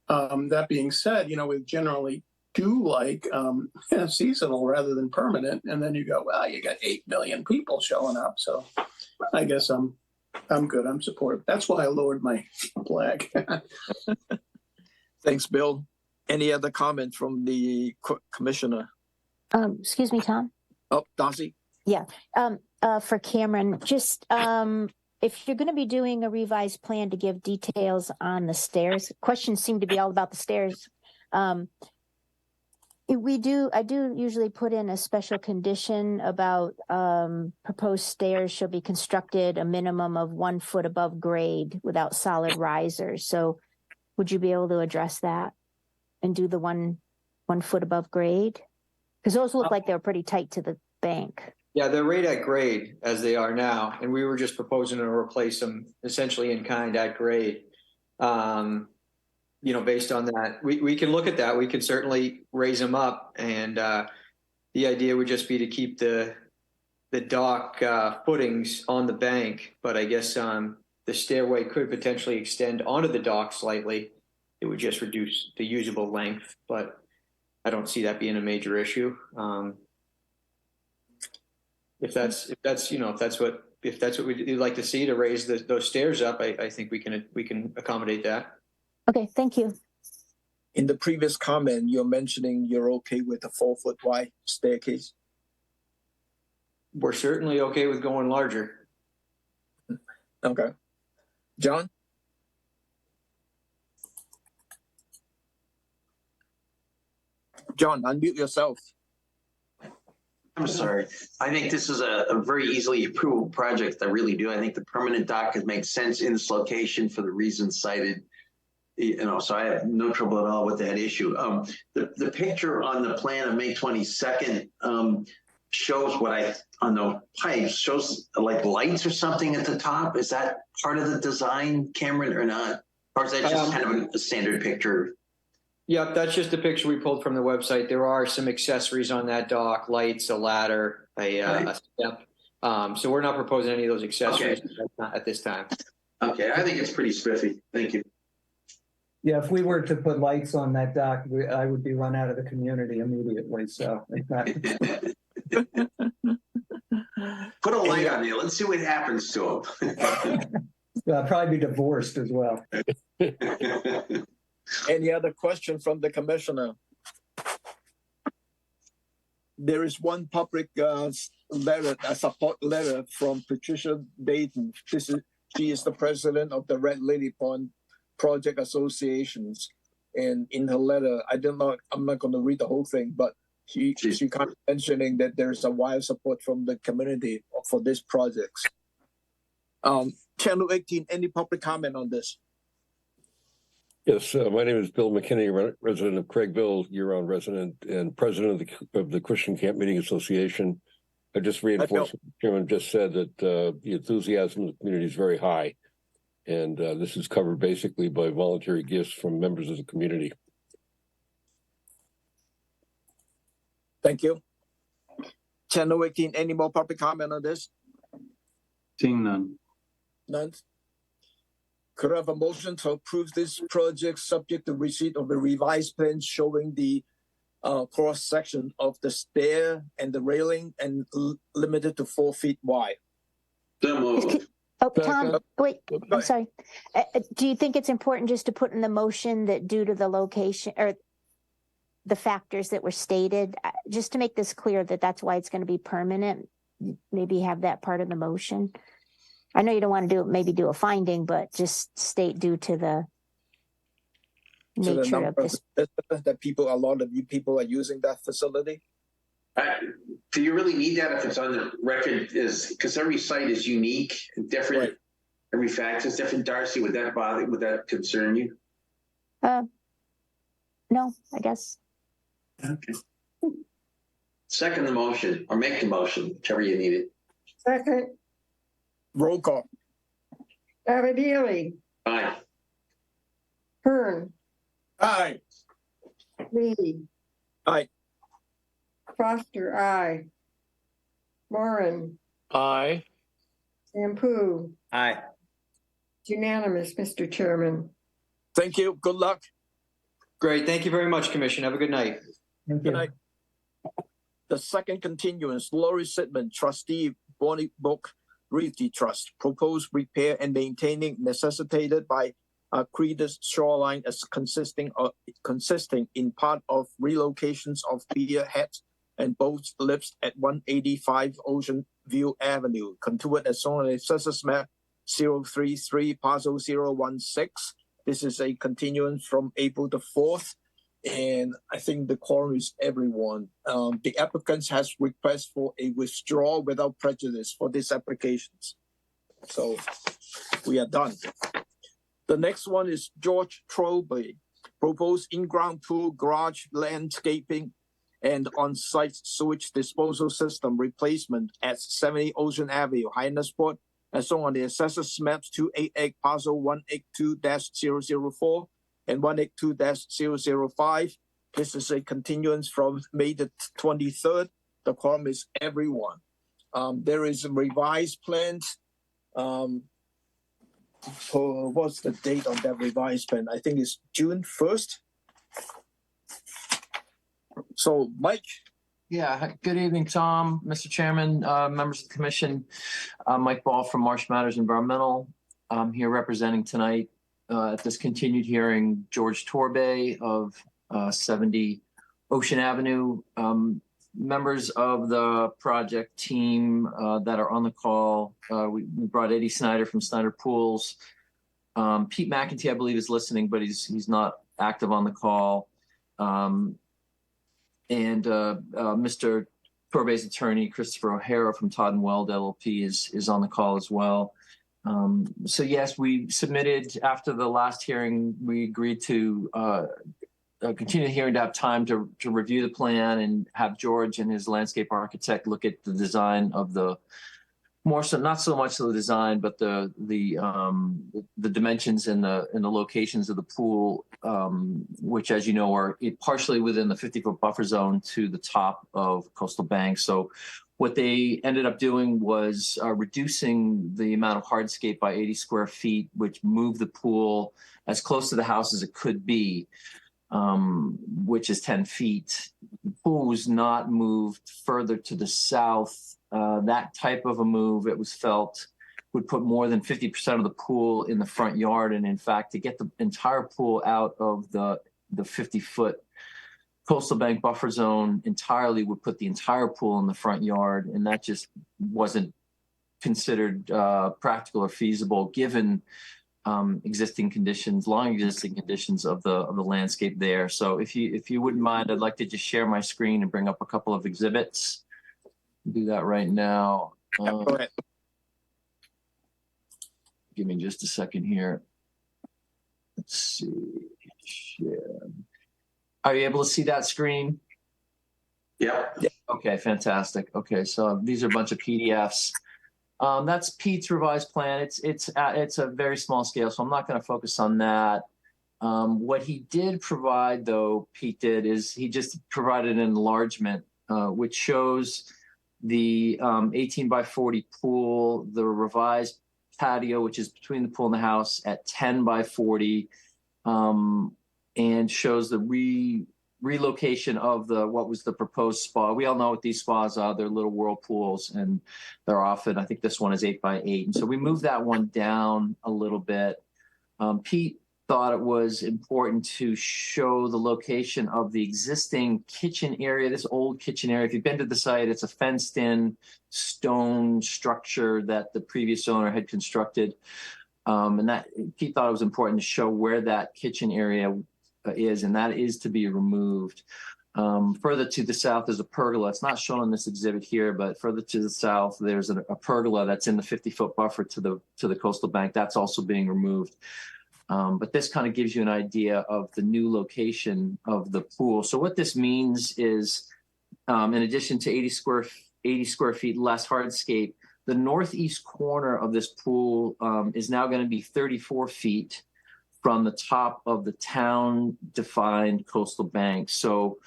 That being said, we generally do like seasonal rather than permanent. And then you go, well, you got 8 million people showing up. So I guess I'm good. I'm supportive. That's why I lowered my flag. Thanks, Bill. Any other comments from the commissioner? Excuse me, Tom. Oh, Darcy? Yeah. For Cameron, just if you're going to be doing a revised plan to give details on the stairs, questions seem to be all about the stairs. I do usually put in a special condition about proposed stairs shall be constructed a minimum of 1 foot above grade without solid risers. So would you be able to address that and do the one foot above grade? Because those look like they were pretty tight to the bank. Yeah, they're right at grade as they are now. And we were just proposing to replace them essentially in kind at grade. Based on that, we can look at that. We can certainly raise them up. And the idea would just be to keep the dock footings on the bank. But I guess the stairway could potentially extend onto the dock slightly. It would just reduce the usable length, but I don't see that being a major issue. If that's what we'd like to see, to raise those stairs up, I think we can accommodate that. Okay, thank you. In the previous comment, you're mentioning you're okay with a 4 foot wide staircase. We're certainly okay with going larger. Okay. John? John, unmute yourself. I'm sorry. I think this is a very easily approvable project. I really do. I think the permanent dock could make sense in this location for the reasons cited. So I have no trouble at all with that issue. The picture on the plan of May 22nd shows on the pipes, shows like lights or something at the top. Is that part of the design, Cameron, or not? Or is that just kind of a standard picture? Yep, that's just a picture we pulled from the website. There are some accessories on that dock, lights, a ladder, a step. So we're not proposing any of those accessories at this time. Okay, I think it's pretty spiffy. Thank you. Yeah, if we were to put lights on that dock, I would be run out of the community immediately, so. Put a light on there. Let's see what happens to them. I'll probably be divorced as well. Any other question from the commissioner? There is one public letter, a support letter from Patricia Dayton. She is the president of the Red Lily Pond Project Associations. And in her letter, I'm not going to read the whole thing, but she kind of mentioning that there's a wide support from the community for this project. Channel 18, any public comment on this? Yes, my name is Bill McKinney, resident of Craigville, year-round resident and president of the Christian Camp Meeting Association. I just reinforce what the chairman just said, that the enthusiasm of the community is very high. And this is covered basically by voluntary gifts from members of the community. Thank you. Channel 18, any more public comment on this? Seeing none. None. Could I have a motion to approve this project subject to receipt of the revised plan showing the cross section of the stair and the railing and limited to 4 feet wide? So moved. Oh, Tom, wait, I'm sorry. Do you think it's important just to put in the motion that due to the location or the factors that were stated, just to make this clear that that's why it's going to be permanent, maybe have that part of the motion? I know you don't want to do a finding, but just state due to the nature of this. That a lot of you people are using that facility? Do you really need that if it's on the record? Because every site is unique and different. Right. Every fact is different. Darcy, would that concern you? No, I guess. Okay. Second the motion, or make the motion, whichever you need it. Second. Roll call. David Aye. Hearn. Aye. Lee. Aye. Foster, aye. Moran. Aye. Sampu. Aye. Unanimous, Mr. Chairman. Thank you. Good luck. Great. Thank you very much, Commission. Have a good night. Thank you. Good night. The second continuance, Lori Sidman, trustee, Bonnie Book Realty Trust, proposed repair and maintaining necessitated by Credus Shoreline as consisting in part of relocations of pier heads and boat lifts at 185 Ocean View Avenue, contoured as shown on Assessors Map 033, Parcel 016. This is a continuance from April the 4th, and I think the quorum is everyone. The applicant has requested for a withdrawal without prejudice for these applications. So we are done. The next one is George Trowbridge, proposed in-ground pool, garage, landscaping, and on-site sewage disposal system replacement at 70 Ocean Avenue, Hyannisport, as shown on the Assessors Maps 288, Parcel 182-004 and 182-005. This is a continuance from May the 23rd. The quorum is everyone. There is a revised plan. What's the date on that revised plan? I think it's June 1st. So, Mike. Yeah, good evening, Tom, Mr. Chairman, members of the commission. Mike Ball from Marsh Matters Environmental. I'm here representing tonight at this continued hearing George Torbay of 70 Ocean Avenue. Members of the project team that are on the call, we brought Eddie Snyder from Snyder Pools. Pete McEntee, I believe, is listening, but he's not active on the call. Mr. Torbe's attorney, Christopher O'Hara from Todd and Weld LLP is on the call as well. So yes, we submitted after the last hearing, we agreed to continue the hearing to have time to review the plan and have George and his landscape architect look at the design of the more so not so much the design, but the dimensions and the locations of the pool, which, as you know, are partially within the 50-foot buffer zone to the top of Coastal Bank. So what they ended up doing was reducing the amount of hardscape by 80 square feet, which moved the pool as close to the house as it could be, which is 10 feet. The pool was not moved further to the south. That type of a move, it was felt, would put more than 50% of the pool in the front yard. And in fact, to get the entire pool out of the 50-foot Coastal Bank buffer zone entirely would put the entire pool in the front yard. And that just wasn't considered practical or feasible given existing conditions, long existing conditions of the landscape there. So if you wouldn't mind, I'd like to just share my screen and bring up a couple of exhibits. Do that right now. Go ahead. Give me just a second here. Let's see. Share. Are you able to see that screen? Yeah. Okay, fantastic. Okay, so these are a bunch of PDFs. That's Pete's revised plan. It's a very small scale, so I'm not going to focus on that. What he did provide, though, Pete did, is he just provided an enlargement, which shows the 18 by 40 pool, the revised patio, which is between the pool and the house, at 10 by 40, and shows the relocation of what was the proposed spa. We all know what these spas are. They're little whirlpools, and they're often, I think this one is 8 by 8. And so we moved that one down a little bit. Pete thought it was important to show the location of the existing kitchen area, this old kitchen area. If you've been to the site, it's a fenced-in stone structure that the previous owner had constructed. And that Pete thought it was important to show where that kitchen area is, and that is to be removed. Further to the south is a pergola. It's not shown in this exhibit here, but further to the south, there's a pergola that's in the 50-foot buffer to the coastal bank. That's also being removed. But this kind of gives you an idea of the new location of the pool. So what this means is, in addition to 80 square feet less hardscape, the northeast corner of this pool is now going to be 34 feet from the top of the town-defined coastal bank. So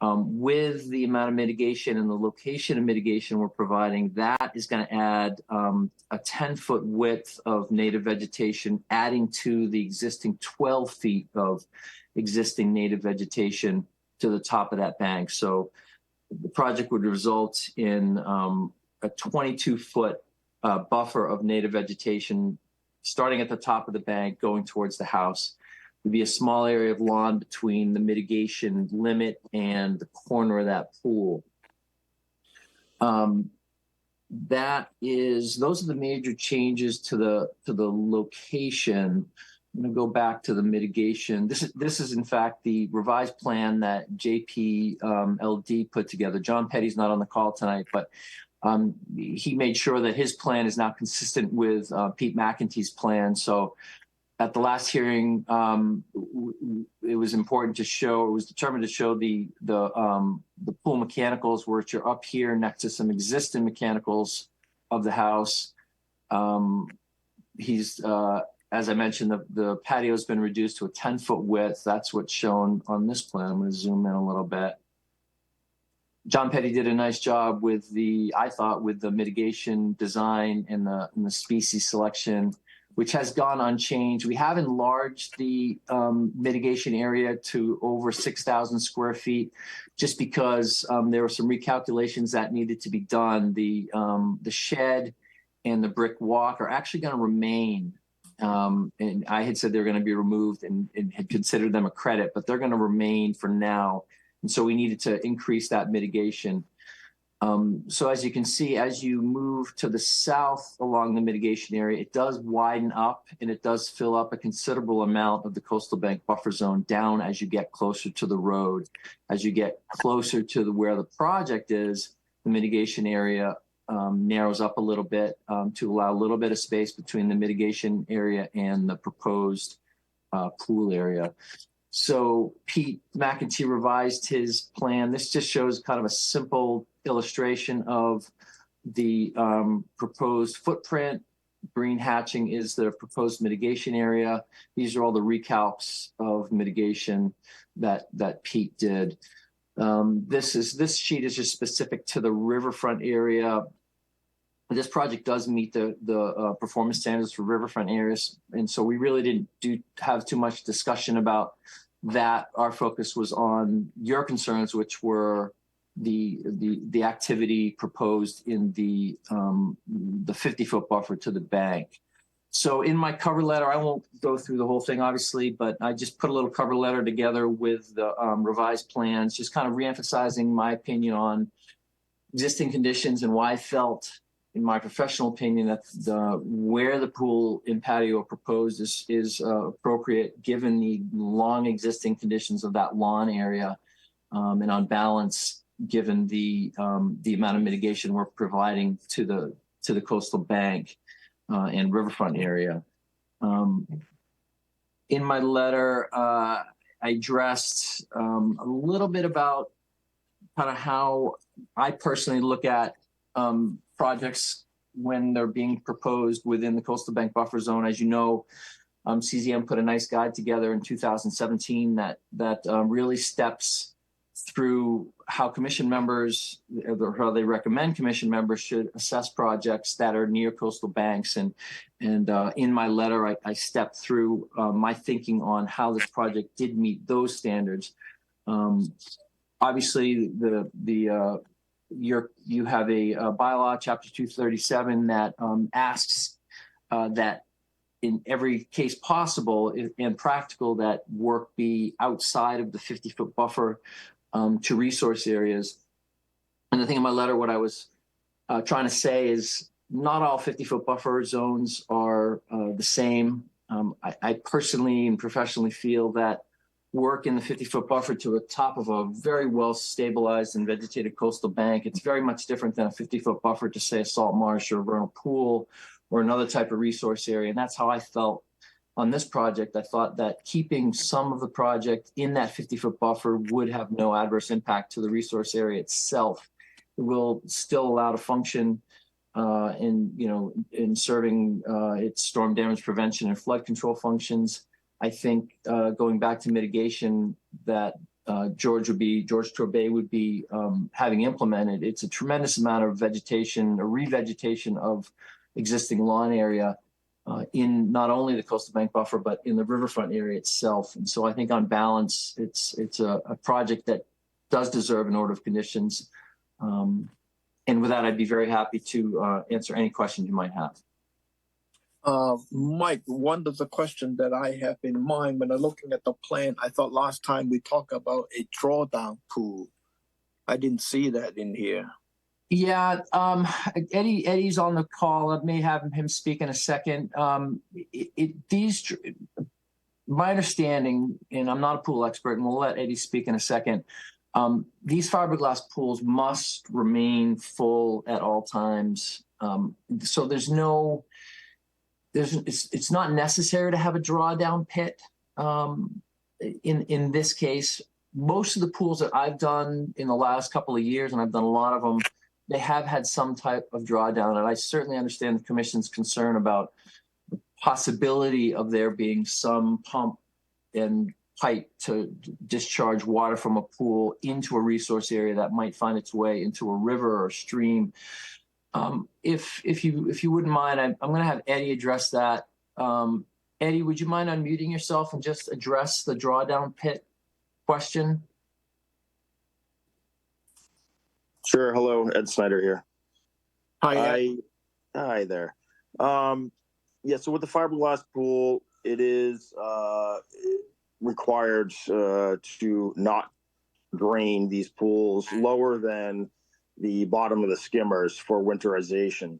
with the amount of mitigation and the location of mitigation we're providing, that is going to add a 10-foot width of native vegetation, adding to the existing 12 feet of existing native vegetation to the top of that bank. So the project would result in a 22-foot buffer of native vegetation starting at the top of the bank going towards the house. Would be a small area of lawn between the mitigation limit and the corner of that pool. Those are the major changes to the location. I'm going to go back to the mitigation. This is in fact the revised plan that JP LD put together. John Petty's not on the call tonight, but he made sure that his plan is now consistent with Pete McEntee's plan. So at the last hearing, it was important to show, it was determined to show the pool mechanicals, which are up here next to some existing mechanicals of the house. As I mentioned, the patio has been reduced to a 10-foot width. That's what's shown on this plan. I'm going to zoom in a little bit. John Petty did a nice job with I thought, with the mitigation design and the species selection, which has gone unchanged. We have enlarged the mitigation area to over 6,000 square feet, just because there were some recalculations that needed to be done. The shed and the brick walk are actually going to remain. And I had said they're going to be removed and had considered them a credit, but they're going to remain for now. And so we needed to increase that mitigation. So as you can see, as you move to the south along the mitigation area, it does widen up and it does fill up a considerable amount of the coastal bank buffer zone down as you get closer to the road. As you get closer to where the project is, the mitigation area narrows up a little bit to allow a little bit of space between the mitigation area and the proposed pool area. So Pete McEntee revised his plan. This just shows kind of a simple illustration of the proposed footprint. Green hatching is the proposed mitigation area. These are all the recalcs of mitigation that Pete did. This sheet is just specific to the riverfront area. This project does meet the performance standards for riverfront areas, and so we really didn't have too much discussion about that. Our focus was on your concerns, which were the activity proposed in the 50-foot buffer to the bank. So in my cover letter, I won't go through the whole thing, obviously, but I just put a little cover letter together with the revised plans, just kind of reemphasizing my opinion on existing conditions and why I felt, in my professional opinion, that where the pool and patio are proposed is appropriate given the long existing conditions of that lawn area, and on balance, given the amount of mitigation we're providing to the coastal bank and riverfront area. In my letter, I addressed a little bit about kind of how I personally look at projects when they're being proposed within the coastal bank buffer zone. As you know, CZM put a nice guide together in 2017 that really steps through how commission members, or how they recommend commission members should assess projects that are near coastal banks. And in my letter, I stepped through my thinking on how this project did meet those standards. Obviously, you have a bylaw, Chapter 237, that asks that in every case possible and practical, that work be outside of the 50-foot buffer to resource areas. And the thing in my letter, what I was trying to say is not all 50-foot buffer zones are the same. I personally and professionally feel that work in the 50-foot buffer to the top of a very well stabilized and vegetated coastal bank, it's very much different than a 50-foot buffer to, say, a salt marsh or a vernal pool or another type of resource area. And that's how I felt on this project. I thought that keeping some of the project in that 50-foot buffer would have no adverse impact to the resource area itself. It will still allow to function in serving its storm damage prevention and flood control functions. I think going back to mitigation that George Torbay would be having implemented, it's a tremendous amount of vegetation, a revegetation of existing lawn area in not only the coastal bank buffer, but in the riverfront area itself. And so I think on balance, it's a project that does deserve an order of conditions. And with that, I'd be very happy to answer any questions you might have. Mike, one of the questions that I have in mind when I'm looking at the plan, I thought last time we talked about a drawdown pool. I didn't see that in here. Yeah, Eddie's on the call. I may have him speak in a second. My understanding, and I'm not a pool expert, and we'll let Eddie speak in a second. These fiberglass pools must remain full at all times. So it's not necessary to have a drawdown pit. In this case, most of the pools that I've done in the last couple of years, and I've done a lot of them, they have had some type of drawdown. And I certainly understand the commission's concern about the possibility of there being some pump and pipe to discharge water from a pool into a resource area that might find its way into a river or stream. If you wouldn't mind, I'm going to have Eddie address that. Eddie, would you mind unmuting yourself and just address the drawdown pit question? Sure. Hello, Ed Snyder here. Hi. Hi there. Yeah. So with the fiberglass pool, it is required to not drain these pools lower than the bottom of the skimmers for winterization.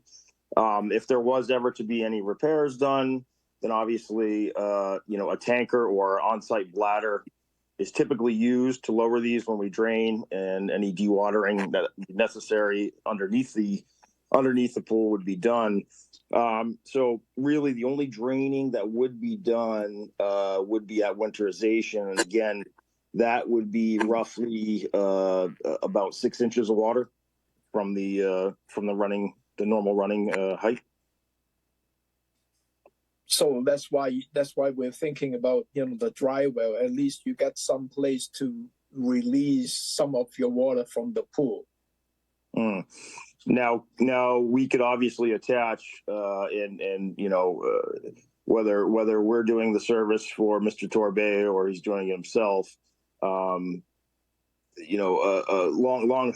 If there was ever to be any repairs done, then obviously, a tanker or on-site bladder is typically used to lower these when we drain, and any dewatering that necessary underneath the pool would be done. So really the only draining that would be done would be at winterization. And again, that would be roughly about 6 inches of water from the normal running height. So that's why we're thinking about, the dry well. At least you get some place to release some of your water from the pool. Now we could obviously attach whether we're doing the service for Mr. Torbay or he's doing it himself, long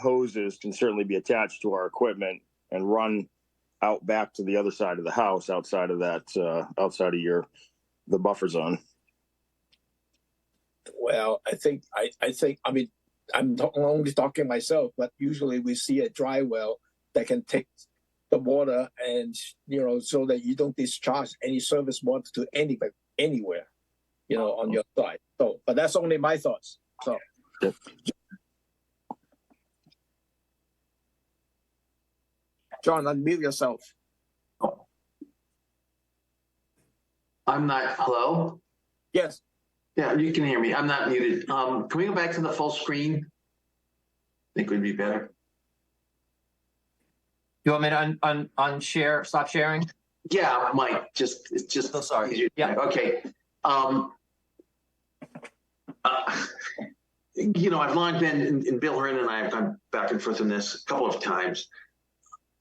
hoses can certainly be attached to our equipment and run out back to the other side of the house, outside of the buffer zone. Well, I think I'm only talking myself, but usually we see a dry well that can take the water and, so that you don't discharge any surface water to anywhere, on your side. So, but that's only my thoughts. So. John, unmute yourself. I'm not, hello? Yes. Yeah, you can hear me. I'm not muted. Can we go back to the full screen? I think would be better. You want me to unshare, stop sharing? Yeah, Mike, it's just so sorry. Easier. Yeah. Okay. I've long been, and Bill Hearn and I have gone back and forth on this a couple of times.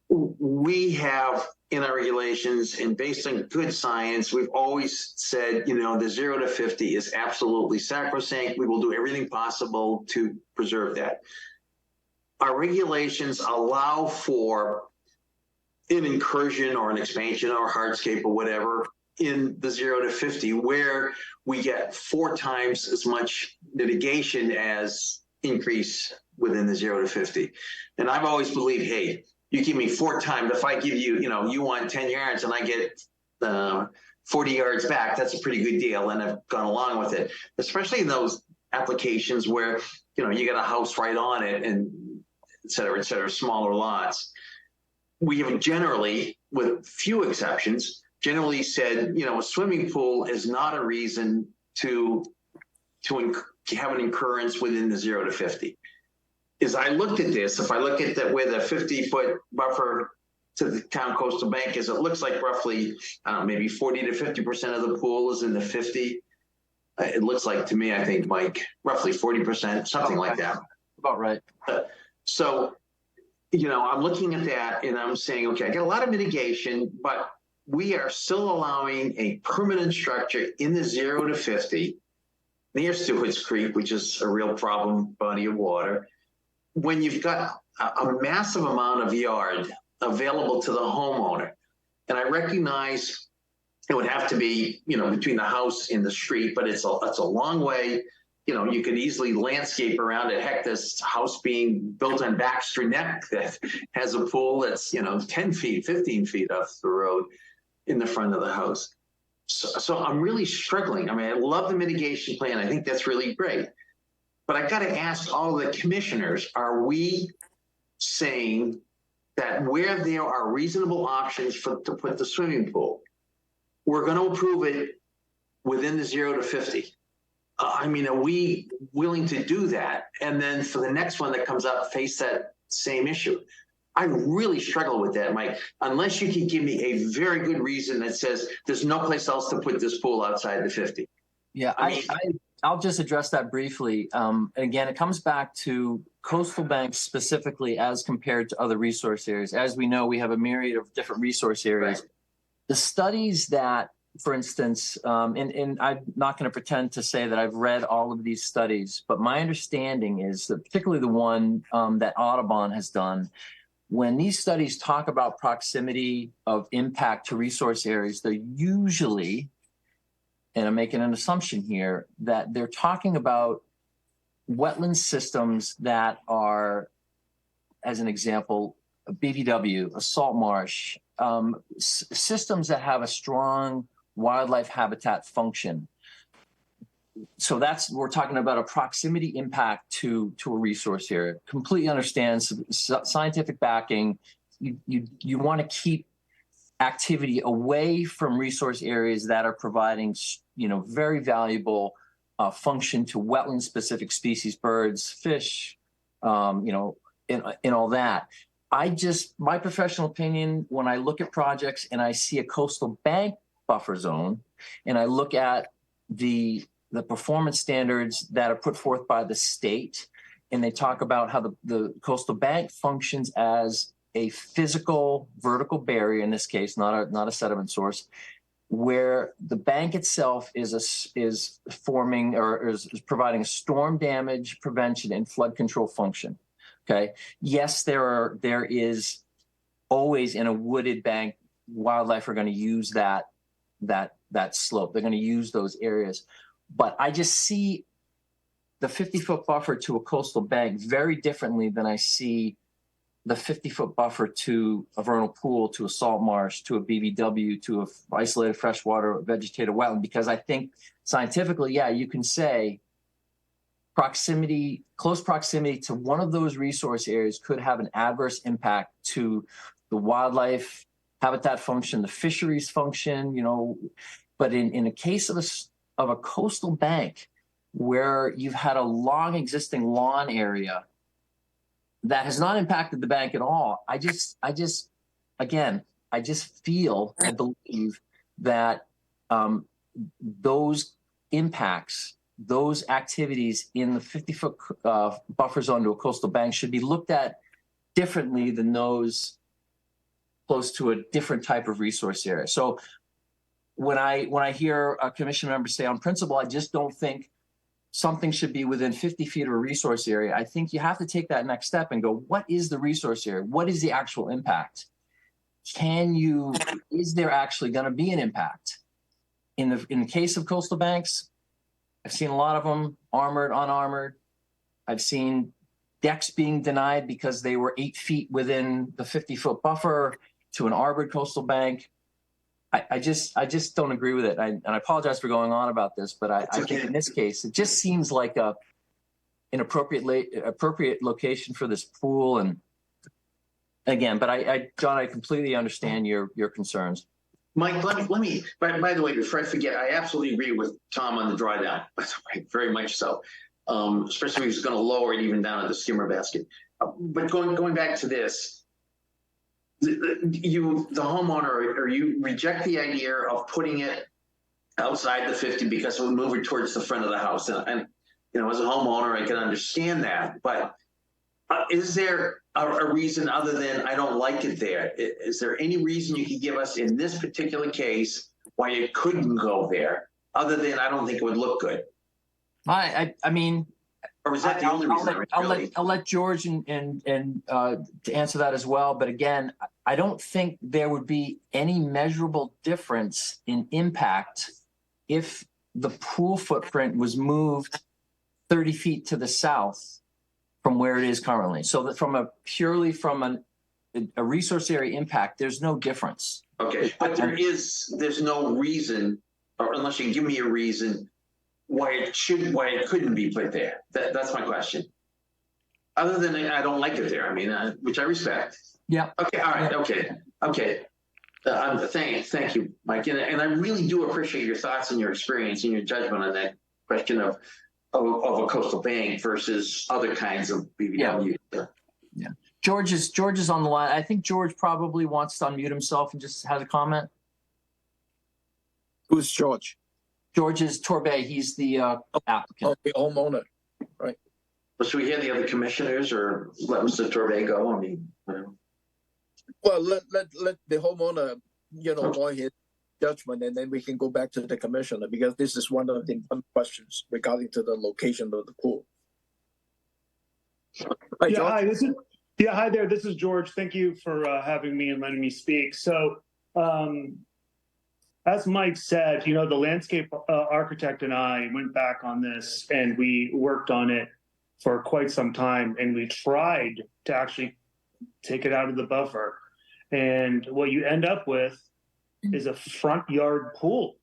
We have in our regulations, and based on good science, we've always said, the 0 to 50 is absolutely sacrosanct. We will do everything possible to preserve that. Our regulations allow for an incursion or an expansion or hardscape or whatever in the 0 to 50, where we get 4 times as much mitigation as increase within the 0 to 50. And I've always believed, hey, you give me 4 times. If I give you, you want 10 yards and I get 40 yards back, that's a pretty good deal. And I've gone along with it, especially in those applications where, you got a house right on it and et cetera, smaller lots. We have generally, with few exceptions, generally said, a swimming pool is not a reason to have an incurrence within the 0 to 50. As I looked at this, if I look at where the 50-foot buffer to the town coastal bank is, it looks like roughly maybe 40 to 50% of the pool is in the 50. It looks like to me, I think, Mike, roughly 40%, something like that. About right. So, I'm looking at that and I'm saying, okay, I got a lot of mitigation, but we are still allowing a permanent structure in the 0 to 50 near Stewart's Creek, which is a real problem body of water. When you've got a massive amount of yard available to the homeowner, and I recognize it would have to be, between the house and the street, but it's a long way. You could easily landscape around it. Heck, this house being built on Baxter Neck that has a pool that's, 10 feet, 15 feet off the road in the front of the house. So I'm really struggling. I love the mitigation plan. I think that's really great. But I got to ask all the commissioners, are we saying that where there are reasonable options to put the swimming pool, we're going to approve it within the 0 to 50? Are we willing to do that? And then for the next one that comes up, face that same issue? I really struggle with that, Mike, unless you can give me a very good reason that says there's no place else to put this pool outside the 50. Yeah, I'll just address that briefly. Again, it comes back to coastal banks specifically as compared to other resource areas. As we know, we have a myriad of different resource areas. Right. The studies that, for instance, and I'm not going to pretend to say that I've read all of these studies, but my understanding is that particularly the one that Audubon has done, when these studies talk about proximity of impact to resource areas, they're usually, and I'm making an assumption here, that they're talking about wetland systems that are as an example, a BVW, a salt marsh, systems that have a strong wildlife habitat function. So we're talking about a proximity impact to a resource area. Completely understands scientific backing. You want to keep activity away from resource areas that are providing, very valuable function to wetland specific species, birds, fish, in all that. My professional opinion, when I look at projects and I see a coastal bank buffer zone, and I look at the performance standards that are put forth by the state, and they talk about how the coastal bank functions as a physical vertical barrier, in this case, not a sediment source, where the bank itself is forming or is providing a storm damage prevention and flood control function. Okay. Yes, there is always in a wooded bank, wildlife are going to use that slope. They're going to use those areas. But I just see the 50-foot buffer to a coastal bank very differently than I see the 50-foot buffer to a vernal pool, to a salt marsh, to a BVW, to a isolated freshwater vegetated wetland, because I think scientifically, yeah, you can say close proximity to one of those resource areas could have an adverse impact to the wildlife habitat function, the fisheries function, but in a case of a coastal bank where you've had a long existing lawn area that has not impacted the bank at all, I believe that those impacts, those activities in the 50-foot buffer zone to a coastal bank should be looked at differently than those close to a different type of resource area. So when I hear a commission member say on principle, I just don't think something should be within 50 feet of a resource area. I think you have to take that next step and go, what is the resource area? What is the actual impact? Is there actually going to be an impact? In the case of coastal banks, I've seen a lot of them, armored, unarmored. I've seen decks being denied because they were 8 feet within the 50-foot buffer to an arbored coastal bank. I just don't agree with it. And I apologize for going on about this, but I think in this case, it just seems like an appropriate location for this pool. And again, but John, I completely understand your concerns. Mike, let me, by the way, before I forget, I absolutely agree with Tom on the dry down. Very much so. Especially if he's going to lower it even down at the skimmer basket. But going back to this, the homeowner, or you reject the idea of putting it outside the 50 because it would move it towards the front of the house. And as a homeowner, I can understand that. But is there a reason other than I don't like it there? Is there any reason you could give us in this particular case why it couldn't go there, other than I don't think it would look good? I mean, or is that the only reason? I'll let George and to answer that as well. But again, I don't think there would be any measurable difference in impact if the pool footprint was moved 30 feet to the south from where it is currently. So that from a resource area impact, there's no difference. Okay, but there's no reason, or unless you can give me a reason why it couldn't be put there. That's my question. Other than I don't like it there. I mean, which I respect. Yeah. Okay. All right. Okay. Thank you, Mike. And I really do appreciate your thoughts and your experience and your judgment on that question of a coastal bank versus other kinds of BVW. Yeah. George is on the line. I think George probably wants to unmute himself and just has a comment. Who's George? George is Torbay. He's the applicant. The homeowner, right? Well, should we hear the other commissioners or let Mr. Torbay go? I mean, well, let the homeowner, voice his judgment, and then we can go back to the commissioner, because this is one of the questions regarding to the location of the pool. Hi, George. Hi there. This is George. Thank you for having me and letting me speak. So, as Mike said, the landscape architect and I went back on this and we worked on it for quite some time, and we tried to actually take it out of the buffer. And what you end up with is a front yard pool.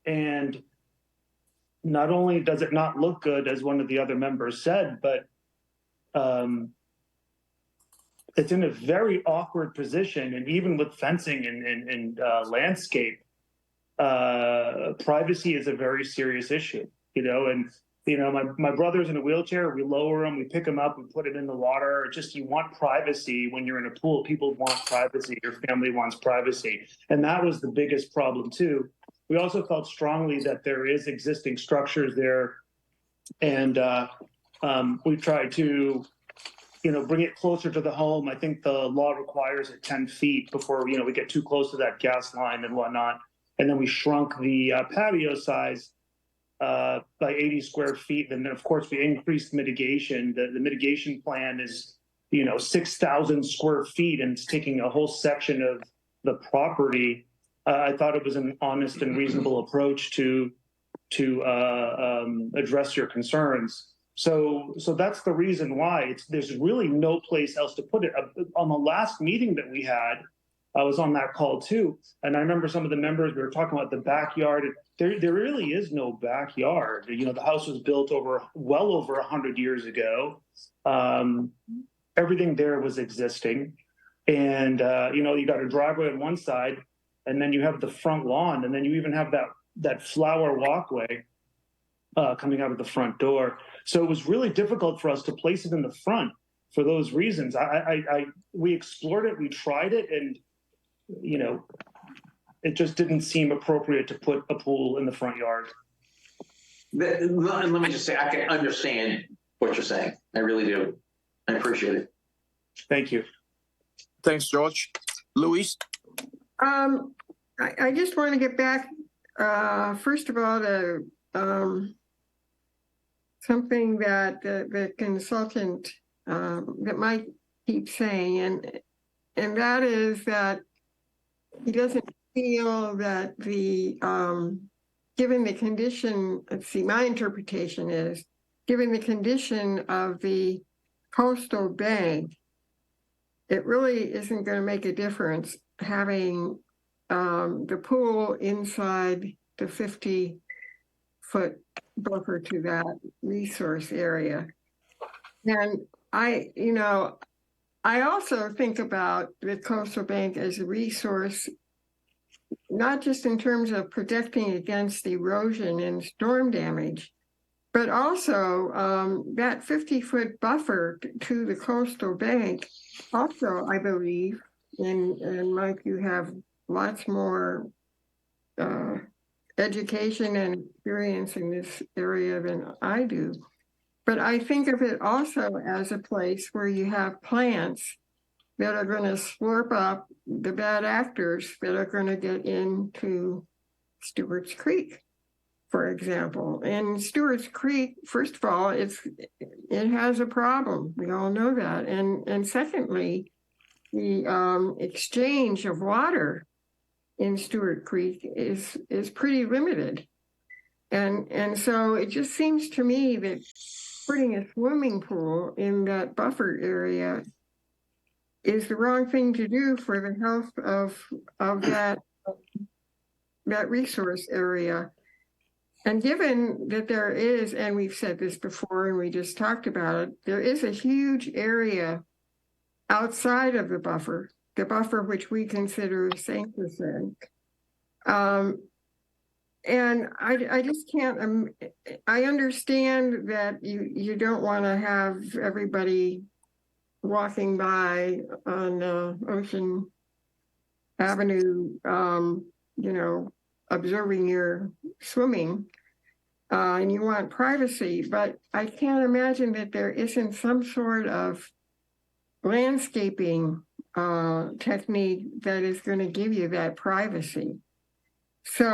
And not only does it not look good, as one of the other members said, but it's in a very awkward position. And even with fencing and landscape, privacy is a very serious issue, you know. And you know, my brother's in a wheelchair. We lower him, we pick him up, we put him in the water. Just, you want privacy when you're in a pool. People want privacy. Your family wants privacy, and that was the biggest problem too. We also felt strongly that there is existing structures there, and we tried to, you know, bring it closer to the home. I think the law requires it 10 feet before, you know, we get too close to that gas line and whatnot. And then we shrunk the patio size by 80 square feet. And then, of course, we increased mitigation. The mitigation plan is, you know, 6,000 square feet, and it's taking a whole section of the property. I thought it was an honest and reasonable approach to address your concerns. So that's the reason why there's really no place else to put it. On the last meeting that we had, I was on that call too, and I remember some of the members, we were talking about the backyard. There really is no backyard. You know, the house was built well over 100 years ago. Everything there was existing, and you know, you got a driveway on one side, and then you have the front lawn, and then you even have that flower walkway coming out of the front door. So it was really difficult for us to place it in the front for those reasons. We explored it, we tried it, and you know, it just didn't seem appropriate to put a pool in the front yard. Let me just say, I can understand what you're saying. I really do. I appreciate it. Thank you. Thanks, George. Luis? I just want to get back, first of all, to something that the consultant that Mike keeps saying, and that is that he doesn't feel that given the condition, let's see, my interpretation is, given the condition of the coastal bank, it really isn't going to make a difference having the pool inside the 50-foot buffer to that resource area. And I also think about the coastal bank as a resource, not just in terms of protecting against erosion and storm damage, but also that 50-foot buffer to the coastal bank. Also, I believe, and Mike, you have lots more education and experience in this area than I do. But I think of it also as a place where you have plants that are going to slurp up the bad actors that are going to get into Stewart's Creek, for example. And Stewart's Creek, first of all, it has a problem. We all know that. And secondly, the exchange of water in Stewart Creek is pretty limited. And so it just seems to me that putting a swimming pool in that buffer area is the wrong thing to do for the health of that resource area. And given that there is, and we've said this before and we just talked about it, there is a huge area outside of the buffer which we consider sacrosanct. And I just can't, I understand that you don't want to have everybody walking by on Ocean Avenue, observing your swimming, and you want privacy, but I can't imagine that there isn't some sort of landscaping technique that is going to give you that privacy. So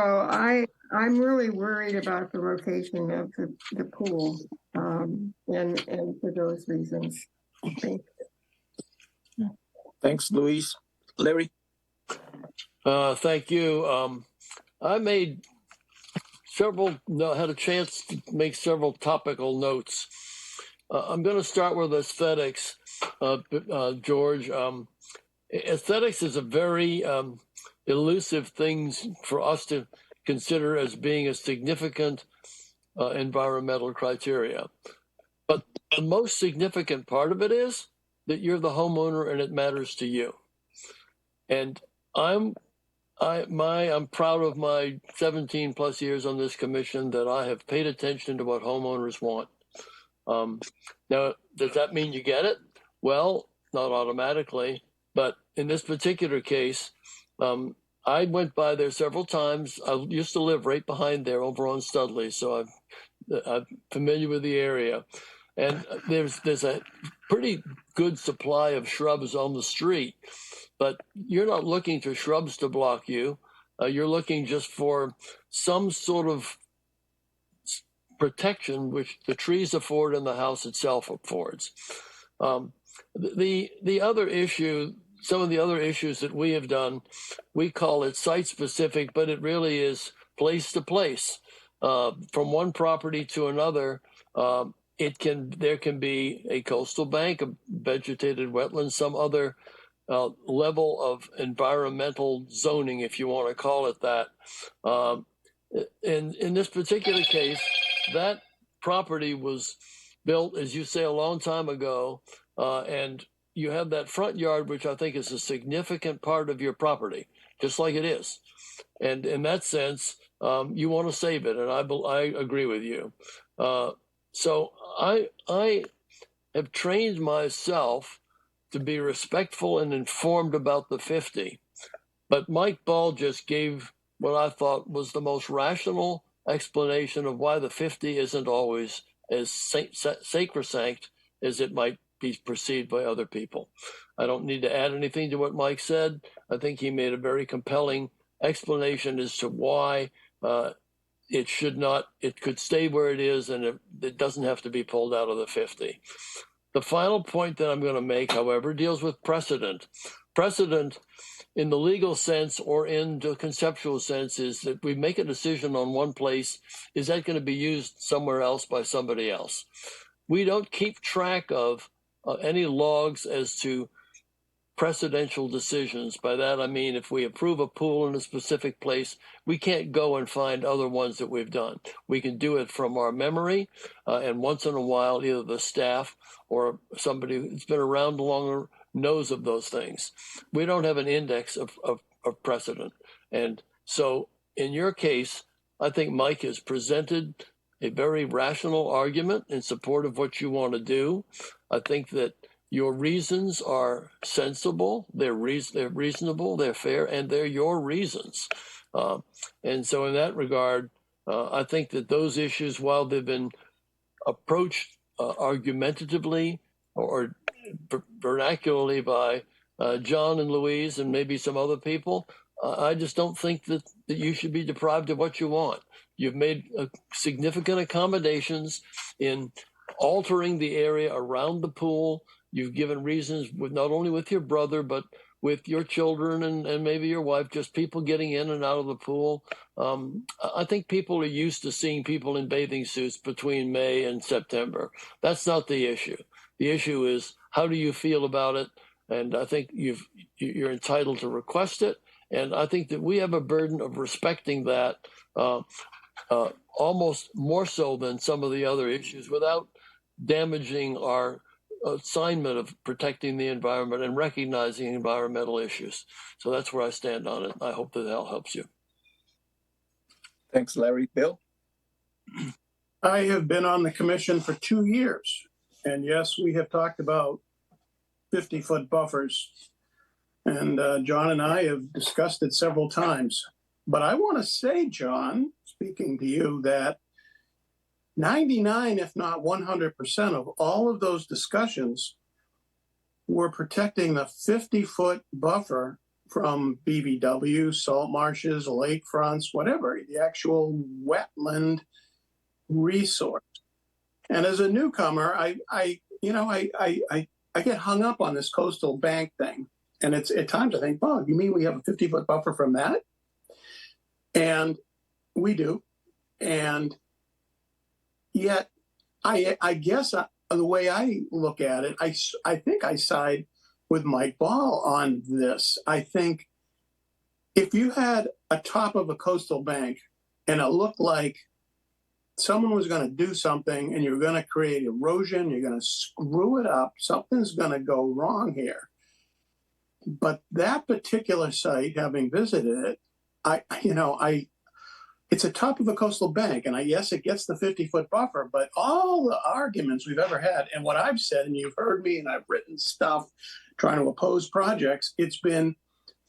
I'm really worried about the location of the pool, and for those reasons. Thanks, Luis. Larry? Thank you. I had a chance to make several topical notes. I'm going to start with aesthetics. George. Aesthetics is a very elusive thing for us to consider as being a significant environmental criteria. But the most significant part of it is that you're the homeowner and it matters to you. And I'm proud of my 17 plus years on this commission that I have paid attention to what homeowners want. Now, does that mean you get it? Well, not automatically, but in this particular case, I went by there several times. I used to live right behind there over on Studley, so I'm familiar with the area. And there's a pretty good supply of shrubs on the street, but you're not looking for shrubs to block you. You're looking just for some sort of protection, which the trees afford and the house itself affords. The other issue, some of the other issues that we have done, we call it site specific, but it really is place to place. From one property to another, there can be a coastal bank, a vegetated wetland, some other level of environmental zoning, if you want to call it that. In this particular case, that property was built, as you say, a long time ago, and you have that front yard, which I think is a significant part of your property, just like it is. And in that sense, you want to save it, and I agree with you. So I have trained myself to be respectful and informed about the 50. But Mike Ball just gave what I thought was the most rational explanation of why the 50 isn't always as sacrosanct as it might be perceived by other people. I don't need to add anything to what Mike said. I think he made a very compelling explanation as to why it could stay where it is, and it doesn't have to be pulled out of the 50. The final point that I'm going to make, however, deals with precedent. Precedent in the legal sense or in the conceptual sense is that we make a decision on one place, is that going to be used somewhere else by somebody else? We don't keep track of any logs as to precedential decisions. By that, I mean, if we approve a pool in a specific place, we can't go and find other ones that we've done. We can do it from our memory, and once in a while, either the staff or somebody who's been around longer knows of those things. We don't have an index of precedent. And so in your case, I think Mike has presented a very rational argument in support of what you want to do. I think that your reasons are sensible, they're reasonable, they're fair, and they're your reasons. And so in that regard, I think that those issues, while they've been approached argumentatively or vernacularly by John and Louise and maybe some other people, I just don't think that you should be deprived of what you want. You've made significant accommodations in altering the area around the pool. You've given reasons not only with your brother, but with your children and maybe your wife, just people getting in and out of the pool. I think people are used to seeing people in bathing suits between May and September. That's not the issue. The issue is, how do you feel about it? And I think you're entitled to request it. And I think that we have a burden of respecting that almost more so than some of the other issues, without damaging our assignment of protecting the environment and recognizing environmental issues. So that's where I stand on it. I hope that helps you. Thanks, Larry. Bill? I have been on the commission for 2 years. And yes, we have talked about 50-foot buffers. And John and I have discussed it several times. But I want to say, John, speaking to you, that 99, if not 100% of all of those discussions were protecting the 50-foot buffer from BVW, salt marshes, lakefronts, whatever, the actual wetland resource. And as a newcomer, I get hung up on this coastal bank thing. And it's at times I think, oh, you mean we have a 50-foot buffer from that? And we do. And yet, I guess the way I look at it, I think I side with Mike Ball on this. I think if you had a top of a coastal bank and it looked like someone was going to do something and you're going to create erosion, you're going to screw it up, something's going to go wrong here. But that particular site, having visited it, it's a top of a coastal bank, and yes, it gets the 50-foot buffer, but all the arguments we've ever had, and what I've said, and you've heard me, and I've written stuff trying to oppose projects, it's been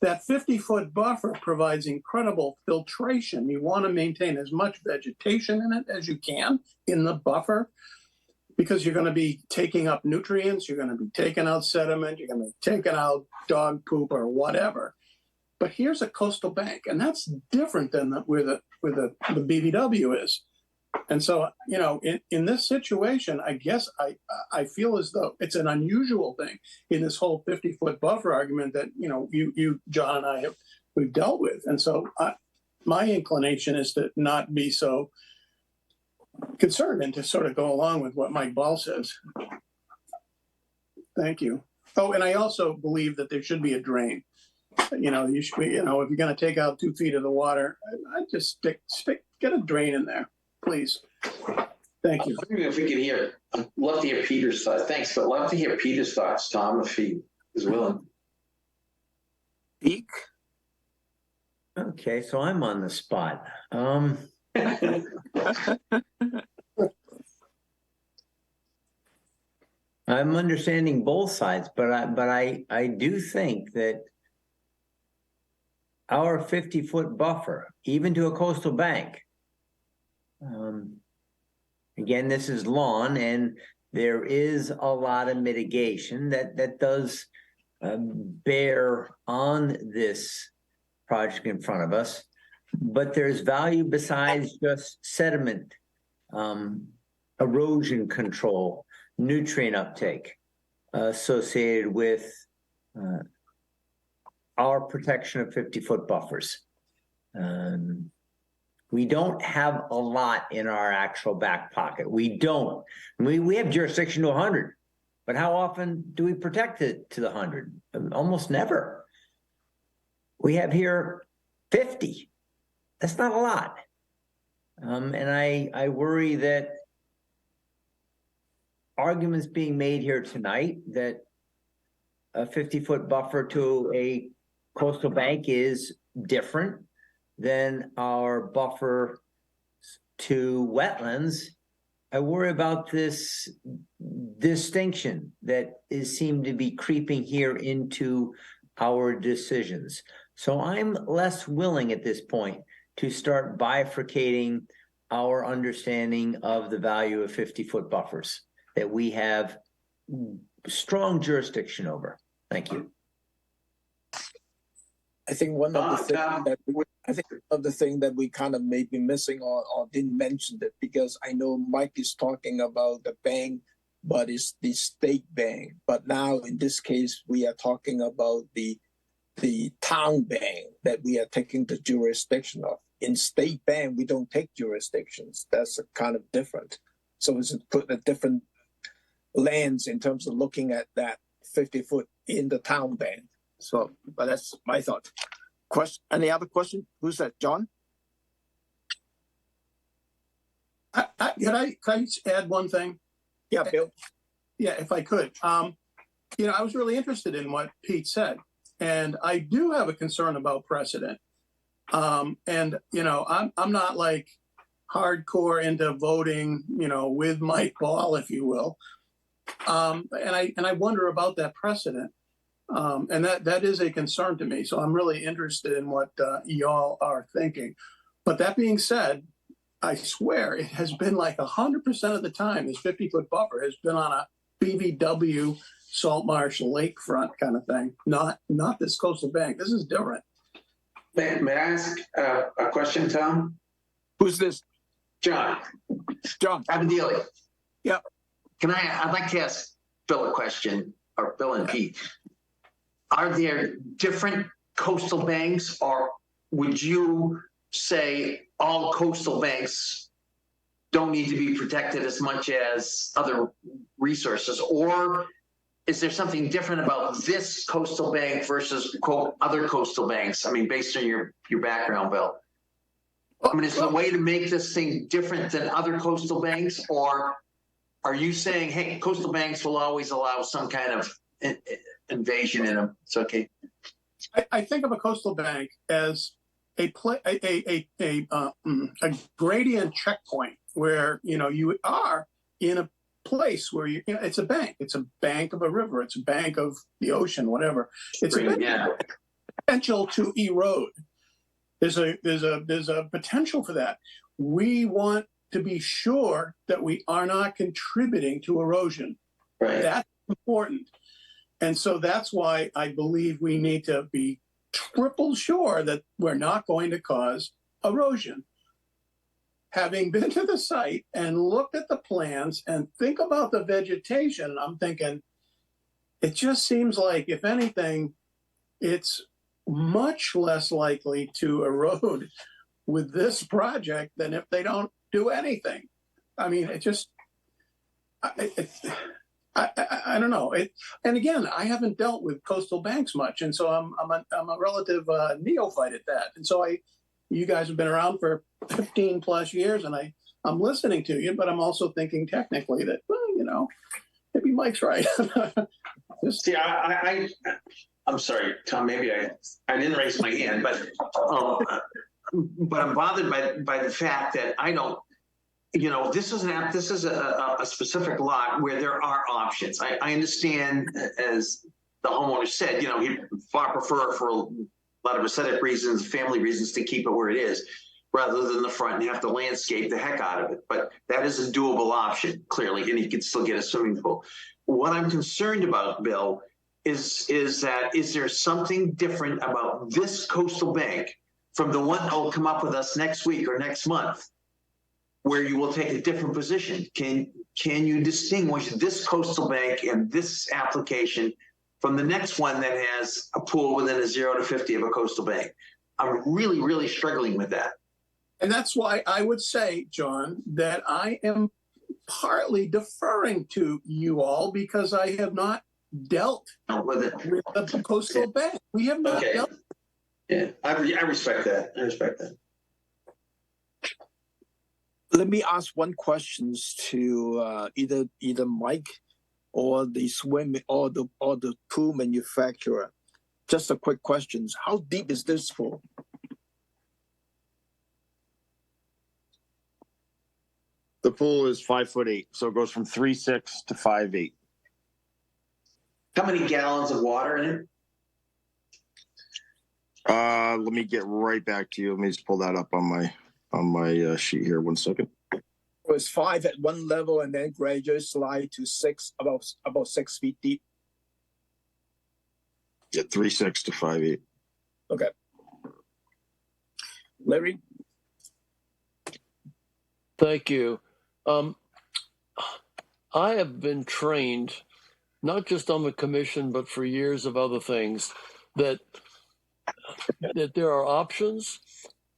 that 50-foot buffer provides incredible filtration. You want to maintain as much vegetation in it as you can in the buffer, because you're going to be taking up nutrients, you're going to be taking out sediment, you're going to be taking out dog poop or whatever. But here's a coastal bank, and that's different than where the BVW is. And so, in this situation, I guess I feel as though it's an unusual thing in this whole 50-foot buffer argument that, you, John, and I we've dealt with. And so my inclination is to not be so concerned and to sort of go along with what Mike Ball says. Thank you. Oh, and I also believe that there should be a drain. You should be, if you're going to take out 2 feet of the water, I just get a drain in there, please. Thank you. I don't know if we could hear, I'd love to hear Peter's thoughts. Thanks, but love to hear Peter's thoughts, Tom, if he is willing. Eek. Okay, so I'm on the spot. I'm understanding both sides, but I do think that our 50-foot buffer, even to a coastal bank, again, this is lawn, and there is a lot of mitigation that does bear on this project in front of us, but there's value besides just sediment, erosion control, nutrient uptake associated with our protection of 50-foot buffers. We don't have a lot in our actual back pocket. We don't. We have jurisdiction to 100, but how often do we protect it to the 100? Almost never. We have here 50. That's not a lot. And I worry that arguments being made here tonight that a 50-foot buffer to a coastal bank is different than our buffer to wetlands. I worry about this distinction that seemed to be creeping here into our decisions. So I'm less willing at this point to start bifurcating our understanding of the value of 50-foot buffers that we have strong jurisdiction over. Thank you. I think one of the things that we kind of may be missing or didn't mention it, because I know Mike is talking about the bank, but it's the state bank. But now in this case, we are talking about the town bank that we are taking the jurisdiction of. In state bank, we don't take jurisdictions. That's kind of different. So it's put a different lens in terms of looking at that 50-foot in the town bank. So, but that's my thought. Any other question? Who's that? John? Can I add one thing? Yeah, Bill. Yeah, if I could. I was really interested in what Pete said, and I do have a concern about precedent. I'm not like hardcore into voting, with Mike Ball, if you will. And I wonder about that precedent. And that is a concern to me. So I'm really interested in what y'all are thinking. But that being said, I swear it has been like 100% of the time, this 50-foot buffer has been on a BVW salt marsh lakefront kind of thing, not this coastal bank. This is different. May I ask a question, Tom? Who's this? John. John. Abadili. Yep. I'd like to ask Bill a question, or Bill and Pete. Are there different coastal banks, or would you say all coastal banks don't need to be protected as much as other resources? Or is there something different about this coastal bank versus, quote, other coastal banks? I mean, based on your background, Bill. I mean, is there a way to make this thing different than other coastal banks? Or are you saying, hey, coastal banks will always allow some kind of invasion in them? It's okay. I think of a coastal bank as a gradient checkpoint where, you know, you are in a place where it's a bank. It's a bank of a river. It's a bank of the ocean, whatever. It's a potential to erode. There's a potential for that. We want to be sure that we are not contributing to erosion. Right. That's important. And so that's why I believe we need to be triple sure that we're not going to cause erosion. Having been to the site and looked at the plans and think about the vegetation, I'm thinking, it just seems like, if anything, it's much less likely to erode with this project than if they don't do anything. I mean, it just, I don't know. And again, I haven't dealt with coastal banks much, and so I'm a relative neophyte at that. And so you guys have been around for 15 plus years, and I'm listening to you, but I'm also thinking technically that, well, you know, maybe Mike's right. See, I'm sorry, Tom. Maybe I didn't raise my hand, but I'm bothered by the fact that I don't. You know, this is a specific lot where there are options. I understand, as the homeowner said, you know, he'd far prefer, for a lot of aesthetic reasons, family reasons, to keep it where it is, rather than the front and have to landscape the heck out of it. But that is a doable option, clearly, and he can still get a swimming pool. What I'm concerned about, Bill, is there something different about this coastal bank from the one that will come up with us next week or next month, where you will take a different position? Can you distinguish this coastal bank and this application from the next one that has a pool within a 0 to 50 of a coastal bank? I'm really, really struggling with that. And that's why I would say, John, that I am partly deferring to you all, because I have not dealt with the coastal bank. We have not dealt. Yeah, I respect that. I respect that. Let me ask one question to either Mike or the pool manufacturer. Just a quick question: how deep is this pool? The pool is 5'8", so it goes from 3.6 to 5'8". How many gallons of water in it? Let me get right back to you. Let me just pull that up on my sheet here. 1 second. It was 5 at one level and then gradually slide to 6, about 6 feet deep. Yeah, 3.6 to 5'8". Okay. Larry? Thank you. I have been trained, not just on the commission, but for years of other things, that there are options,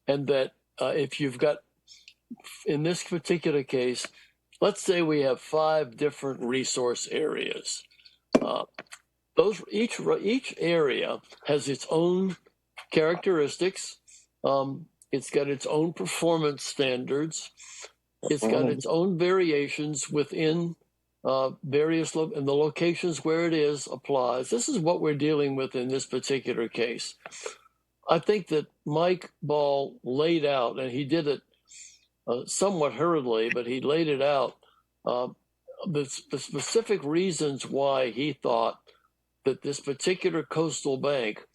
and that if you've got, in this particular case, let's say we have 5 different resource areas. Each area has its own characteristics. It's got its own performance standards. It's got its own variations within various and the locations where it is applies. This is what we're dealing with in this particular case. I think that Mike Ball laid out, and he did it somewhat hurriedly, but he laid it out, the specific reasons why he thought that this particular coastal bank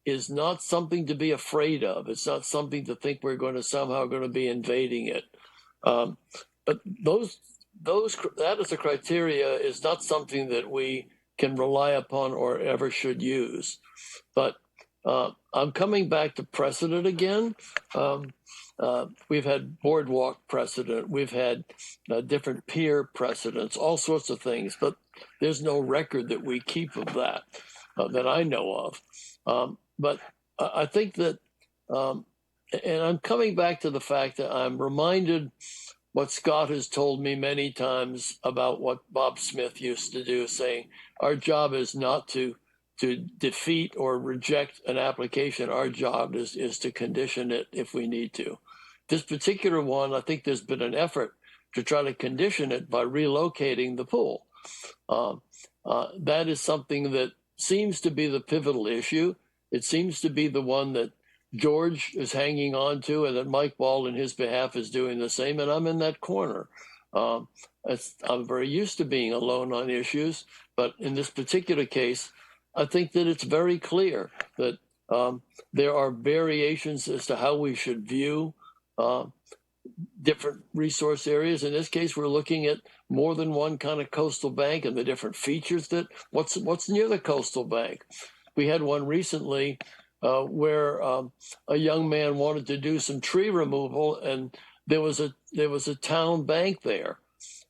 is not something to be afraid of. It's not something to think we're somehow going to be invading it. But that as a criteria is not something that we can rely upon or ever should use. But I'm coming back to precedent again. We've had boardwalk precedent. We've had different peer precedents, all sorts of things. But there's no record that we keep of that, that I know of. But I think that and I'm coming back to the fact that I'm reminded what Scott has told me many times about what Bob Smith used to do, saying our job is not to defeat or reject an application. Our job is to condition it if we need to. This particular one, I think there's been an effort to try to condition it by relocating the pool. That is something that seems to be the pivotal issue. It seems to be the one that George is hanging on to, and that Mike Ball in his behalf is doing the same, and I'm in that corner. I'm very used to being alone on issues, but in this particular case, I think that it's very clear that there are variations as to how we should view different resource areas. In this case, we're looking at more than one kind of coastal bank and the different features that what's near the coastal bank. We had one recently where a young man wanted to do some tree removal, and there was a town bank there.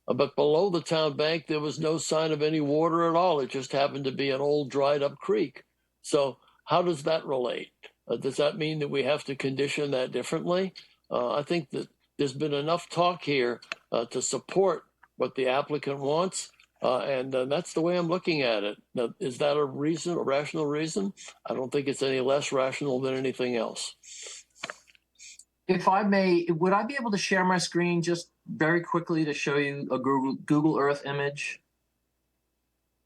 But below the town bank, there was no sign of any water at all. It just happened to be an old dried up creek. So how does that relate? Does that mean that we have to condition that differently? I think that there's been enough talk here to support what the applicant wants. And that's the way I'm looking at it. Now, is that a rational reason? I don't think it's any less rational than anything else. If I may, would I be able to share my screen just very quickly to show you a Google Earth image?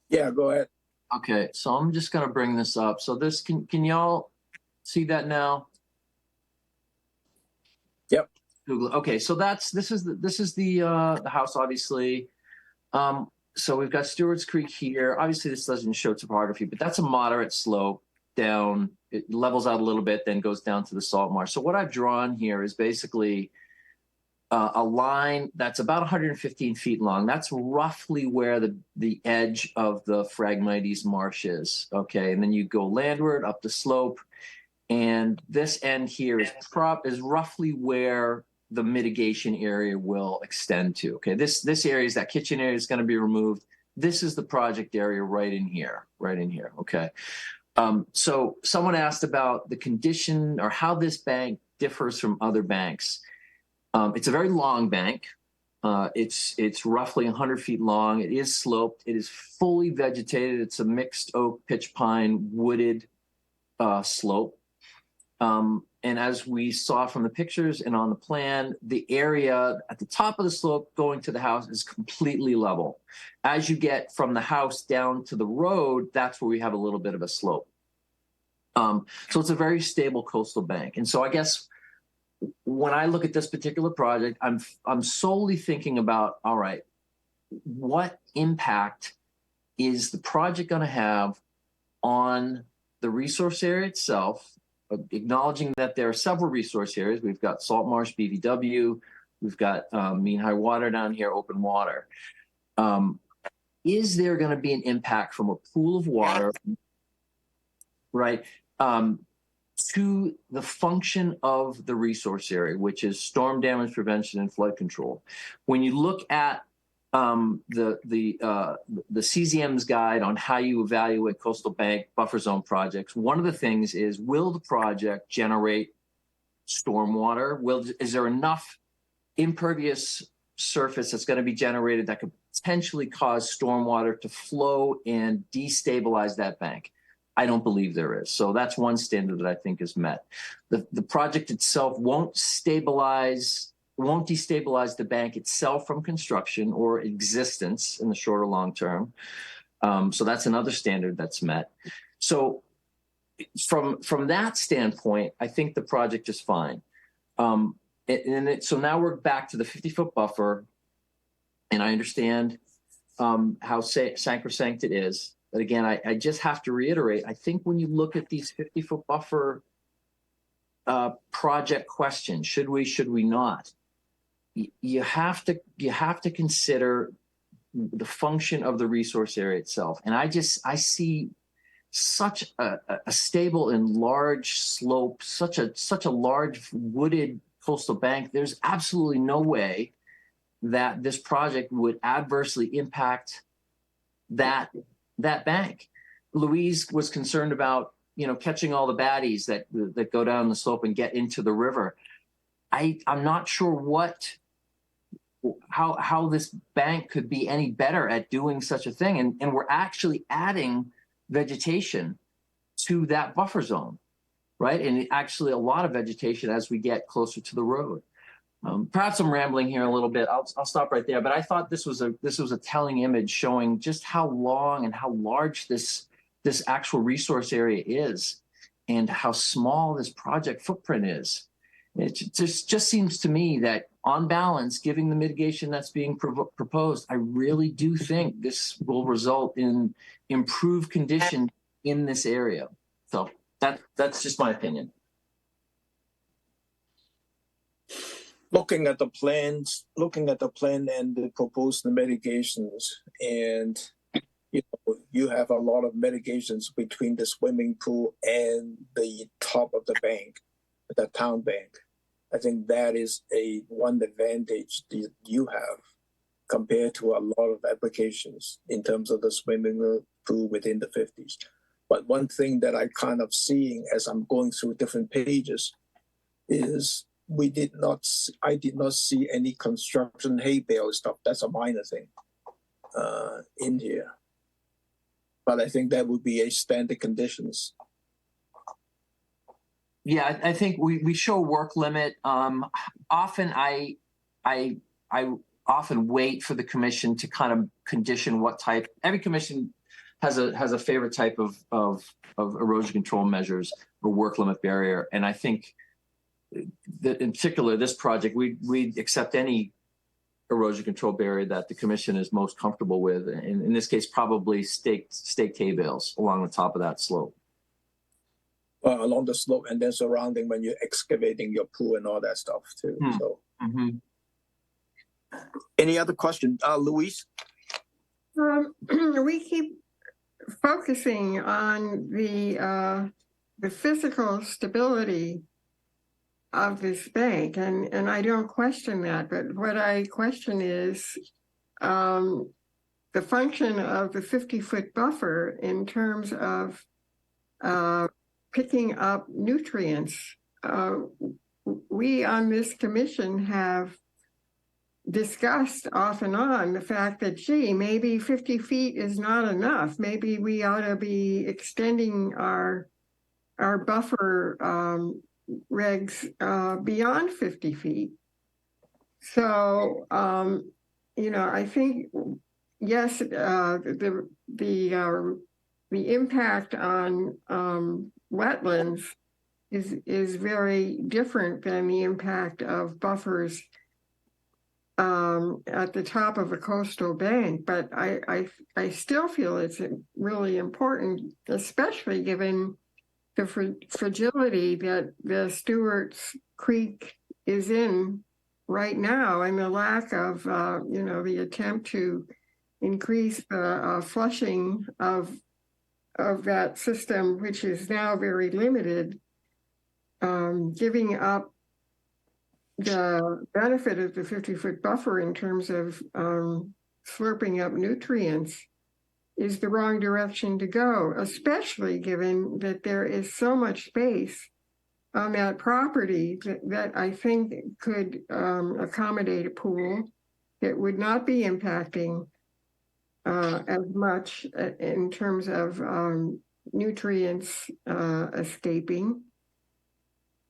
Yeah, go ahead. Okay, so I'm just going to bring this up. So this can y'all see that now? Yep. Google. Okay, so this is the house, obviously. So we've got Stewart's Creek here. Obviously, this doesn't show topography, but that's a moderate slope down. It levels out a little bit, then goes down to the salt marsh. So what I've drawn here is basically a line that's about 115 feet long. That's roughly where the edge of the Phragmites marsh is. Okay, and then you go landward up the slope, and this end here is roughly where the mitigation area will extend to. Okay, this area is that kitchen area is going to be removed. This is the project area right in here. Okay. So someone asked about the condition or how this bank differs from other banks. It's a very long bank. It's roughly 100 feet long. It is sloped. It is fully vegetated. It's a mixed oak, pitch pine, wooded slope. And as we saw from the pictures and on the plan, the area at the top of the slope going to the house is completely level. As you get from the house down to the road, that's where we have a little bit of a slope. So it's a very stable coastal bank. And so I guess when I look at this particular project, I'm solely thinking about, all right, what impact is the project going to have on the resource area itself? Acknowledging that there are several resource areas. We've got salt marsh, BVW, we've got mean high water down here, open water. Is there going to be an impact from a pool of water, right, to the function of the resource area, which is storm damage prevention and flood control? When you look at the CZM's guide on how you evaluate coastal bank buffer zone projects, one of the things is, will the project generate stormwater? Is there enough impervious surface that's going to be generated that could potentially cause stormwater to flow and destabilize that bank? I don't believe there is. So that's one standard that I think is met. The project itself won't destabilize the bank itself from construction or existence in the short or long term. So that's another standard that's met. So from that standpoint, I think the project is fine. So now we're back to the 50-foot buffer, and I understand how sacrosanct it is. But again, I just have to reiterate, I think when you look at these 50-foot buffer project questions, should we not? You have to consider the function of the resource area itself. And I see such a stable and large slope, such a large wooded coastal bank. There's absolutely no way that this project would adversely impact that bank. Louise was concerned about catching all the baddies that go down the slope and get into the river. I'm not sure how this bank could be any better at doing such a thing. And we're actually adding vegetation to that buffer zone, right? And actually a lot of vegetation as we get closer to the road. Perhaps I'm rambling here a little bit. I'll stop right there. But I thought this was a telling image showing just how long and how large this actual resource area is, and how small this project footprint is. It just seems to me that, on balance, given the mitigation that's being proposed, I really do think this will result in improved condition in this area. So that's just my opinion. Looking at the plan and the proposed mitigations, and you have a lot of mitigations between the swimming pool and the top of the bank, the town bank. I think that is one advantage that you have compared to a lot of applications in terms of the swimming pool within the 50s. But one thing that I kind of seeing as I'm going through different pages is I did not see any construction hay bale stuff. That's a minor thing in here. But I think that would be a standard conditions. Yeah, I think we show work limit. Often I often wait for the commission to kind of condition what type. Every commission has a favorite type of erosion control measures or work limit barrier, and I think that in particular this project we accept any erosion control barrier that the commission is most comfortable with. And in this case, probably staked hay bales along the top of that slope. Along the slope and then surrounding when you're excavating your pool and all that stuff too. So, Any other question, Louise? We keep focusing on the physical stability of this bank, and I don't question that, but what I question is the function of the 50-foot buffer in terms of picking up nutrients. We on this commission have discussed off and on the fact that, gee, maybe 50 feet is not enough. Maybe we ought to be extending our buffer regs beyond 50 feet. So, I think, yes, the impact on wetlands is very different than the impact of buffers at the top of a coastal bank. But I still feel it's really important, especially given the fragility that the Stewart's Creek is in right now, and the lack of, the attempt to increase the flushing of that system, which is now very limited, giving up the benefit of the 50-foot buffer in terms of slurping up nutrients is the wrong direction to go, especially given that there is so much space on that property that I think could accommodate a pool that would not be impacting as much in terms of nutrients escaping.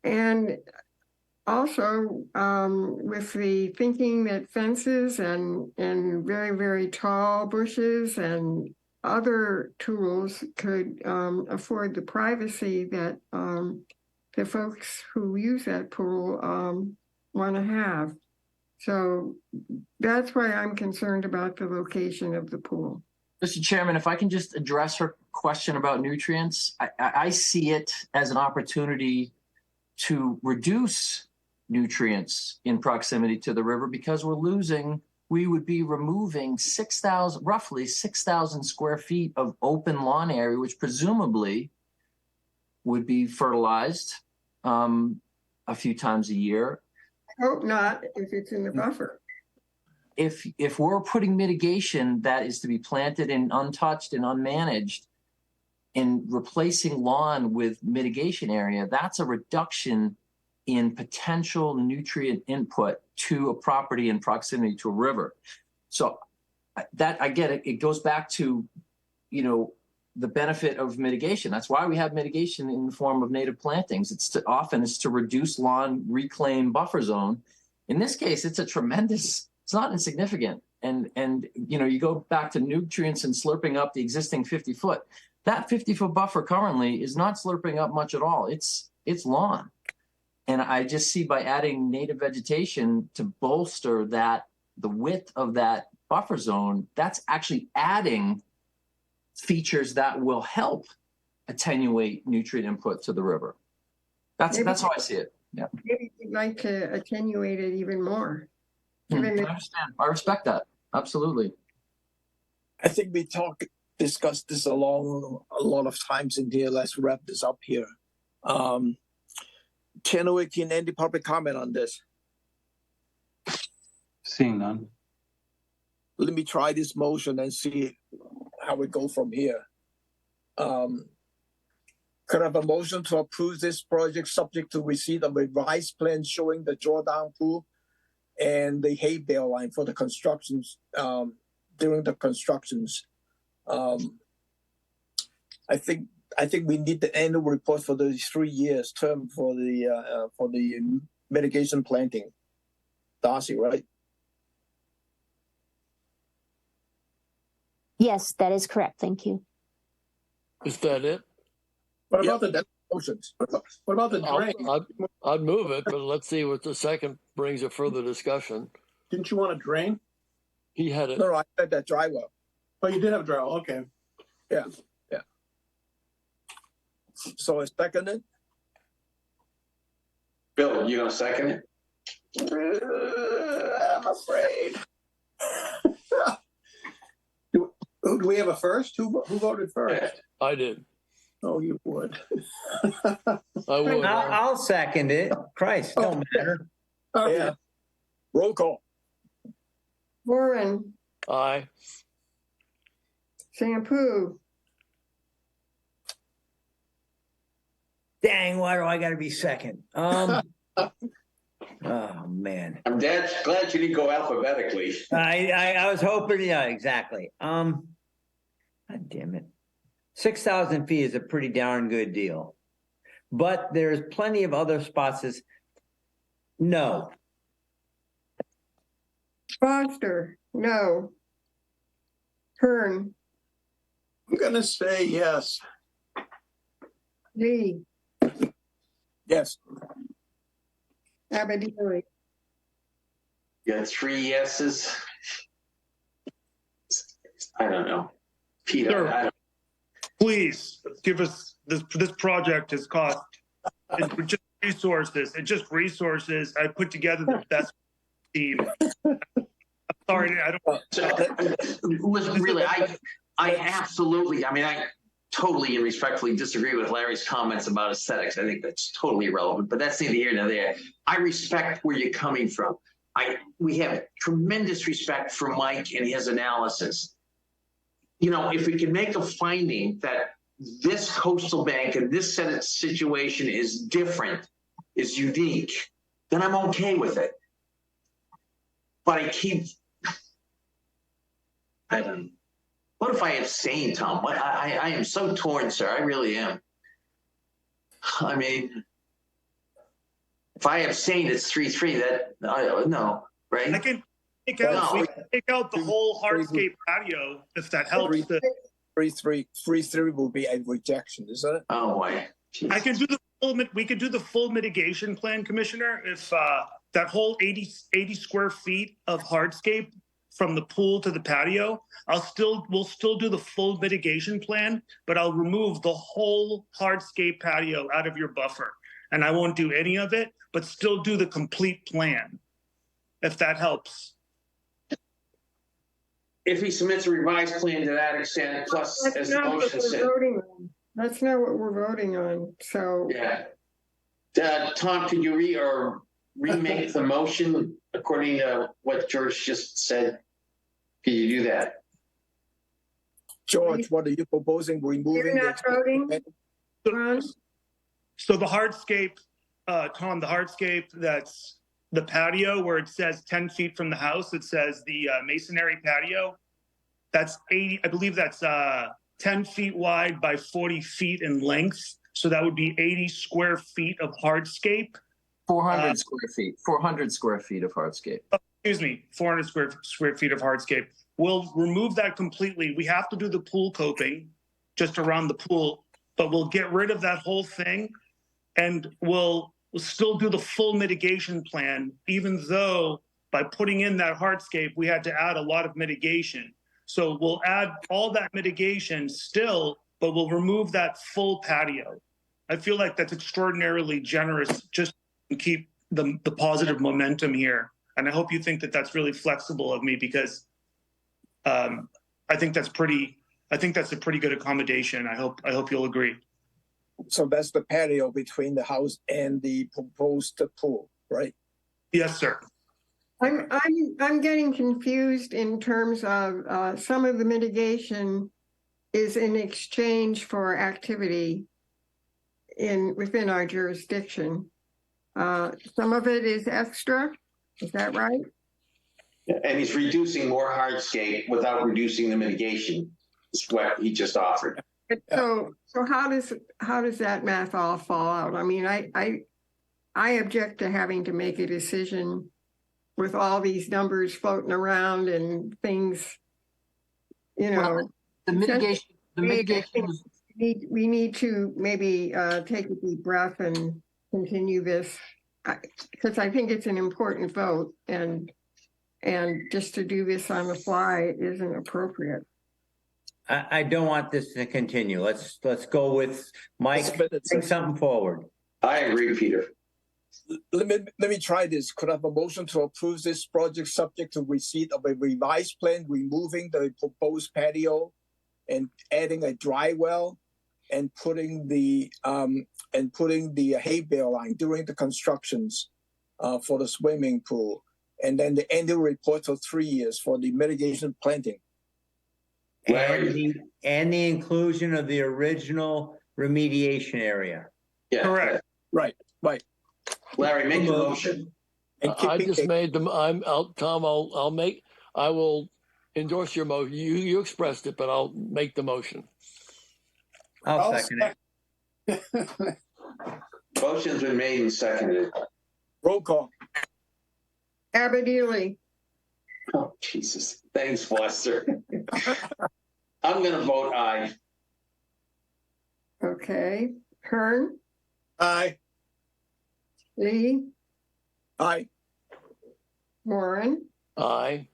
And also with the thinking that fences and very, very tall bushes and other tools could afford the privacy that the folks who use that pool want to have. So that's why I'm concerned about the location of the pool. Mr. Chairman, if I can just address her question about nutrients, I see it as an opportunity to reduce nutrients in proximity to the river, because we would be removing roughly 6,000 square feet of open lawn area, which presumably would be fertilized a few times a year. I hope not, if it's in the buffer. If we're putting mitigation that is to be planted and untouched and unmanaged, And replacing lawn with mitigation area, that's a reduction in potential nutrient input to a property in proximity to a river. So that, I get it. It goes back to, the benefit of mitigation. That's why we have mitigation in the form of native plantings. It's to reduce lawn reclaim buffer zone. In this case, it's not insignificant. And you go back to nutrients and slurping up the existing 50-foot. That 50-foot buffer currently is not slurping up much at all. It's lawn. And I just see by adding native vegetation to bolster the width of that buffer zone, that's actually adding features that will help attenuate nutrient input to the river. That's how I see it. Yeah. Maybe we'd like to attenuate it even more. I understand. I respect that. Absolutely. I think we discussed this a lot of times in here. Let's wrap this up here. Channel 18, any public comment on this? Seeing none. Let me try this motion and see how we go from here. Could I have a motion to approve this project subject to receipt of a revised plan showing the drawdown pool and the hay bale line for the constructions during the constructions? I think we need the annual report for the 3 years term for the mitigation planting. Darcy, right? Yes, that is correct. Thank you. Is that it? What about the motions? What about the drain? I'd move it, but let's see what the second brings a further discussion. Didn't you want a drain? He had it. No, I said that dry well. Oh, you did have dry well. Okay. Yeah. So I second it. Bill, you gonna second it? I'm afraid. Do we have a first? Who voted first? I did. Oh, you would. I would. I'll second it. Christ, don't matter. Okay. Yeah. Roll call. Warren, Aye. Shampoo, Dang, why do I gotta be second? Oh man. I'm glad you didn't go alphabetically. I was hoping, yeah, exactly. God damn it. 6,000 feet is a pretty darn good deal. But there's plenty of other spots no. Foster, no. Hearn, I'm gonna say yes. Lee, Yes. Abadieri. You got 3 yeses. I don't know. Peter, Sure. I don't. Please give us this project has cost just resources. It just resources. I put together the best team. I'm sorry, I don't. Listen, really, I absolutely, I totally and respectfully disagree with Larry's comments about aesthetics. I think that's totally irrelevant, but that's neither here nor there. I respect where you're coming from. We have tremendous respect for Mike and his analysis. If we can make a finding that this coastal bank and this set of situation is different, is unique, then I'm okay with it. But what if I abstain, Tom? I am so torn, sir. I really am. If I abstain, it's 3-3. No, right? I can take out the whole hardscape patio if that helps. 3-3 will be a rejection, isn't it? Oh boy. I can do we could do the full mitigation plan, Commissioner, if that whole 80 square feet of hardscape from the pool to the patio, we'll still do the full mitigation plan, but I'll remove the whole hardscape patio out of your buffer. And I won't do any of it, but still do the complete plan, if that helps. If he submits a revised plan to that extent, plus That's as the not what motion we're said. voting on. That's not what we're voting on, so. Yeah. Tom, could you remake the motion according to what George just said? Can you do that? George, what are you proposing? Removing You're not voting, Ron? So the hardscape, Tom, the hardscape that's the patio where it says 10 feet from the house, it says the masonry patio. That's 80, I believe that's 10 feet wide by 40 feet in length. So that would be 80 square feet of hardscape. 400 square feet. 400 square feet of hardscape. Excuse me, 400 square feet of hardscape. We'll remove that completely. We have to do the pool coping just around the pool, but we'll get rid of that whole thing, and we'll still do the full mitigation plan, even though by putting in that hardscape, we had to add a lot of mitigation. So we'll add all that mitigation still, but we'll remove that full patio. I feel like that's extraordinarily generous just to keep the positive momentum here. And I hope you think that that's really flexible of me, because I think that's a pretty good accommodation. I hope you'll agree. So that's the patio between the house and the proposed pool, right? Yes, sir. I'm getting confused in terms of some of the mitigation is in exchange for activity within our jurisdiction. Some of it is extra. Is that right? And he's reducing more hardscape without reducing the mitigation. Is what he just offered. So how does that math all fall out? I mean, I object to having to make a decision with all these numbers floating around and things, you know. Well, the mitigation is, we need to maybe take a deep breath and continue this, because I think it's an important vote, and just to do this on the fly isn't appropriate. I don't want this to continue. Let's go with Mike. Bring something forward. I agree, Peter. Let me try this. Could I have a motion to approve this project subject to receipt of a revised plan, removing the proposed patio and adding a dry well and putting the hay bale line during the constructions for the swimming pool, and then the annual report for 3 years for the mitigation planting. And the inclusion of the original remediation area. Yeah. Correct. Right. Larry, make the motion. I just made them. Tom. I will endorse your motion. You expressed it, but I'll make the motion. I'll second it. Motion's been made and seconded. Roll call. Abadili. Oh, Jesus. Thanks, Foster. I'm going to vote aye. Okay. Kern. Aye. Lee. Aye. Warren. Aye.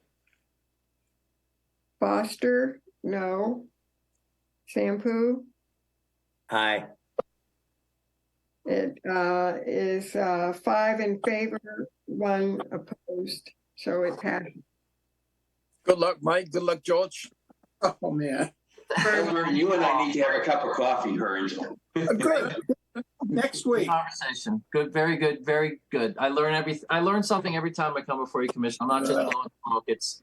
Foster. No. Sampu. Aye. It is 5 in favor, 1 opposed, so it passed. Good luck, Mike. Good luck, George. Oh, man. You and I need to have a cup of coffee, Hearns. Good. Next week. conversation. Good, very good, very good. I learn something every time I come before you, Commissioner. I'm not just blowing smoke. It's.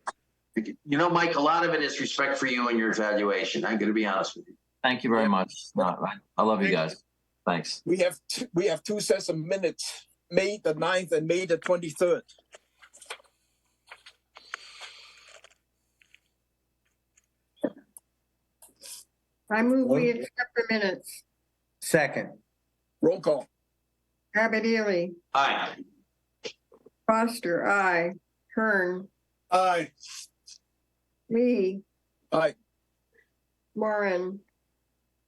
You know, Mike, a lot of it is respect for you and your evaluation. I'm going to be honest with you. Thank you very much. No, I love you guys. Thanks. We have 2 sets of minutes, May the 9th and May the 23rd. I move we accept the minutes. Second. Roll call. Abadili. Aye. Foster, aye. Kern. Aye. Lee. Aye. Warren.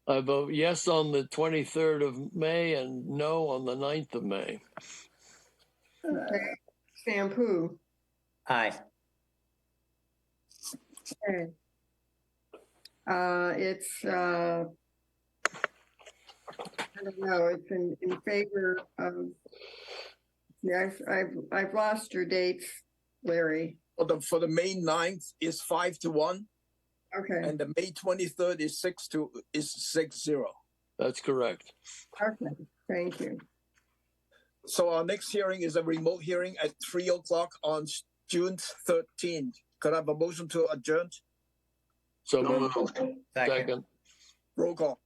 I vote yes on the 23rd of May and no on the 9th of May. Okay. Sampu. Aye. Okay. It's I don't know. It's in favor of. Yeah, I've lost your dates, Larry. For the May 9th is 5-1. Okay. And the May 23rd is 6-0. That's correct. Okay. Thank you. So our next hearing is a remote hearing at 3:00 on June 13th. Could I have a motion to adjourn? So moved. Second. Roll call.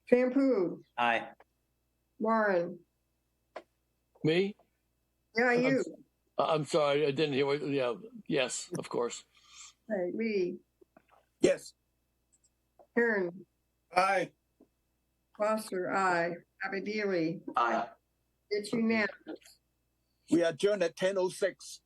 Shampoo, Aye. Warren, Me? yeah, you, I'm sorry, I didn't hear what, yeah, yes, of course. okay, Lee, Yes. Kern, Aye. Foster, I, Abedili, Aye. it's unanimous. We adjourn at 10:06.